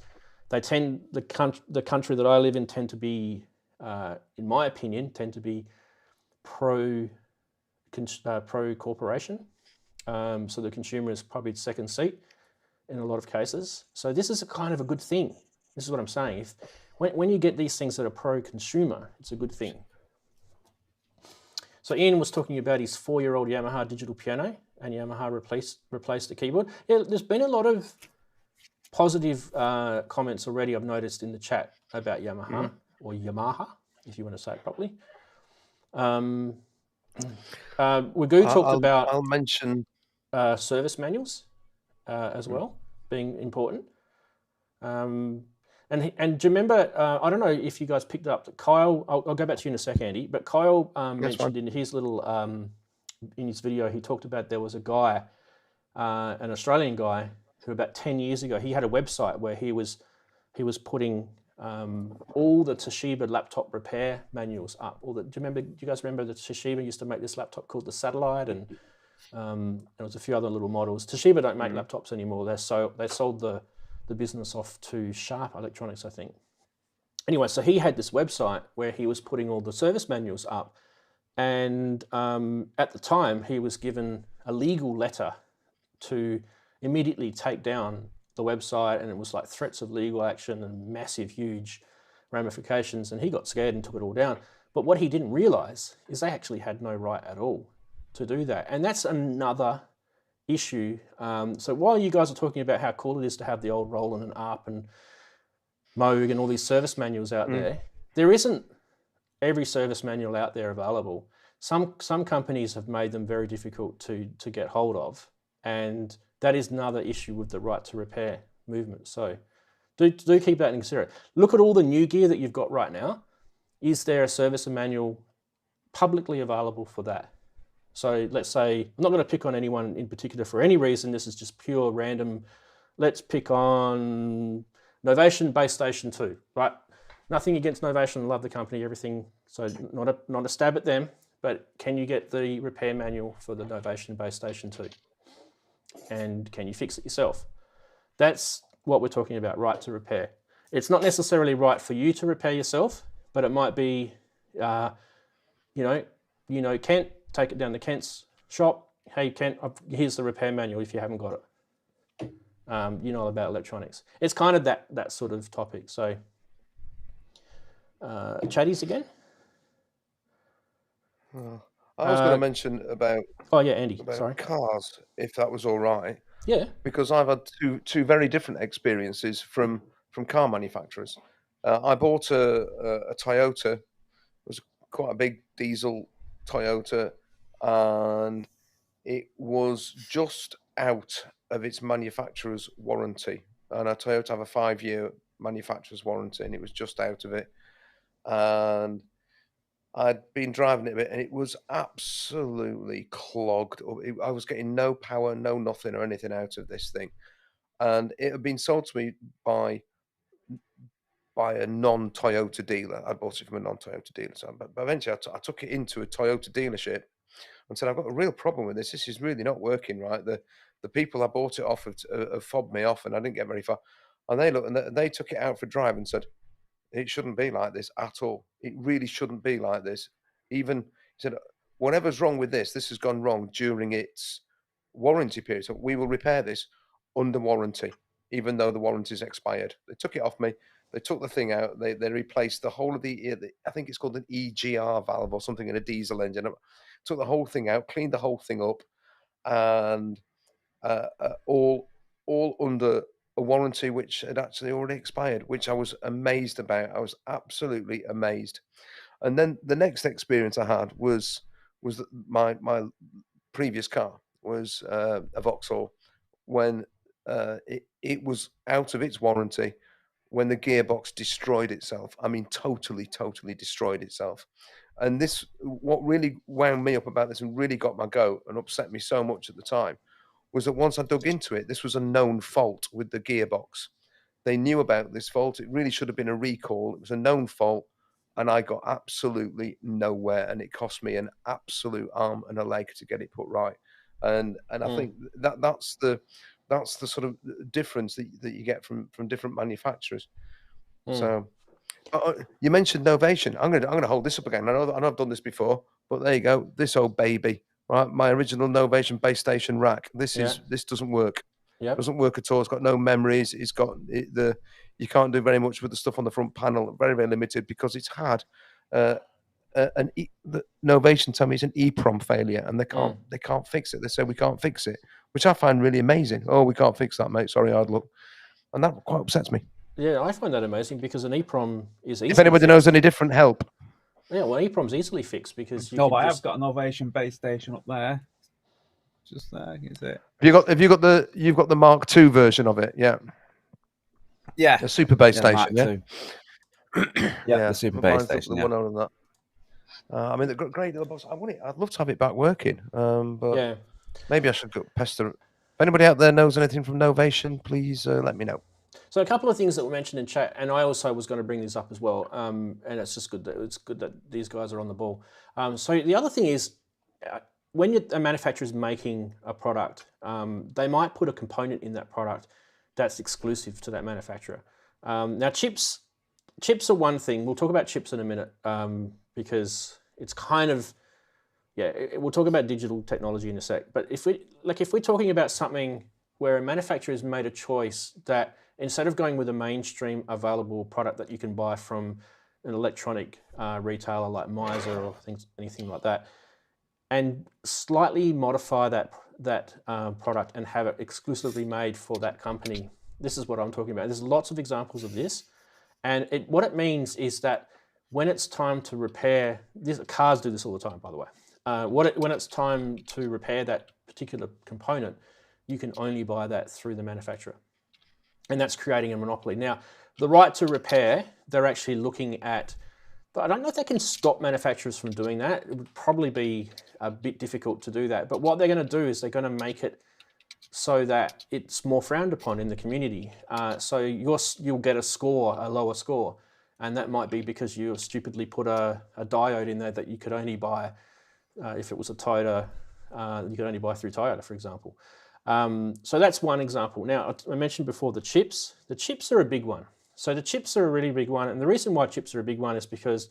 Speaker 1: They tend, the country that I live in tend to be, in my opinion, pro-corporation. So the consumer is probably second seat in a lot of cases. So this is a kind of a good thing. This is what I'm saying. When you get these things that are pro-consumer, it's a good thing. So Ian was talking about his 4-year-old Yamaha digital piano, and Yamaha replaced the keyboard. Yeah, there's been a lot of positive comments already I've noticed in the chat about Yamaha, or Yamaha, if you want to say it properly. Wagoo talked about...
Speaker 2: I'll mention...
Speaker 1: service manuals as well, being important. And do you remember, I don't know if you guys picked up that Kyle, I'll go back to you in a sec, Andy, but Kyle mentioned in his little, in his video, he talked about there was a guy, an Australian guy, who about 10 years ago, he had a website where he was putting all the Toshiba laptop repair manuals up. Do you guys remember that Toshiba used to make this laptop called the Satellite, and there was a few other little models. Toshiba don't make laptops anymore. They sold the business off to Sharp Electronics, I think. Anyway, so he had this website where he was putting all the service manuals up, and at the time he was given a legal letter to immediately take down the website, and it was like threats of legal action and massive, huge ramifications, and he got scared and took it all down. But what he didn't realize is they actually had no right at all to do that. And that's another issue. So while you guys are talking about how cool it is to have the old Roland and ARP and Moog and all these service manuals out there isn't every service manual out there available. Some companies have made them very difficult to get hold of, and that is another issue with the right to repair movement. So do keep that in consideration. Look at all the new gear that you've got right now. Is there a service manual publicly available for that? So let's say, I'm not going to pick on anyone in particular for any reason. This is just pure random. Let's pick on Novation Base Station 2, right? Nothing against Novation, love the company, everything. So not a stab at them, but can you get the repair manual for the Novation Base Station 2? And can you fix it yourself? That's what we're talking about, right to repair. It's not necessarily right for you to repair yourself, but it might be, Kent, take it down to Kent's shop. Hey, Kent, here's the repair manual if you haven't got it. You know about electronics. It's kind of that sort of topic. So, chatties again?
Speaker 2: I was going to mention about...
Speaker 1: Oh, yeah, Andy, sorry.
Speaker 2: Cars, if that was all right.
Speaker 1: Yeah.
Speaker 2: Because I've had two very different experiences from car manufacturers. I bought a Toyota. It was quite a big diesel Toyota, and it was just out of its manufacturer's warranty. And a Toyota have a 5-year manufacturer's warranty, and it was just out of it. And I'd been driving it a bit, and it was absolutely clogged. I was getting no power, no nothing or anything out of this thing. And it had been sold to me by a non-Toyota dealer. I bought it from a non-Toyota dealer. So, but eventually I took it into a Toyota dealership and said, I've got a real problem with this. This is really not working right. The people I bought it off have fobbed me off, and I didn't get very far. And they looked, and they took it out for a drive and said, it shouldn't be like this at all. It really shouldn't be like this. Even, he said, whatever's wrong with this has gone wrong during its warranty period. So we will repair this under warranty, even though the warranty's expired. They took it off me. They took the thing out. They replaced the whole of I think it's called an EGR valve or something in a diesel engine. Took the whole thing out, cleaned the whole thing up, and all under a warranty which had actually already expired, which I was amazed about. I was absolutely amazed. And then the next experience I had was my previous car was a Vauxhall when it was out of its warranty, when the gearbox destroyed itself. I mean, totally destroyed itself. And what really wound me up about this and really got my goat and upset me so much at the time was that once I dug into it, this was a known fault with the gearbox. They knew about this fault. It really should have been a recall. It was a known fault, and I got absolutely nowhere, and it cost me an absolute arm and a leg to get it put right. And I think that's the sort of difference that you get from different manufacturers. So you mentioned Novation. I'm going to hold this up again. I know I've done this before, but there you go. This old baby. Right, my original Novation base station rack. This doesn't work. Yeah, doesn't work at all. It's got no memories. It's got you can't do very much with the stuff on the front panel. Very limited because it's had the Novation tell me it's an EEPROM failure, and they can't fix it. They say we can't fix it, which I find really amazing. Oh, we can't fix that, mate. Sorry, hard luck, and that quite upsets me.
Speaker 1: Yeah, I find that amazing because an EEPROM is easy.
Speaker 2: If anybody knows any different, help.
Speaker 1: Yeah, well, EEPROM's easily fixed because
Speaker 3: I have got an Novation base station up there. Just there, is it?
Speaker 2: You've got the Mark II version of it, yeah.
Speaker 3: Yeah.
Speaker 2: The Super Base Station, yeah.
Speaker 3: The Super Base Station.
Speaker 2: The one other than that. I mean, the great little box. I'd love to have it back working, but maybe I should go pester. If anybody out there knows anything from Novation, please let me know.
Speaker 1: So a couple of things that were mentioned in chat, and I also was going to bring this up as well, and it's just good that these guys are on the ball. So the other thing is, when a manufacturer is making a product, they might put a component in that product that's exclusive to that manufacturer. Now chips are one thing. We'll talk about chips in a minute because it's kind of, we'll talk about digital technology in a sec. But if we're talking about something where a manufacturer has made a choice that instead of going with a mainstream available product that you can buy from an electronic retailer like Miser or anything like that, and slightly modify that product and have it exclusively made for that company, this is what I'm talking about. There's lots of examples of this, and what it means is that when it's time to repair, cars do this all the time, by the way. When it's time to repair that particular component, you can only buy that through the manufacturer. And that's creating a monopoly. Now, the right to repair, they're actually looking at But I don't know if they can stop manufacturers from doing that. It would probably be a bit difficult to do that. But what they're going to do is they're going to make it so that it's more frowned upon in the community. So you'll get a lower score. And that might be because you stupidly put a diode in there that you could only buy, if it was a Toyota, you could only buy through Toyota, for example. So that's one example. Now, I mentioned before the chips. The chips are a big one. So the chips are a really big one. And the reason why chips are a big one is because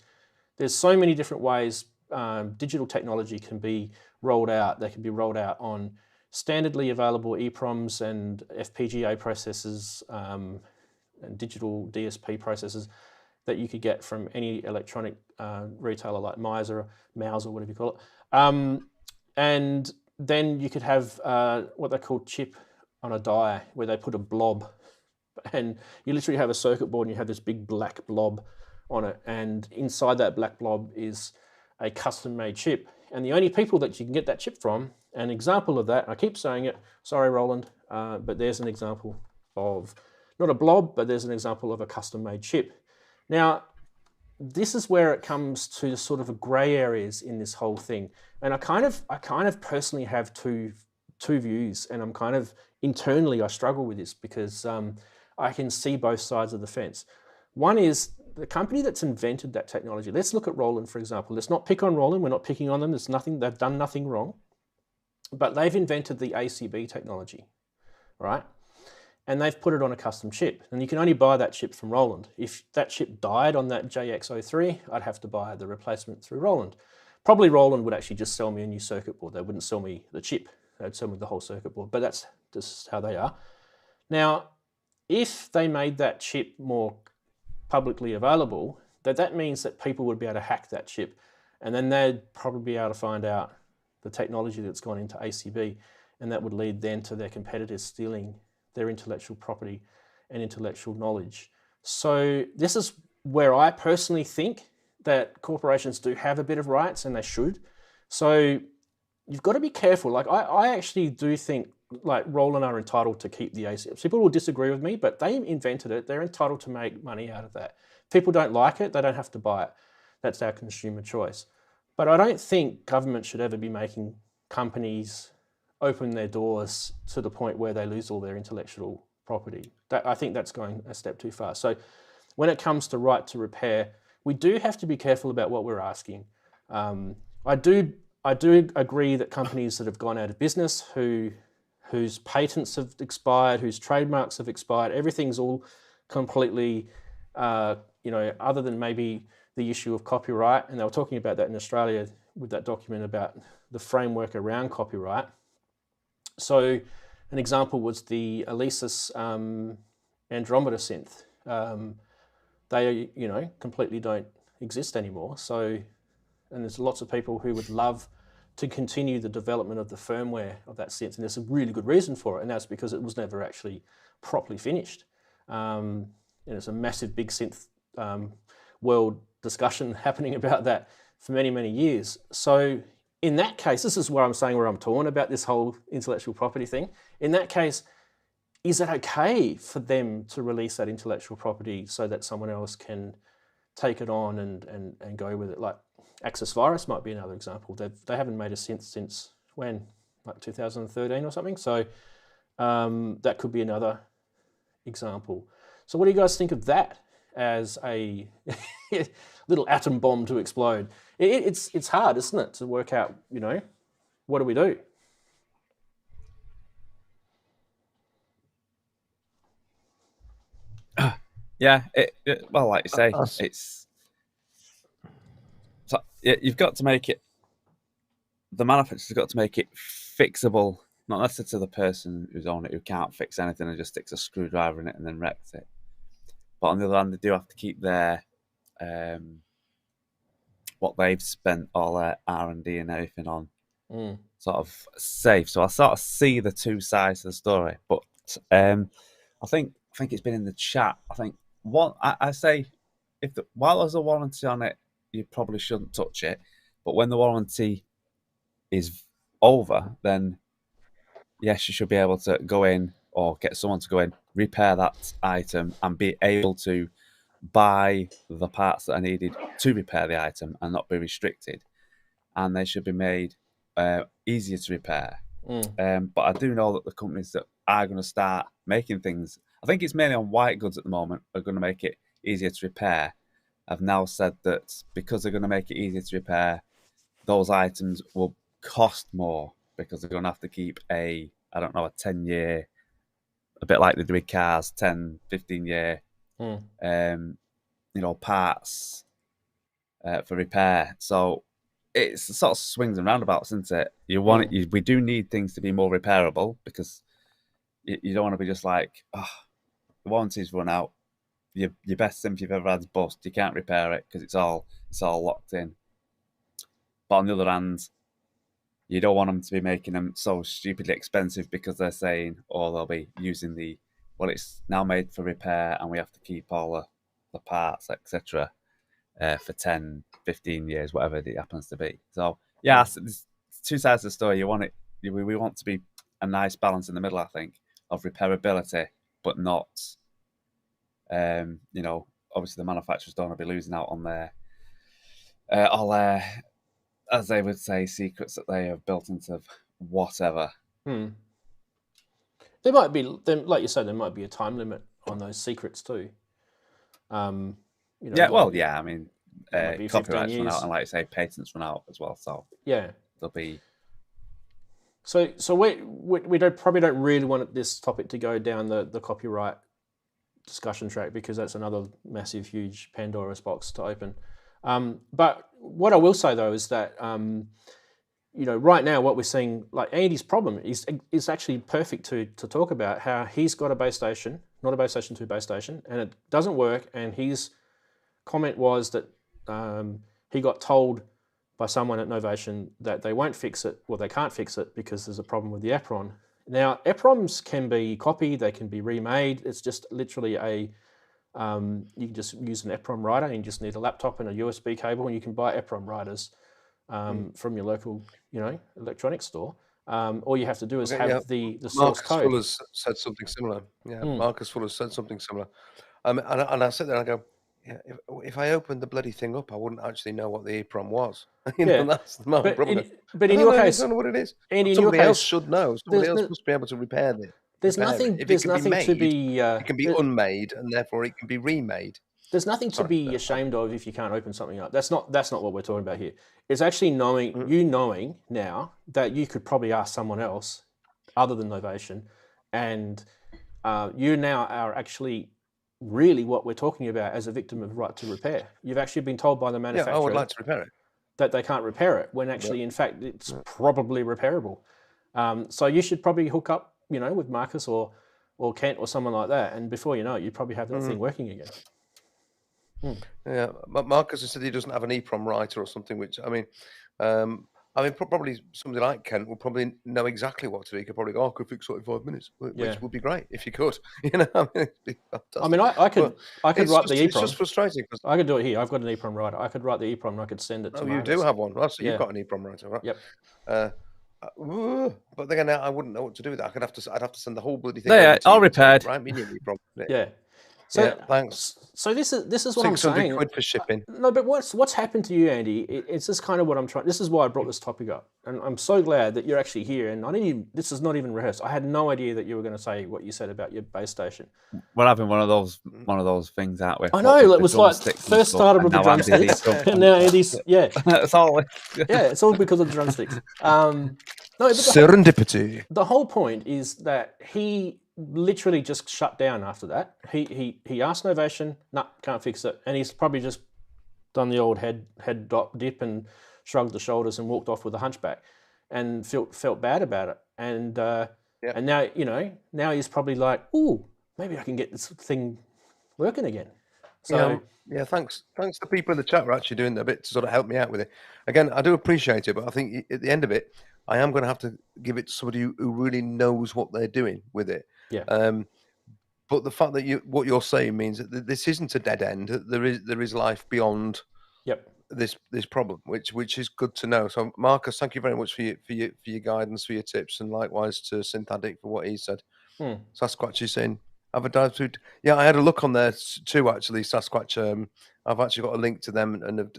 Speaker 1: there's so many different ways digital technology can be rolled out. They can be rolled out on standardly available EEPROMs and FPGA processors and digital DSP processors that you could get from any electronic retailer like Mize or whatever you call it. And then you could have what they call chip on a die, where they put a blob, and you literally have a circuit board and you have this big black blob on it, and inside that black blob is a custom-made chip. And the only people that you can get that chip from, an example of that, I keep saying it, sorry Roland, but there's an example of, not a blob, but there's an example of a custom-made chip. Now, this is where it comes to sort of grey areas in this whole thing. And I kind of personally have two views, and I'm kind of internally, I struggle with this because I can see both sides of the fence. One is the company that's invented that technology. Let's look at Roland, for example. Let's not pick on Roland. We're not picking on them. There's nothing, they've done nothing wrong, but they've invented the ACB technology, right? And they've put it on a custom chip. And you can only buy that chip from Roland. If that chip died on that JX03, I'd have to buy the replacement through Roland. Probably Roland would actually just sell me a new circuit board. They wouldn't sell me the chip. They'd sell me the whole circuit board, but that's just how they are. Now, if they made that chip more publicly available, that means that people would be able to hack that chip, and then they'd probably be able to find out the technology that's gone into ACB, and that would lead then to their competitors stealing their intellectual property and intellectual knowledge. So this is where I personally think that corporations do have a bit of rights, and they should. So you've got to be careful. Like I actually do think like Roland are entitled to keep the ACB. People will disagree with me, but they invented it. They're entitled to make money out of that. If people don't like it, they don't have to buy it. That's our consumer choice. But I don't think government should ever be making companies open their doors to the point where they lose all their intellectual property. I think that's going a step too far. So when it comes to right to repair, we do have to be careful about what we're asking. I do agree that companies that have gone out of business, whose patents have expired, whose trademarks have expired, everything's all completely, other than maybe the issue of copyright. And they were talking about that in Australia with that document about the framework around copyright. So an example was the Alesis Andromeda synth. They, completely don't exist anymore. So, and there's lots of people who would love to continue the development of the firmware of that synth, and there's a really good reason for it, and that's because it was never actually properly finished. And it's a massive big synth world discussion happening about that for many, many years. So in that case, this is where I'm saying where I'm torn about this whole intellectual property thing. In that case, is it okay for them to release that intellectual property so that someone else can take it on and go with it? Like Axis Virus might be another example. They haven't made a synth since when? Like 2013 or something? So that could be another example. So what do you guys think of that as a little atom bomb to explode? It's hard, isn't it, to work out, what do we do?
Speaker 3: Yeah, well, like you say, you've got to make it, the manufacturer's got to make it fixable, not necessarily to the person who's on it, who can't fix anything and just sticks a screwdriver in it and then wrecks it. But on the other hand, they do have to keep their, what they've spent all their R&D and everything on sort of safe. So I sort of see the two sides of the story. But I think it's been in the chat. I think I say while there's a warranty on it, you probably shouldn't touch it. But when the warranty is over, then yes, you should be able to go in or get someone to go in, repair that item, and be able to buy the parts that are needed to repair the item and not be restricted, and they should be made easier to repair. But I do know that the companies that are going to start making things, I think it's mainly on white goods at the moment, are going to make it easier to repair, have now said that because they're going to make it easier to repair, those items will cost more because they're going to have to keep a 10-year, a bit like they do with cars, 10, 15-year, parts for repair. So it's sort of swings and roundabouts, isn't it? We do need things to be more repairable because you don't want to be just like, the warranty's run out. Your best synth you've ever had's bust. You can't repair it because it's all locked in. But on the other hand, you don't want them to be making them so stupidly expensive because they're saying, they'll be using it's now made for repair and we have to keep all the parts, etc. For 10, 15 years, whatever it happens to be. So, there's two sides of the story. We want to be a nice balance in the middle, I think, of repairability, but not, obviously the manufacturers don't want to be losing out on all their, as they would say, secrets that they have built into whatever.
Speaker 1: There might be, like you said, there might be a time limit on those secrets too. I mean,
Speaker 3: copyrights run out, and like you say, patents run out as well. So there'll be.
Speaker 1: So we probably don't really want this topic to go down the copyright discussion track because that's another massive, huge Pandora's box to open. But what I will say though is that right now what we're seeing, like Andy's problem is actually perfect to talk about how he's got a base station, not a base station 2 base station, and it doesn't work. And his comment was that he got told by someone at Novation that they won't fix it, or they can't fix it because there's a problem with the EPROM. Now, EPROMs can be copied, they can be remade. It's just literally you can just use an EPROM writer, and you just need a laptop and a USB cable, and you can buy EPROM writers from your local, electronics store. All you have to do is have the source code.
Speaker 2: Marcus Fuller's said something similar. Yeah, Marcus Fuller's said something similar. And I sit there and I go, if I opened the bloody thing up, I wouldn't actually know what the EPROM was. That's the moment.
Speaker 1: But in your case,
Speaker 2: I don't know what it is.
Speaker 1: Andy,
Speaker 2: somebody else should know. Somebody else must be able to repair it.
Speaker 1: There's nothing.
Speaker 2: If
Speaker 1: There's
Speaker 2: it can
Speaker 1: nothing
Speaker 2: be made,
Speaker 1: to be.
Speaker 2: It can be unmade, and therefore it can be remade.
Speaker 1: There's nothing to be ashamed of if you can't open something up. That's not what we're talking about here. It's actually knowing now that you could probably ask someone else other than Novation, and you now are actually really what we're talking about as a victim of right to repair. You've actually been told by the manufacturer
Speaker 2: I would like to repair it.
Speaker 1: that they can't repair it, when actually, in fact, it's probably repairable. So you should probably hook up, with Marcus or Kent or someone like that, and before you know it, you probably have that thing working again.
Speaker 2: Yeah, but Marcus has said he doesn't have an EPROM writer or something, which, probably somebody like Kent will probably know exactly what to do. He could probably go, I could fix it in 5 minutes, which would be great if you could. It'd be fantastic.
Speaker 1: I could write the EPROM.
Speaker 2: It's just frustrating.
Speaker 1: I could do it here. I've got an EPROM writer. I could write the EPROM and I could send it to Marcus.
Speaker 2: You do have one. Well, so you've got an EPROM writer, right?
Speaker 1: Yep.
Speaker 2: But again, I wouldn't know what to do with that. I'd have to send the whole bloody thing.
Speaker 3: Yeah, all repaired.
Speaker 2: Right, me and EPROM.
Speaker 1: Yeah. So
Speaker 2: thanks.
Speaker 1: So this is what I'm saying.
Speaker 2: £600 for shipping.
Speaker 1: No, but what's happened to you, Andy? It's just kind of what I'm trying. This is why I brought this topic up, and I'm so glad that you're actually here. And this is not even rehearsed. I had no idea that you were going to say what you said about your base station.
Speaker 3: We're having one of those things, aren't we?
Speaker 1: I know. It was like first started with the drumsticks, and now Andy's
Speaker 3: It's all
Speaker 1: it's all because of the drumsticks. No, but
Speaker 2: serendipity.
Speaker 1: The whole point is that he literally just shut down after that. He asked Novation, can't fix it, and he's probably just done the old head dip and shrugged the shoulders and walked off with a hunchback, and felt bad about it. And and now he's probably like, ooh, maybe I can get this thing working again. So
Speaker 2: yeah, thanks to people in the chat who are actually doing their bit to sort of help me out with it. Again, I do appreciate it, but I think at the end of it, I am going to have to give it to somebody who really knows what they're doing with it.
Speaker 1: Yeah.
Speaker 2: But the fact that what you're saying means that this isn't a dead end. There is life beyond this problem, which is good to know. So Marcus, thank you very much for your guidance, for your tips, and likewise to Synth Addict for what he said.
Speaker 1: So
Speaker 2: Sasquatch is saying Have a dive through. Yeah, I had a look on there too. Actually, Sasquatch. I've actually got a link to them, and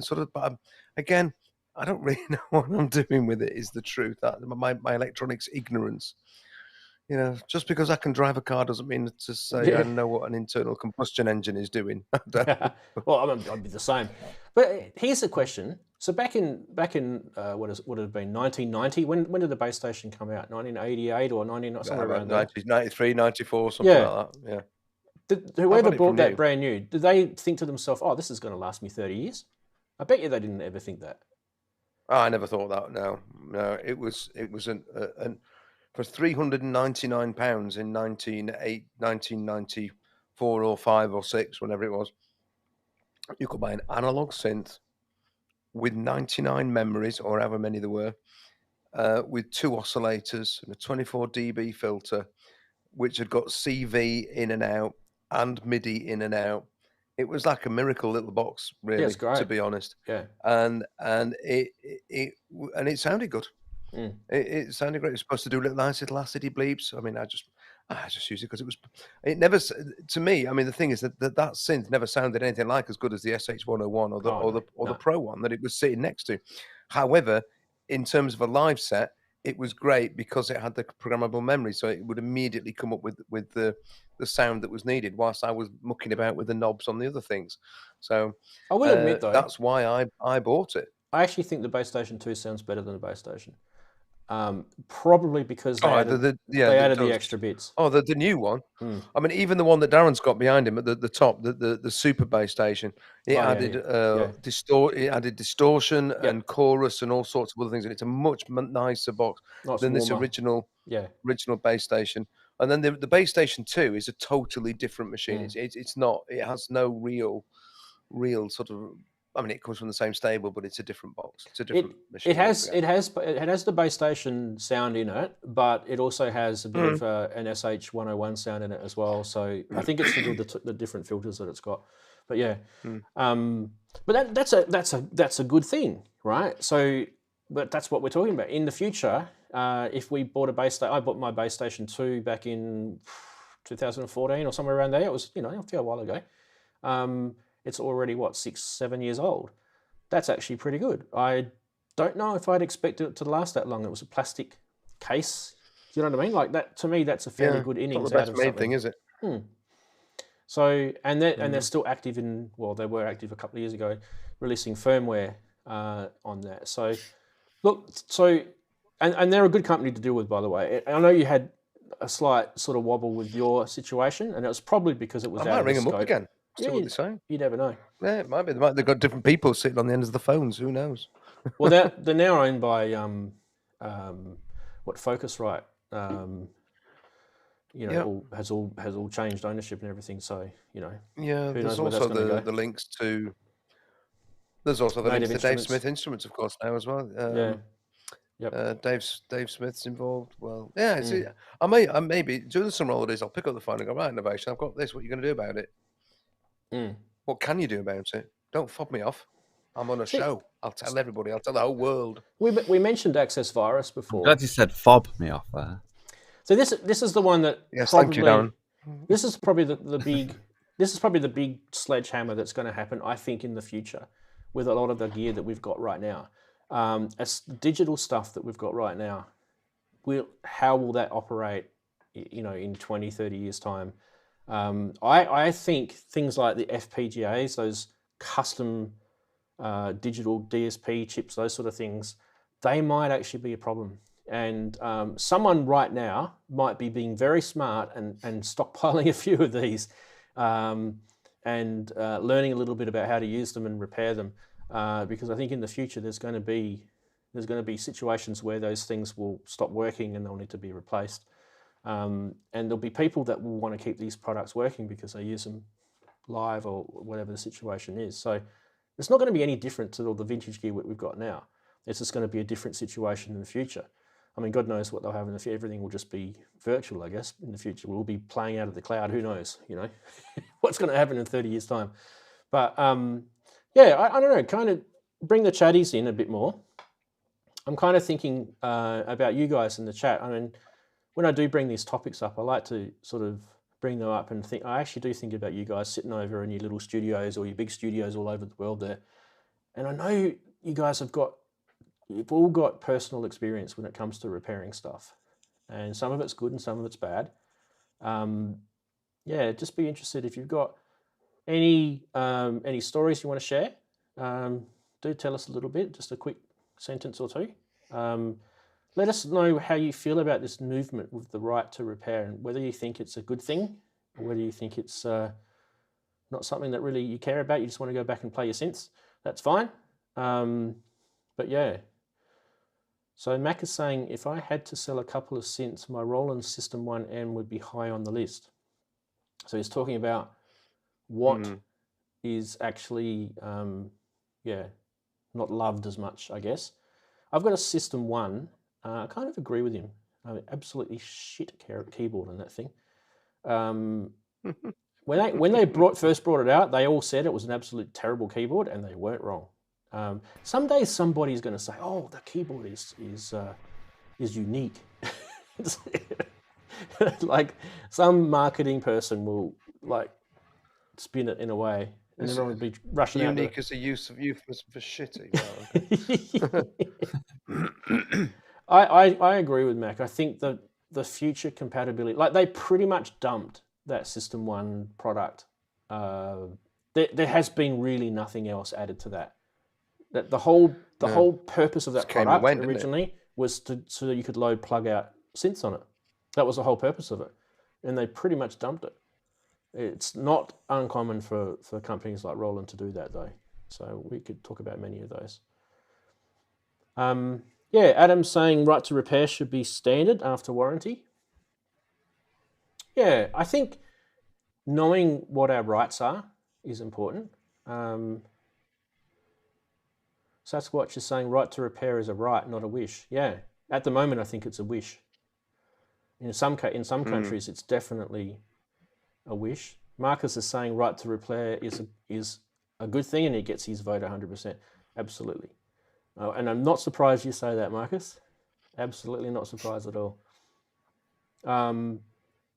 Speaker 2: sort of. But again, I don't really know what I'm doing with it. Is the truth that my electronics ignorance. You know, just because I can drive a car doesn't mean to say I know what an internal combustion engine is doing.
Speaker 1: Well, I'd be the same. But here's the question. So back in what would have been 1990? When did the base station come out? 1988 or 19 somewhere around there?
Speaker 2: 93, 94, something like that. Yeah.
Speaker 1: Whoever bought that brand new, did they think to themselves, "Oh, this is going to last me 30 years"? I bet you they didn't ever think that.
Speaker 2: Oh, I never thought that. No, it was for £399 in 1994 or 5 or 6, whenever it was. You could buy an analog synth with 99 memories, or however many there were, with 2 oscillators and a 24 dB filter, which had got CV in and out and MIDI in and out. It was like a miracle little box, really, to be honest.
Speaker 1: Yeah.
Speaker 2: And it sounded good. It sounded great. It was supposed to do nice little acidy bleeps. I mean, I just used it because it never, to me, I mean, the thing is that synth never sounded anything like as good as the SH-101 or the Pro one that it was sitting next to. However, in terms of a live set, it was great because it had the programmable memory, so it would immediately come up with the sound that was needed whilst I was mucking about with the knobs on the other things. So
Speaker 1: I will admit, though,
Speaker 2: that's why I bought it.
Speaker 1: I actually think the Base Station 2 sounds better than the Base Station. Probably because they added the extra bits.
Speaker 2: Oh, the new one. I mean, even the one that Darren's got behind him at the top, the Super Bass Station, it added distortion and chorus and all sorts of other things, and it's a much nicer box than this original Bass Station. And then the Bass Station 2 is a totally different machine. It's not. It has no real sort of. I mean, it comes from the same stable, but it's a different box. It's a different machine.
Speaker 1: It has the Base Station sound in it, but it also has a bit of an SH-101 sound in it as well. So I think it's the different filters that it's got. But yeah, but that's a good thing, right? So, but that's what we're talking about in the future. If we bought I bought my Base Station 2 back in 2014 or somewhere around there. It was a fair while ago. It's already, 6-7 years old. That's actually pretty good. I don't know if I'd expect it to last that long. It was a plastic case. Do you know what I mean? Like that, to me, that's a fairly good innings out of something.
Speaker 2: Not the best made thing, is it?
Speaker 1: So, and they're still active they were active a couple of years ago, releasing firmware on that. So, look, and they're a good company to deal with, by the way. I know you had a slight sort of wobble with your situation, and it was probably because it was out of the
Speaker 2: ring
Speaker 1: scope.
Speaker 2: them up again. Still what they're saying.
Speaker 1: You never know.
Speaker 2: Yeah, it might be. They've got different people sitting on the ends of the phones. Who knows?
Speaker 1: Well, they're now owned by Focusrite. Has all changed ownership and everything. So
Speaker 2: Yeah, there's also the links to. There's also the links to Dave Smith Instruments, of course, now as well. Dave Smith's involved. Well, yeah. I may be during some holidays. I'll pick up the phone and go, right, Novation, I've got this. What are you going to do about it? What can you do about it? Don't fob me off. I'm on a show. I'll tell everybody. I'll tell the whole world.
Speaker 1: We mentioned Access Virus before.
Speaker 3: I'm glad you said fob me off there.
Speaker 1: So this is the one that.
Speaker 2: Yes, thank you, Darren.
Speaker 1: This is probably the big. This is probably the big sledgehammer that's going to happen, I think, in the future, with a lot of the gear that we've got right now. As digital stuff that we've got right now, how will that operate? In 20, 30 years' time. I think things like the FPGAs, those custom digital DSP chips, those sort of things, they might actually be a problem. And someone right now might be being very smart and stockpiling a few of these and learning a little bit about how to use them and repair them. Because I think in the future there's going to be situations where those things will stop working and they'll need to be replaced. And there'll be people that will want to keep these products working because they use them live or whatever the situation is. So it's not going to be any different to all the vintage gear we've got now. It's just going to be a different situation in the future. I mean, God knows what they'll have in the future. Everything will just be virtual, I guess, in the future. We'll be playing out of the cloud. Who knows, what's going to happen in 30 years' time. But, I don't know, kind of bring the chatties in a bit more. I'm kind of thinking about you guys in the chat. I mean, when I do bring these topics up, I like to sort of bring them up and think. I actually do think about you guys sitting over in your little studios or your big studios all over the world there, and I know you guys you've all got personal experience when it comes to repairing stuff, and some of it's good and some of it's bad. Yeah, just be interested if you've got any stories you want to share. Do tell us a little bit, just a quick sentence or two. Let us know how you feel about this movement with the right to repair, and whether you think it's a good thing or whether you think it's not something that really you care about. You just want to go back and play your synths. That's fine. But yeah. So Mac is saying, if I had to sell a couple of synths, my Roland System 1M would be high on the list. So he's talking about what is actually, not loved as much, I guess. I've got a System 1. I kind of agree with him. I mean, absolutely shit keyboard on that thing. When they first brought it out, they all said it was an absolute terrible keyboard, and they weren't wrong. Someday somebody's going to say, "Oh, the keyboard is unique." Like some marketing person will like spin it in a way, and everyone would be rushing out.
Speaker 2: Unique as a use of euphemism for shitty.
Speaker 1: I agree with Mac. I think that the future compatibility, like they pretty much dumped that System 1 product. There has been really nothing else added to that. That the whole purpose of that product originally was so that you could load plug out synths on it. That was the whole purpose of it, and they pretty much dumped it. It's not uncommon for companies like Roland to do that though. So we could talk about many of those. Yeah, Adam's saying right to repair should be standard after warranty. Yeah, I think knowing what our rights are is important. Sasquatch is saying right to repair is a right, not a wish. Yeah, at the moment I think it's a wish. In some countries it's definitely a wish. Marcus is saying right to repair is a good thing, and he gets his vote 100%. Absolutely. And I'm not surprised you say that, Marcus. Absolutely not surprised at all.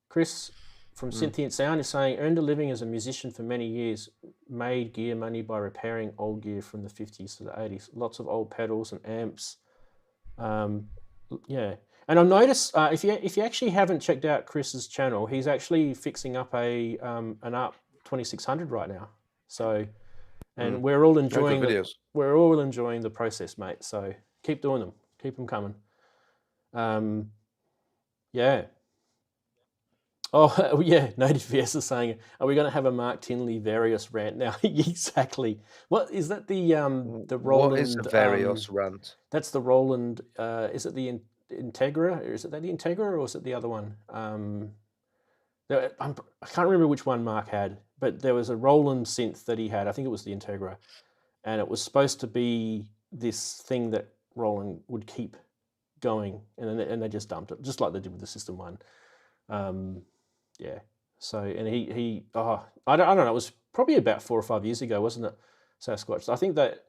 Speaker 1: Chris from Sentient Sound is saying, earned a living as a musician for many years, made gear money by repairing old gear from the 50s to the 80s. Lots of old pedals and amps. Yeah. And I've noticed, if you actually haven't checked out Chris's channel, he's actually fixing up an ARP 2600 right now. So, and we're all enjoying the process, mate. So keep doing them. Keep them coming. Yeah. Oh, yeah, Native VS is saying, are we going to have a Mark Tinley various rant now? Exactly. What is that the Roland...
Speaker 2: What is a various rant?
Speaker 1: That's the Roland, is it the Integra? Is it the Integra or is it the other one? I can't remember which one Mark had, but there was a Roland synth that he had. I think it was the Integra. And it was supposed to be this thing that Roland would keep going. And they just dumped it, just like they did with the System 1. Yeah. So, and I don't know, it was probably about 4 or 5 years ago, wasn't it, Sasquatch? I think that,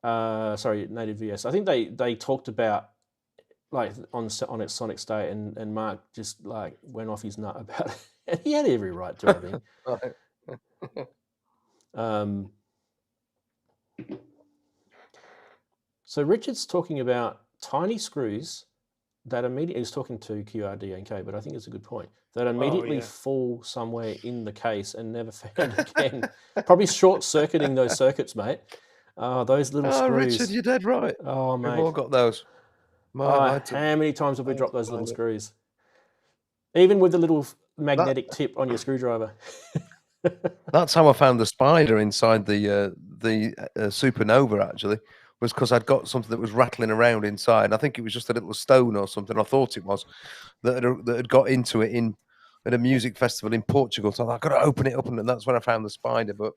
Speaker 1: Native VS, I think they talked about, like, on its Sonic State, and Mark just, like, went off his nut about it. And he had every right to, I think. So Richard's talking about tiny screws that immediately, he's talking to QRDNK, but I think it's a good point, that immediately fall somewhere in the case and never found again. Probably short-circuiting those circuits, mate. Oh, those little screws.
Speaker 2: Richard, you're dead right.
Speaker 1: Oh, mate.
Speaker 2: We've all got those.
Speaker 1: How many times have we dropped those little screws? Even with the little magnetic tip on your screwdriver.
Speaker 2: That's how I found the spider inside the Supernova, actually, was because I'd got something that was rattling around inside. I think it was just a little stone or something, I thought it was, that had got into it at a music festival in Portugal. So I thought, I've got to open it up, and that's when I found the spider. But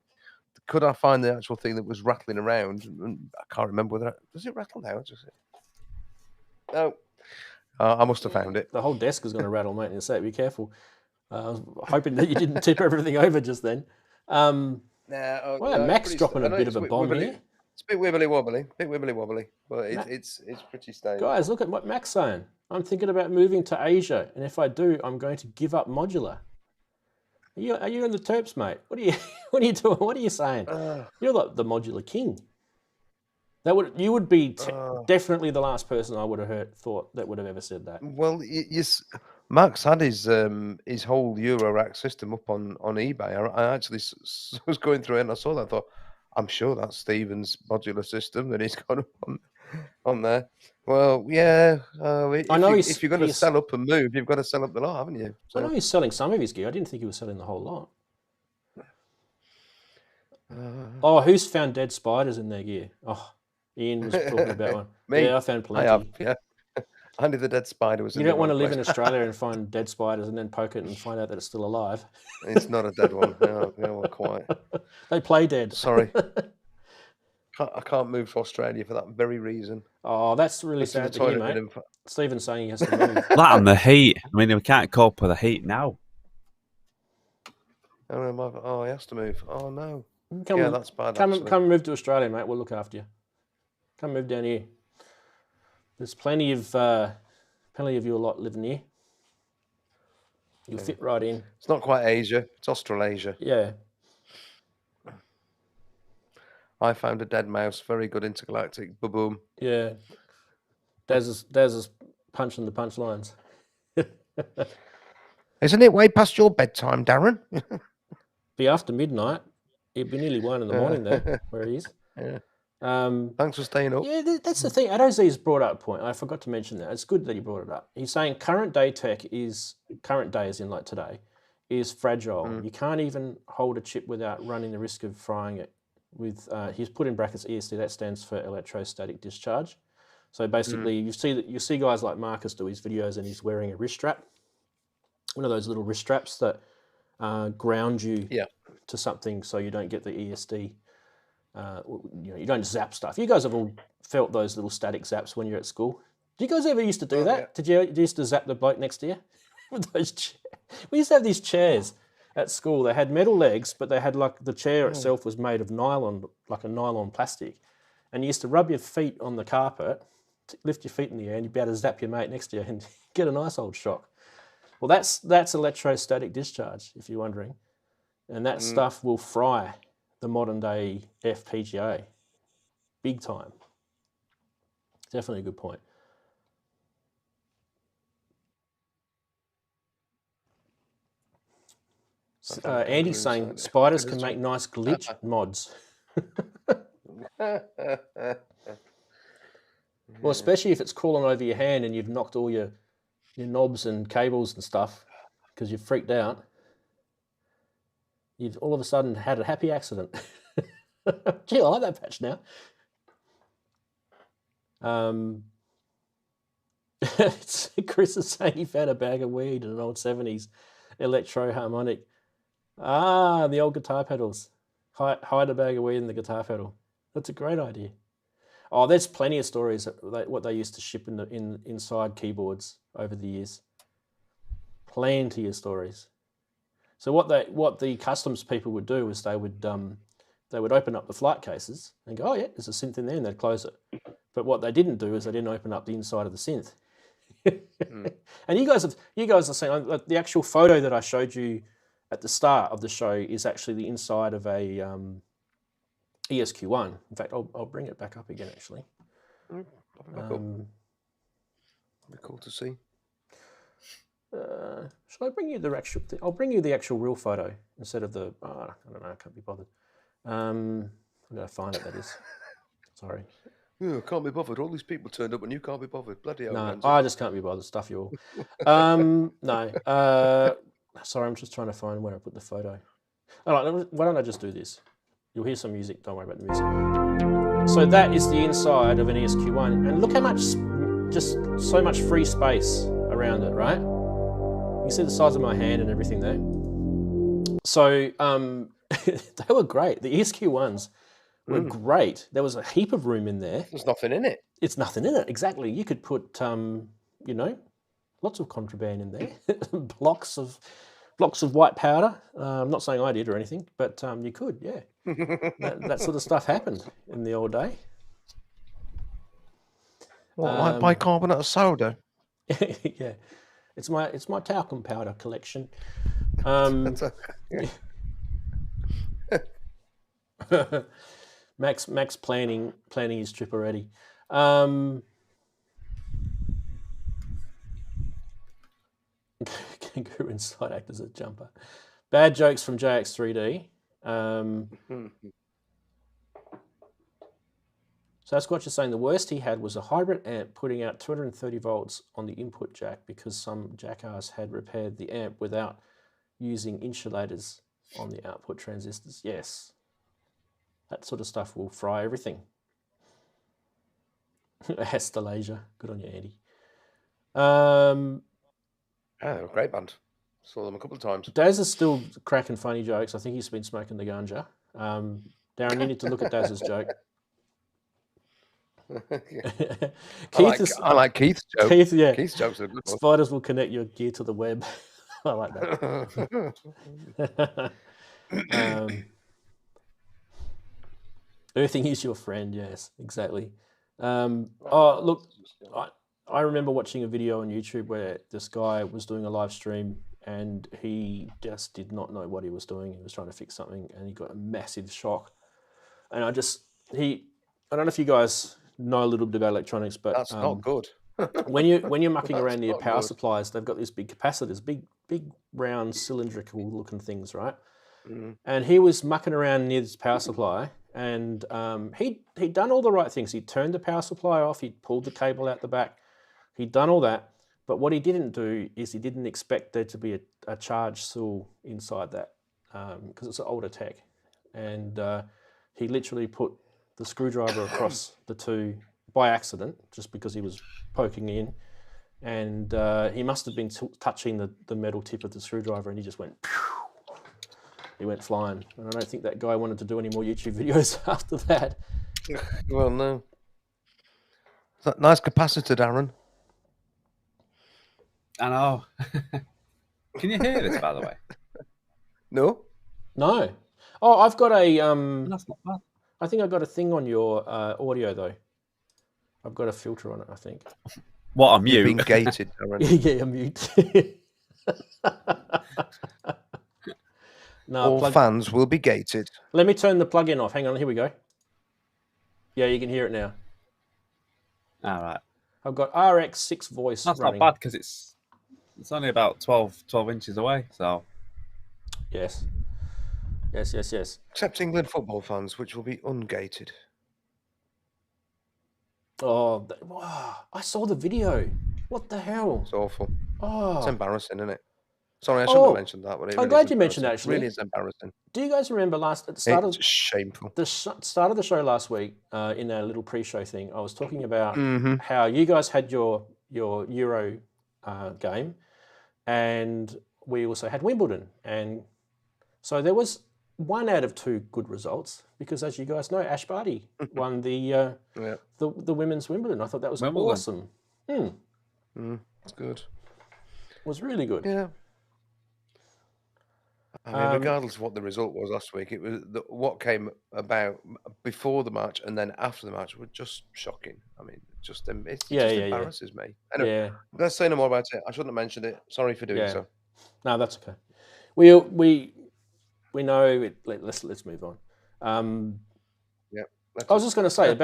Speaker 2: could I find the actual thing that was rattling around? And I can't remember whether does it rattle now? No. I must have found it.
Speaker 1: The whole desk is going to rattle, mate, in a sec. Be careful. I was hoping that you didn't tip everything over just then. Mac's dropping a bit of a bomb here.
Speaker 2: It's a bit wibbly wobbly, but it's pretty stable.
Speaker 1: Guys, look at what Mac's saying. I'm thinking about moving to Asia, and if I do, I'm going to give up modular. Are you in the Terps, mate? What are you doing? What are you saying? You're like the modular king. You would be definitely the last person I would have thought that would have ever said that.
Speaker 2: Well, yes, Max had his whole Euro rack system up on eBay. I actually was going through it and I saw that. I thought, I'm sure that's Stephen's modular system that he's got on there. Well, yeah. If you're going to sell up and move, you've got to sell up the lot, haven't you? So,
Speaker 1: I know he's selling some of his gear. I didn't think he was selling the whole lot. Who's found dead spiders in their gear? Oh, Ian was talking about one.
Speaker 2: Me?
Speaker 1: Yeah, I found plenty.
Speaker 2: I have, yeah. I knew the dead spider was.
Speaker 1: You don't want to live in Australia and find dead spiders and then poke it and find out that it's still alive.
Speaker 2: It's not a dead one. No, quite.
Speaker 1: They play dead.
Speaker 2: Sorry. I can't move to Australia for that very reason.
Speaker 1: Oh, that's really sad to hear, mate. Stephen's saying he has to move.
Speaker 3: That and the heat. I mean, we can't cope with the heat now.
Speaker 2: Oh, he has to move. Oh, no. That's bad.
Speaker 1: Come move to Australia, mate. We'll look after you. Come move down here. There's plenty of you a lot living here. You'll fit right in.
Speaker 2: It's not quite Asia. It's Australasia.
Speaker 1: Yeah.
Speaker 2: I found a dead mouse. Very good intergalactic. Boom.
Speaker 1: Yeah. Daz is punching the punchlines.
Speaker 2: Isn't it way past your bedtime, Darren?
Speaker 1: Be after midnight. It'd be nearly 1 in the morning there, where he is.
Speaker 2: Yeah. Thanks for staying up.
Speaker 1: Yeah, that's the thing. Adozzi's brought up a point. I forgot to mention that. It's good that he brought it up. He's saying current day as in like today, is fragile. You can't even hold a chip without running the risk of frying it. He's put in brackets ESD. That stands for electrostatic discharge. So basically, you see guys like Marcus do his videos, and he's wearing a wrist strap, one of those little wrist straps that ground you to something, so you don't get the ESD. You don't zap stuff. You guys have all felt those little static zaps when you're at school. Do you guys ever used to do that? Yeah. Did you used to zap the bloke next to you with those? We used to have these chairs at school. They had metal legs, but they had like the chair itself was made of nylon, like a nylon plastic. And you used to rub your feet on the carpet, lift your feet in the air, and you'd be able to zap your mate next to you and get a nice old shock. Well, that's electrostatic discharge, if you're wondering. And that stuff will fry the modern day FPGA big time. Definitely a good point. Andy's saying spiders can make nice glitch mods. Well, especially if it's crawling over your hand and you've knocked all your knobs and cables and stuff because you've freaked out. You've all of a sudden had a happy accident. Gee, I like that patch now. Chris is saying he found a bag of weed in an old 70s Electro Harmonix. The old guitar pedals. Hide a bag of weed in the guitar pedal. That's a great idea. Oh, there's plenty of stories what they used to ship inside keyboards over the years. Plenty of stories. So what the customs people would do is they would open up the flight cases and go, oh yeah, there's a synth in there, and they'd close it. But what they didn't do is they didn't open up the inside of the synth. And you guys are saying the actual photo that I showed you at the start of the show is actually the inside of a ESQ1. In fact, I'll bring it back up again. Actually,
Speaker 2: it'd be cool to see.
Speaker 1: Shall I bring you the actual? I'll bring you the actual real photo instead of the. I don't know. I can't be bothered. I'm gonna find it. That is. Sorry.
Speaker 2: Yeah, can't be bothered. All these people turned up and you can't be bothered. Bloody hell.
Speaker 1: No, I just can't be bothered. Stuff you all. No. Sorry, I'm just trying to find where I put the photo. All right, why don't I just do this? You'll hear some music. Don't worry about the music. So that is the inside of an ESQ1, and look how much, just so much free space around it, right? You see the size of my hand and everything there. So they were great. The ESQ1s were great. There was a heap of room in there.
Speaker 2: There's nothing in it.
Speaker 1: It's nothing in it, exactly. You could put, lots of contraband in there. blocks of white powder. I'm not saying I did or anything, but you could, yeah. that sort of stuff happened in the old day.
Speaker 2: What, like bicarbonate of soda?
Speaker 1: Yeah, it's my talcum powder collection.
Speaker 2: That's okay.
Speaker 1: Max planning his trip already. Kangaroo inside act as a jumper. Bad jokes from JX3D. So that's what you're saying. The worst he had was a hybrid amp putting out 230 volts on the input jack because some jackass had repaired the amp without using insulators on the output transistors. Yes. That sort of stuff will fry everything. Astalasia. Good on you, Andy.
Speaker 2: They're a great band. Saw them a couple of times.
Speaker 1: Daz is still cracking funny jokes. I think he's been smoking the ganja. Darren, you need to look at Daz's joke.
Speaker 2: I like Keith's joke. Keith's jokes are good.
Speaker 1: Spiders will connect your gear to the web. I like that. Earthing is your friend. Yes, exactly. Oh, look, I remember watching a video on YouTube where this guy was doing a live stream and he just did not know what he was doing. He was trying to fix something and he got a massive shock. And I don't know if you guys know a little bit about electronics, but
Speaker 2: that's not good.
Speaker 1: when you're mucking around near power supplies, they've got these big capacitors, big round cylindrical looking things, right? And he was mucking around near this power supply, and he'd done all the right things. He turned the power supply off. He pulled the cable out the back. He'd done all that, but what he didn't do is he didn't expect there to be a charge cell inside that because it's an older tech, and he literally put the screwdriver across the two by accident, just because he was poking in, and he must have been touching the metal tip of the screwdriver, and he just went, pew! He went flying. And I don't think that guy wanted to do any more YouTube videos after that.
Speaker 2: Well, no. Nice capacitor, Darren.
Speaker 3: I know. Can you hear this, by the way?
Speaker 2: No.
Speaker 1: Oh, I've got a
Speaker 3: That's not bad.
Speaker 1: I think I've got a thing on your audio though. I've got a filter on it, I think.
Speaker 3: What, a mute?
Speaker 2: You've been gated, Darren.
Speaker 1: Yeah, a mute. No,
Speaker 2: all fans will be gated.
Speaker 1: Let me turn the plug-in off. Hang on, here we go. Yeah, you can hear it now.
Speaker 3: All right.
Speaker 1: I've got RX6 voice
Speaker 3: That's
Speaker 1: running.
Speaker 3: not bad because it's only about 12 inches away. So
Speaker 1: Yes.
Speaker 2: Except England football fans, which will be ungated.
Speaker 1: Oh, wow. I saw the video. What the hell?
Speaker 2: It's awful.
Speaker 1: Oh,
Speaker 2: It's embarrassing, isn't it? Sorry, I shouldn't have mentioned that. But it
Speaker 1: I'm
Speaker 2: really
Speaker 1: glad
Speaker 2: is
Speaker 1: you mentioned that,
Speaker 2: embarrassing.
Speaker 1: actually.
Speaker 2: It really is embarrassing.
Speaker 1: do you guys remember at the start
Speaker 2: It's shameful.
Speaker 1: start of the show last week, in our little pre-show thing, I was talking about how you guys had your Euro game, and we also had Wimbledon, and so there was 1 out of 2 good results because, as you guys know, Ash Barty won the women's Wimbledon. I thought that was awesome.
Speaker 2: It's good.
Speaker 1: It was really good.
Speaker 2: Yeah. I mean, regardless of what the result was last week, it was what came about before the match and then after the match was just shocking. I mean, it just embarrasses me. Anyway, let's say no more about it. I shouldn't have mentioned it. Sorry for doing so.
Speaker 1: No, that's okay. We know it. Let's move on. I was just going to say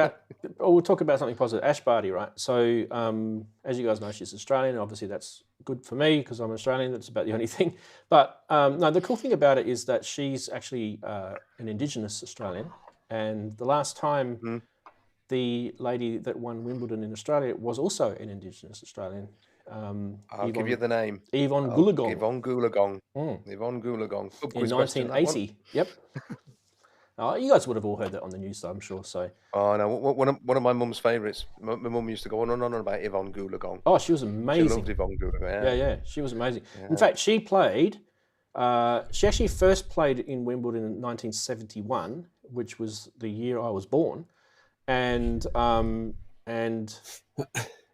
Speaker 1: we'll talk about something positive. Ash Barty, right? So, as you guys know, she's Australian. Obviously, that's good for me because I'm Australian. That's about the only thing. But no, the cool thing about it is that she's actually an Indigenous Australian. And the last time the lady that won Wimbledon in Australia was also an Indigenous Australian.
Speaker 2: I'll give you the name.
Speaker 1: Yvonne Goolagong.
Speaker 2: Yvonne Goolagong. Yvonne Goolagong.
Speaker 1: In 1980. Yep. Oh, you guys would have all heard that on the news, I'm sure. So.
Speaker 2: Oh no, one of my mum's favourites. My mum used to go on and on about Yvonne Goolagong.
Speaker 1: Oh, she was amazing.
Speaker 2: She loved Yvonne Goolagong.
Speaker 1: Yeah, she was amazing. Yeah. In fact, she played. She actually first played in Wimbledon in 1971, which was the year I was born, and I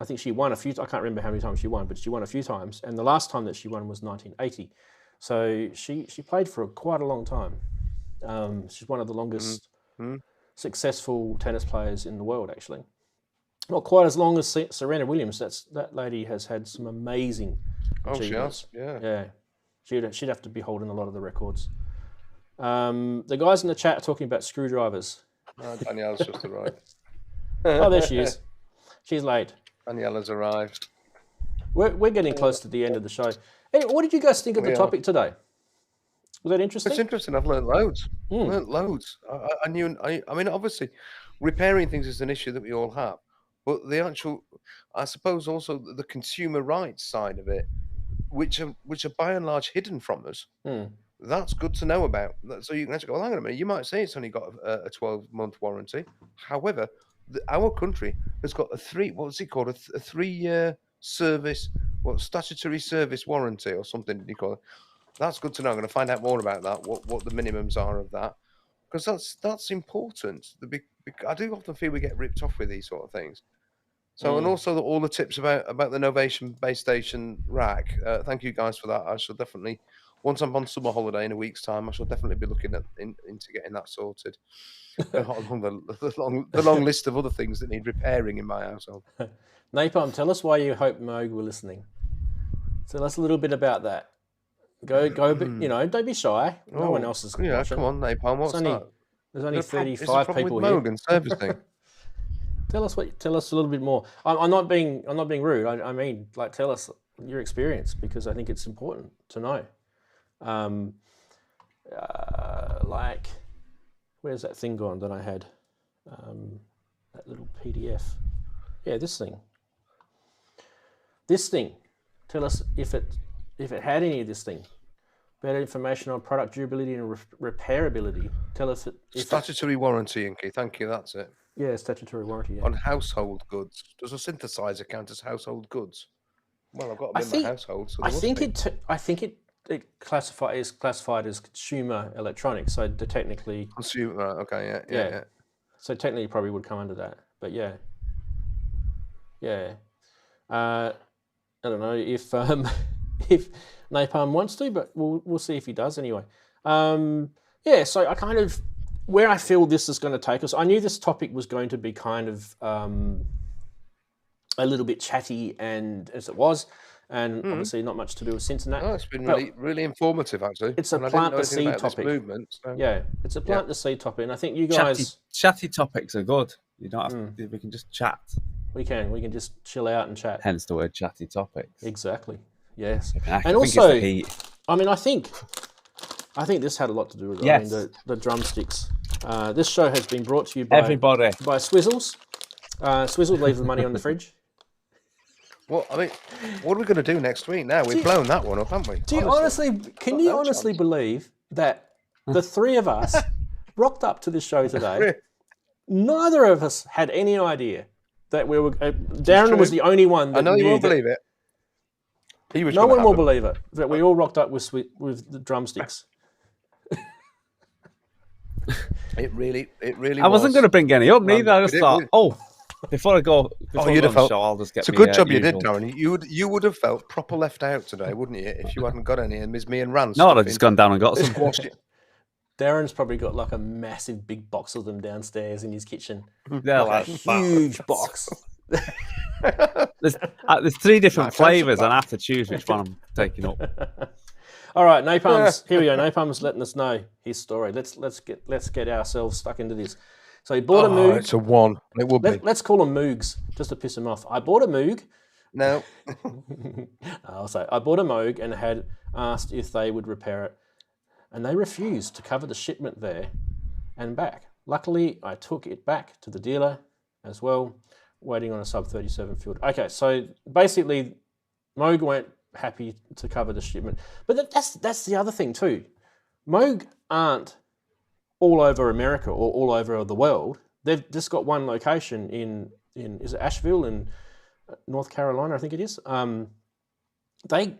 Speaker 1: think she won a few. I can't remember how many times she won, but she won a few times. And the last time that she won was 1980. So she played for quite a long time. She's one of the longest successful tennis players in the world, actually. Not quite as long as Serena Williams. That lady has had some amazing achievements.
Speaker 2: She has, yeah.
Speaker 1: She'd have to be holding a lot of the records. The guys in the chat are talking about screwdrivers.
Speaker 2: Danielle's just arrived.
Speaker 1: Oh, there she is. She's late.
Speaker 2: Danielle's arrived.
Speaker 1: We're getting close to the end of the show. Anyway, what did you guys think of the topic today? Was that interesting?
Speaker 2: It's interesting. I've learned loads. Learned loads. I mean, obviously, repairing things is an issue that we all have, but the actual, I suppose, also the consumer rights side of it, which are by and large hidden from us. That's good to know about. So you can actually go, well, hang on a minute. You might say it's only got a 12-month warranty. However, our country has got a 3-year service, statutory service warranty or something you call it. That's good to know. I'm going to find out more about that. What the minimums are of that, because that's important. I do often feel we get ripped off with these sort of things. So and also all the tips about the Novation base station rack. Thank you guys for that. I shall definitely, once I'm on summer holiday in a week's time, I shall definitely be looking into getting that sorted. the long list of other things that need repairing in my household.
Speaker 1: Napalm, tell us why you hope Moog were listening. Tell us a little bit about that. Go, don't be shy. No one else is watching.
Speaker 2: Yeah, come on, Napalm. What's that?
Speaker 1: There's only 35 people here.
Speaker 2: Moog and servicing.
Speaker 1: Tell us a little bit more. I'm not being rude. I mean, like, tell us your experience, because I think it's important to know. Like, where's that thing gone that I had? That little PDF. Yeah, this thing. This thing. Tell us if it had any of this thing. Better information on product durability and repairability. Tell us
Speaker 2: statutory warranty, Inky. Thank you. That's it.
Speaker 1: Yeah, statutory warranty. Yeah.
Speaker 2: On household goods. Does a synthesizer count as household goods? Well, I've got them in my household. So I think
Speaker 1: it is classified as consumer electronics. So technically
Speaker 2: consumer. Okay. Yeah.
Speaker 1: So technically, it probably would come under that. But yeah. I don't know if Napalm wants to, but we'll see if he does anyway. So I kind of, where I feel this is going to take us, I knew this topic was going to be kind of a little bit chatty, and as it was, and obviously not much to do with synths and that.
Speaker 2: Oh, it's been really informative, actually.
Speaker 1: It's a plant the seed topic.
Speaker 2: Movement, so.
Speaker 1: Yeah, it's a plant the seed topic, and I think you guys...
Speaker 3: Chatty topics are good. You don't have to, we can just chat.
Speaker 1: We can just chill out and chat.
Speaker 3: Hence the word chatty topics.
Speaker 1: Exactly. Yes.
Speaker 3: And also,
Speaker 1: I mean, I think this had a lot to do with it.
Speaker 3: Yes.
Speaker 1: I mean, the drumsticks. This show has been brought to you by Swizzles. Swizzle, leave the money on the fridge.
Speaker 2: Well, I mean, what are we going to do next week now? We've blown that one up, haven't we?
Speaker 1: Can you honestly believe that the three of us rocked up to this show today? Neither of us had any idea that we were... Darren was the only one that
Speaker 2: I know you won't believe it.
Speaker 1: No one will believe it, that we all rocked up with the drumsticks.
Speaker 2: It really
Speaker 3: I wasn't going to bring any up neither. I just thought, before I go,
Speaker 2: you'd have felt.
Speaker 3: Show, I'll just get
Speaker 2: it's a good job you did, Darren. You would have felt proper left out today, wouldn't you, if you hadn't got any? And me and Rant.
Speaker 3: No, I'd just gone down and got some.
Speaker 1: Darren's probably got like a massive big box of them downstairs in his kitchen.
Speaker 3: They're
Speaker 1: like a huge box.
Speaker 3: There's 3 different flavours, and I have to choose which one I'm taking up.
Speaker 1: All right, Napalm's here we go. Napalm's letting us know his story. Let's get ourselves stuck into this. So he bought a Moog.
Speaker 2: It's a one. It will be.
Speaker 1: Let's call them Moogs just to piss him off. I bought a Moog.
Speaker 2: No.
Speaker 1: I'll say I bought a Moog and had asked if they would repair it, and they refused to cover the shipment there and back. Luckily, I took it back to the dealer as well, waiting on a sub 37 field. Okay, so basically, Moog weren't happy to cover the shipment, but that's the other thing too. Moog aren't all over America or all over the world. They've just got one location in is it Asheville in North Carolina, I think it is. They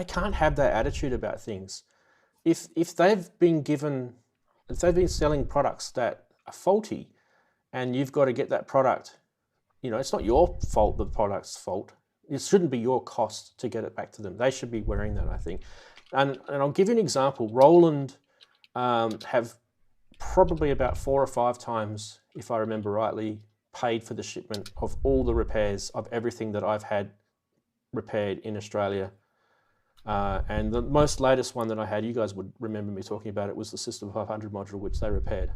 Speaker 1: can't have that attitude about things. If they've been selling products that are faulty, and you've got to get that product, it's not your fault, the product's fault. It shouldn't be your cost to get it back to them. They should be wearing that, I think. And I'll give you an example. Roland have probably about 4 or 5 times, if I remember rightly, paid for the shipment of all the repairs of everything that I've had repaired in Australia And the most latest one that I had, you guys would remember me talking about it, was the System 500 module, which they repaired.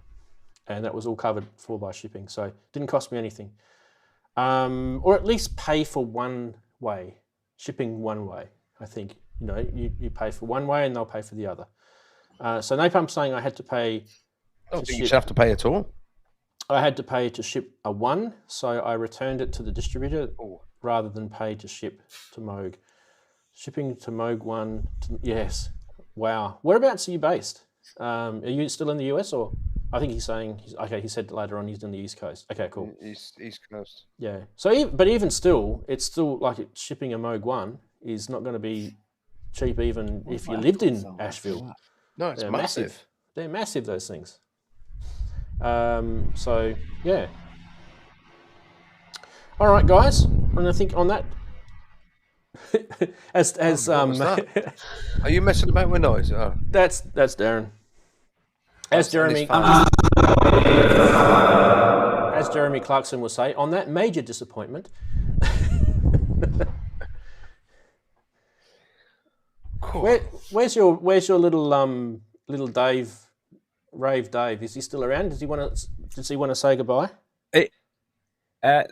Speaker 1: And that was all covered for by shipping, so it didn't cost me anything. Or at least pay for one way, shipping one way, I think. You know, you pay for one way and they'll pay for the other. So Napalm's saying I had to pay.
Speaker 2: I don't think you should have to pay at all.
Speaker 1: I had to pay to ship a one, so I returned it to the distributor rather than pay to ship to Moog. Shipping to Moog one, yes. Wow. Whereabouts are you based? Are you still in the US, or? I think he's saying, okay, he said later on he's in the East Coast. Okay, cool.
Speaker 2: East Coast.
Speaker 1: Yeah. So, but even still, it's still like shipping a Moog 1 is not going to be cheap even if you lived in Asheville.
Speaker 2: No, it's massive.
Speaker 1: They're massive, those things. So, yeah. All right, guys. And I think on that,
Speaker 2: Are you messing about with noise? Oh.
Speaker 1: That's Darren. As Jeremy Clarkson will say, on that major disappointment. Where's your little Dave, Rave Dave? Is he still around? Does he want to say goodbye?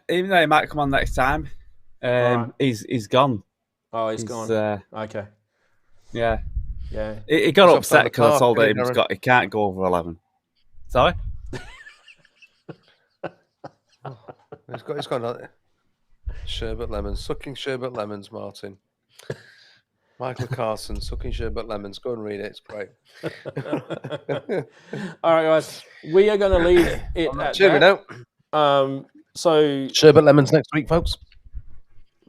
Speaker 3: Even though he might come on next time, he's gone.
Speaker 1: Oh, he's gone. Okay.
Speaker 3: Yeah.
Speaker 1: Yeah.
Speaker 3: He got upset because I told him he can't go over 11. Sorry?
Speaker 2: He's gone on sherbet lemons, sucking sherbet lemons, Martin. Michael Carson, sucking sherbet lemons. Go and read it. It's great.
Speaker 1: All right, guys. We are going to leave it at that. So
Speaker 2: sherbet lemons next week, folks.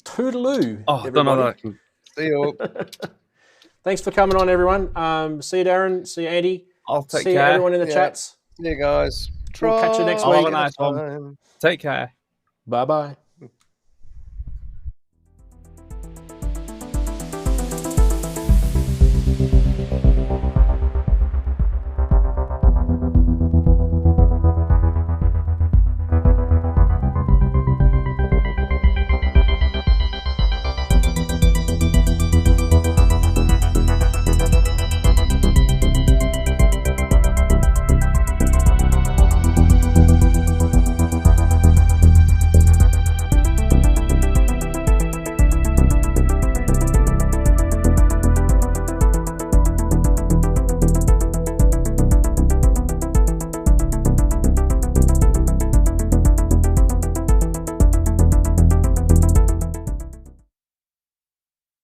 Speaker 1: Toodaloo.
Speaker 2: Oh, don't know that. See you.
Speaker 1: Thanks for coming on, everyone. See you, Darren. See you, Andy.
Speaker 3: I'll take care.
Speaker 1: See everyone in the chats.
Speaker 2: See you guys.
Speaker 1: We'll catch you next week.
Speaker 3: Have a nice one. Take care.
Speaker 1: Bye-bye.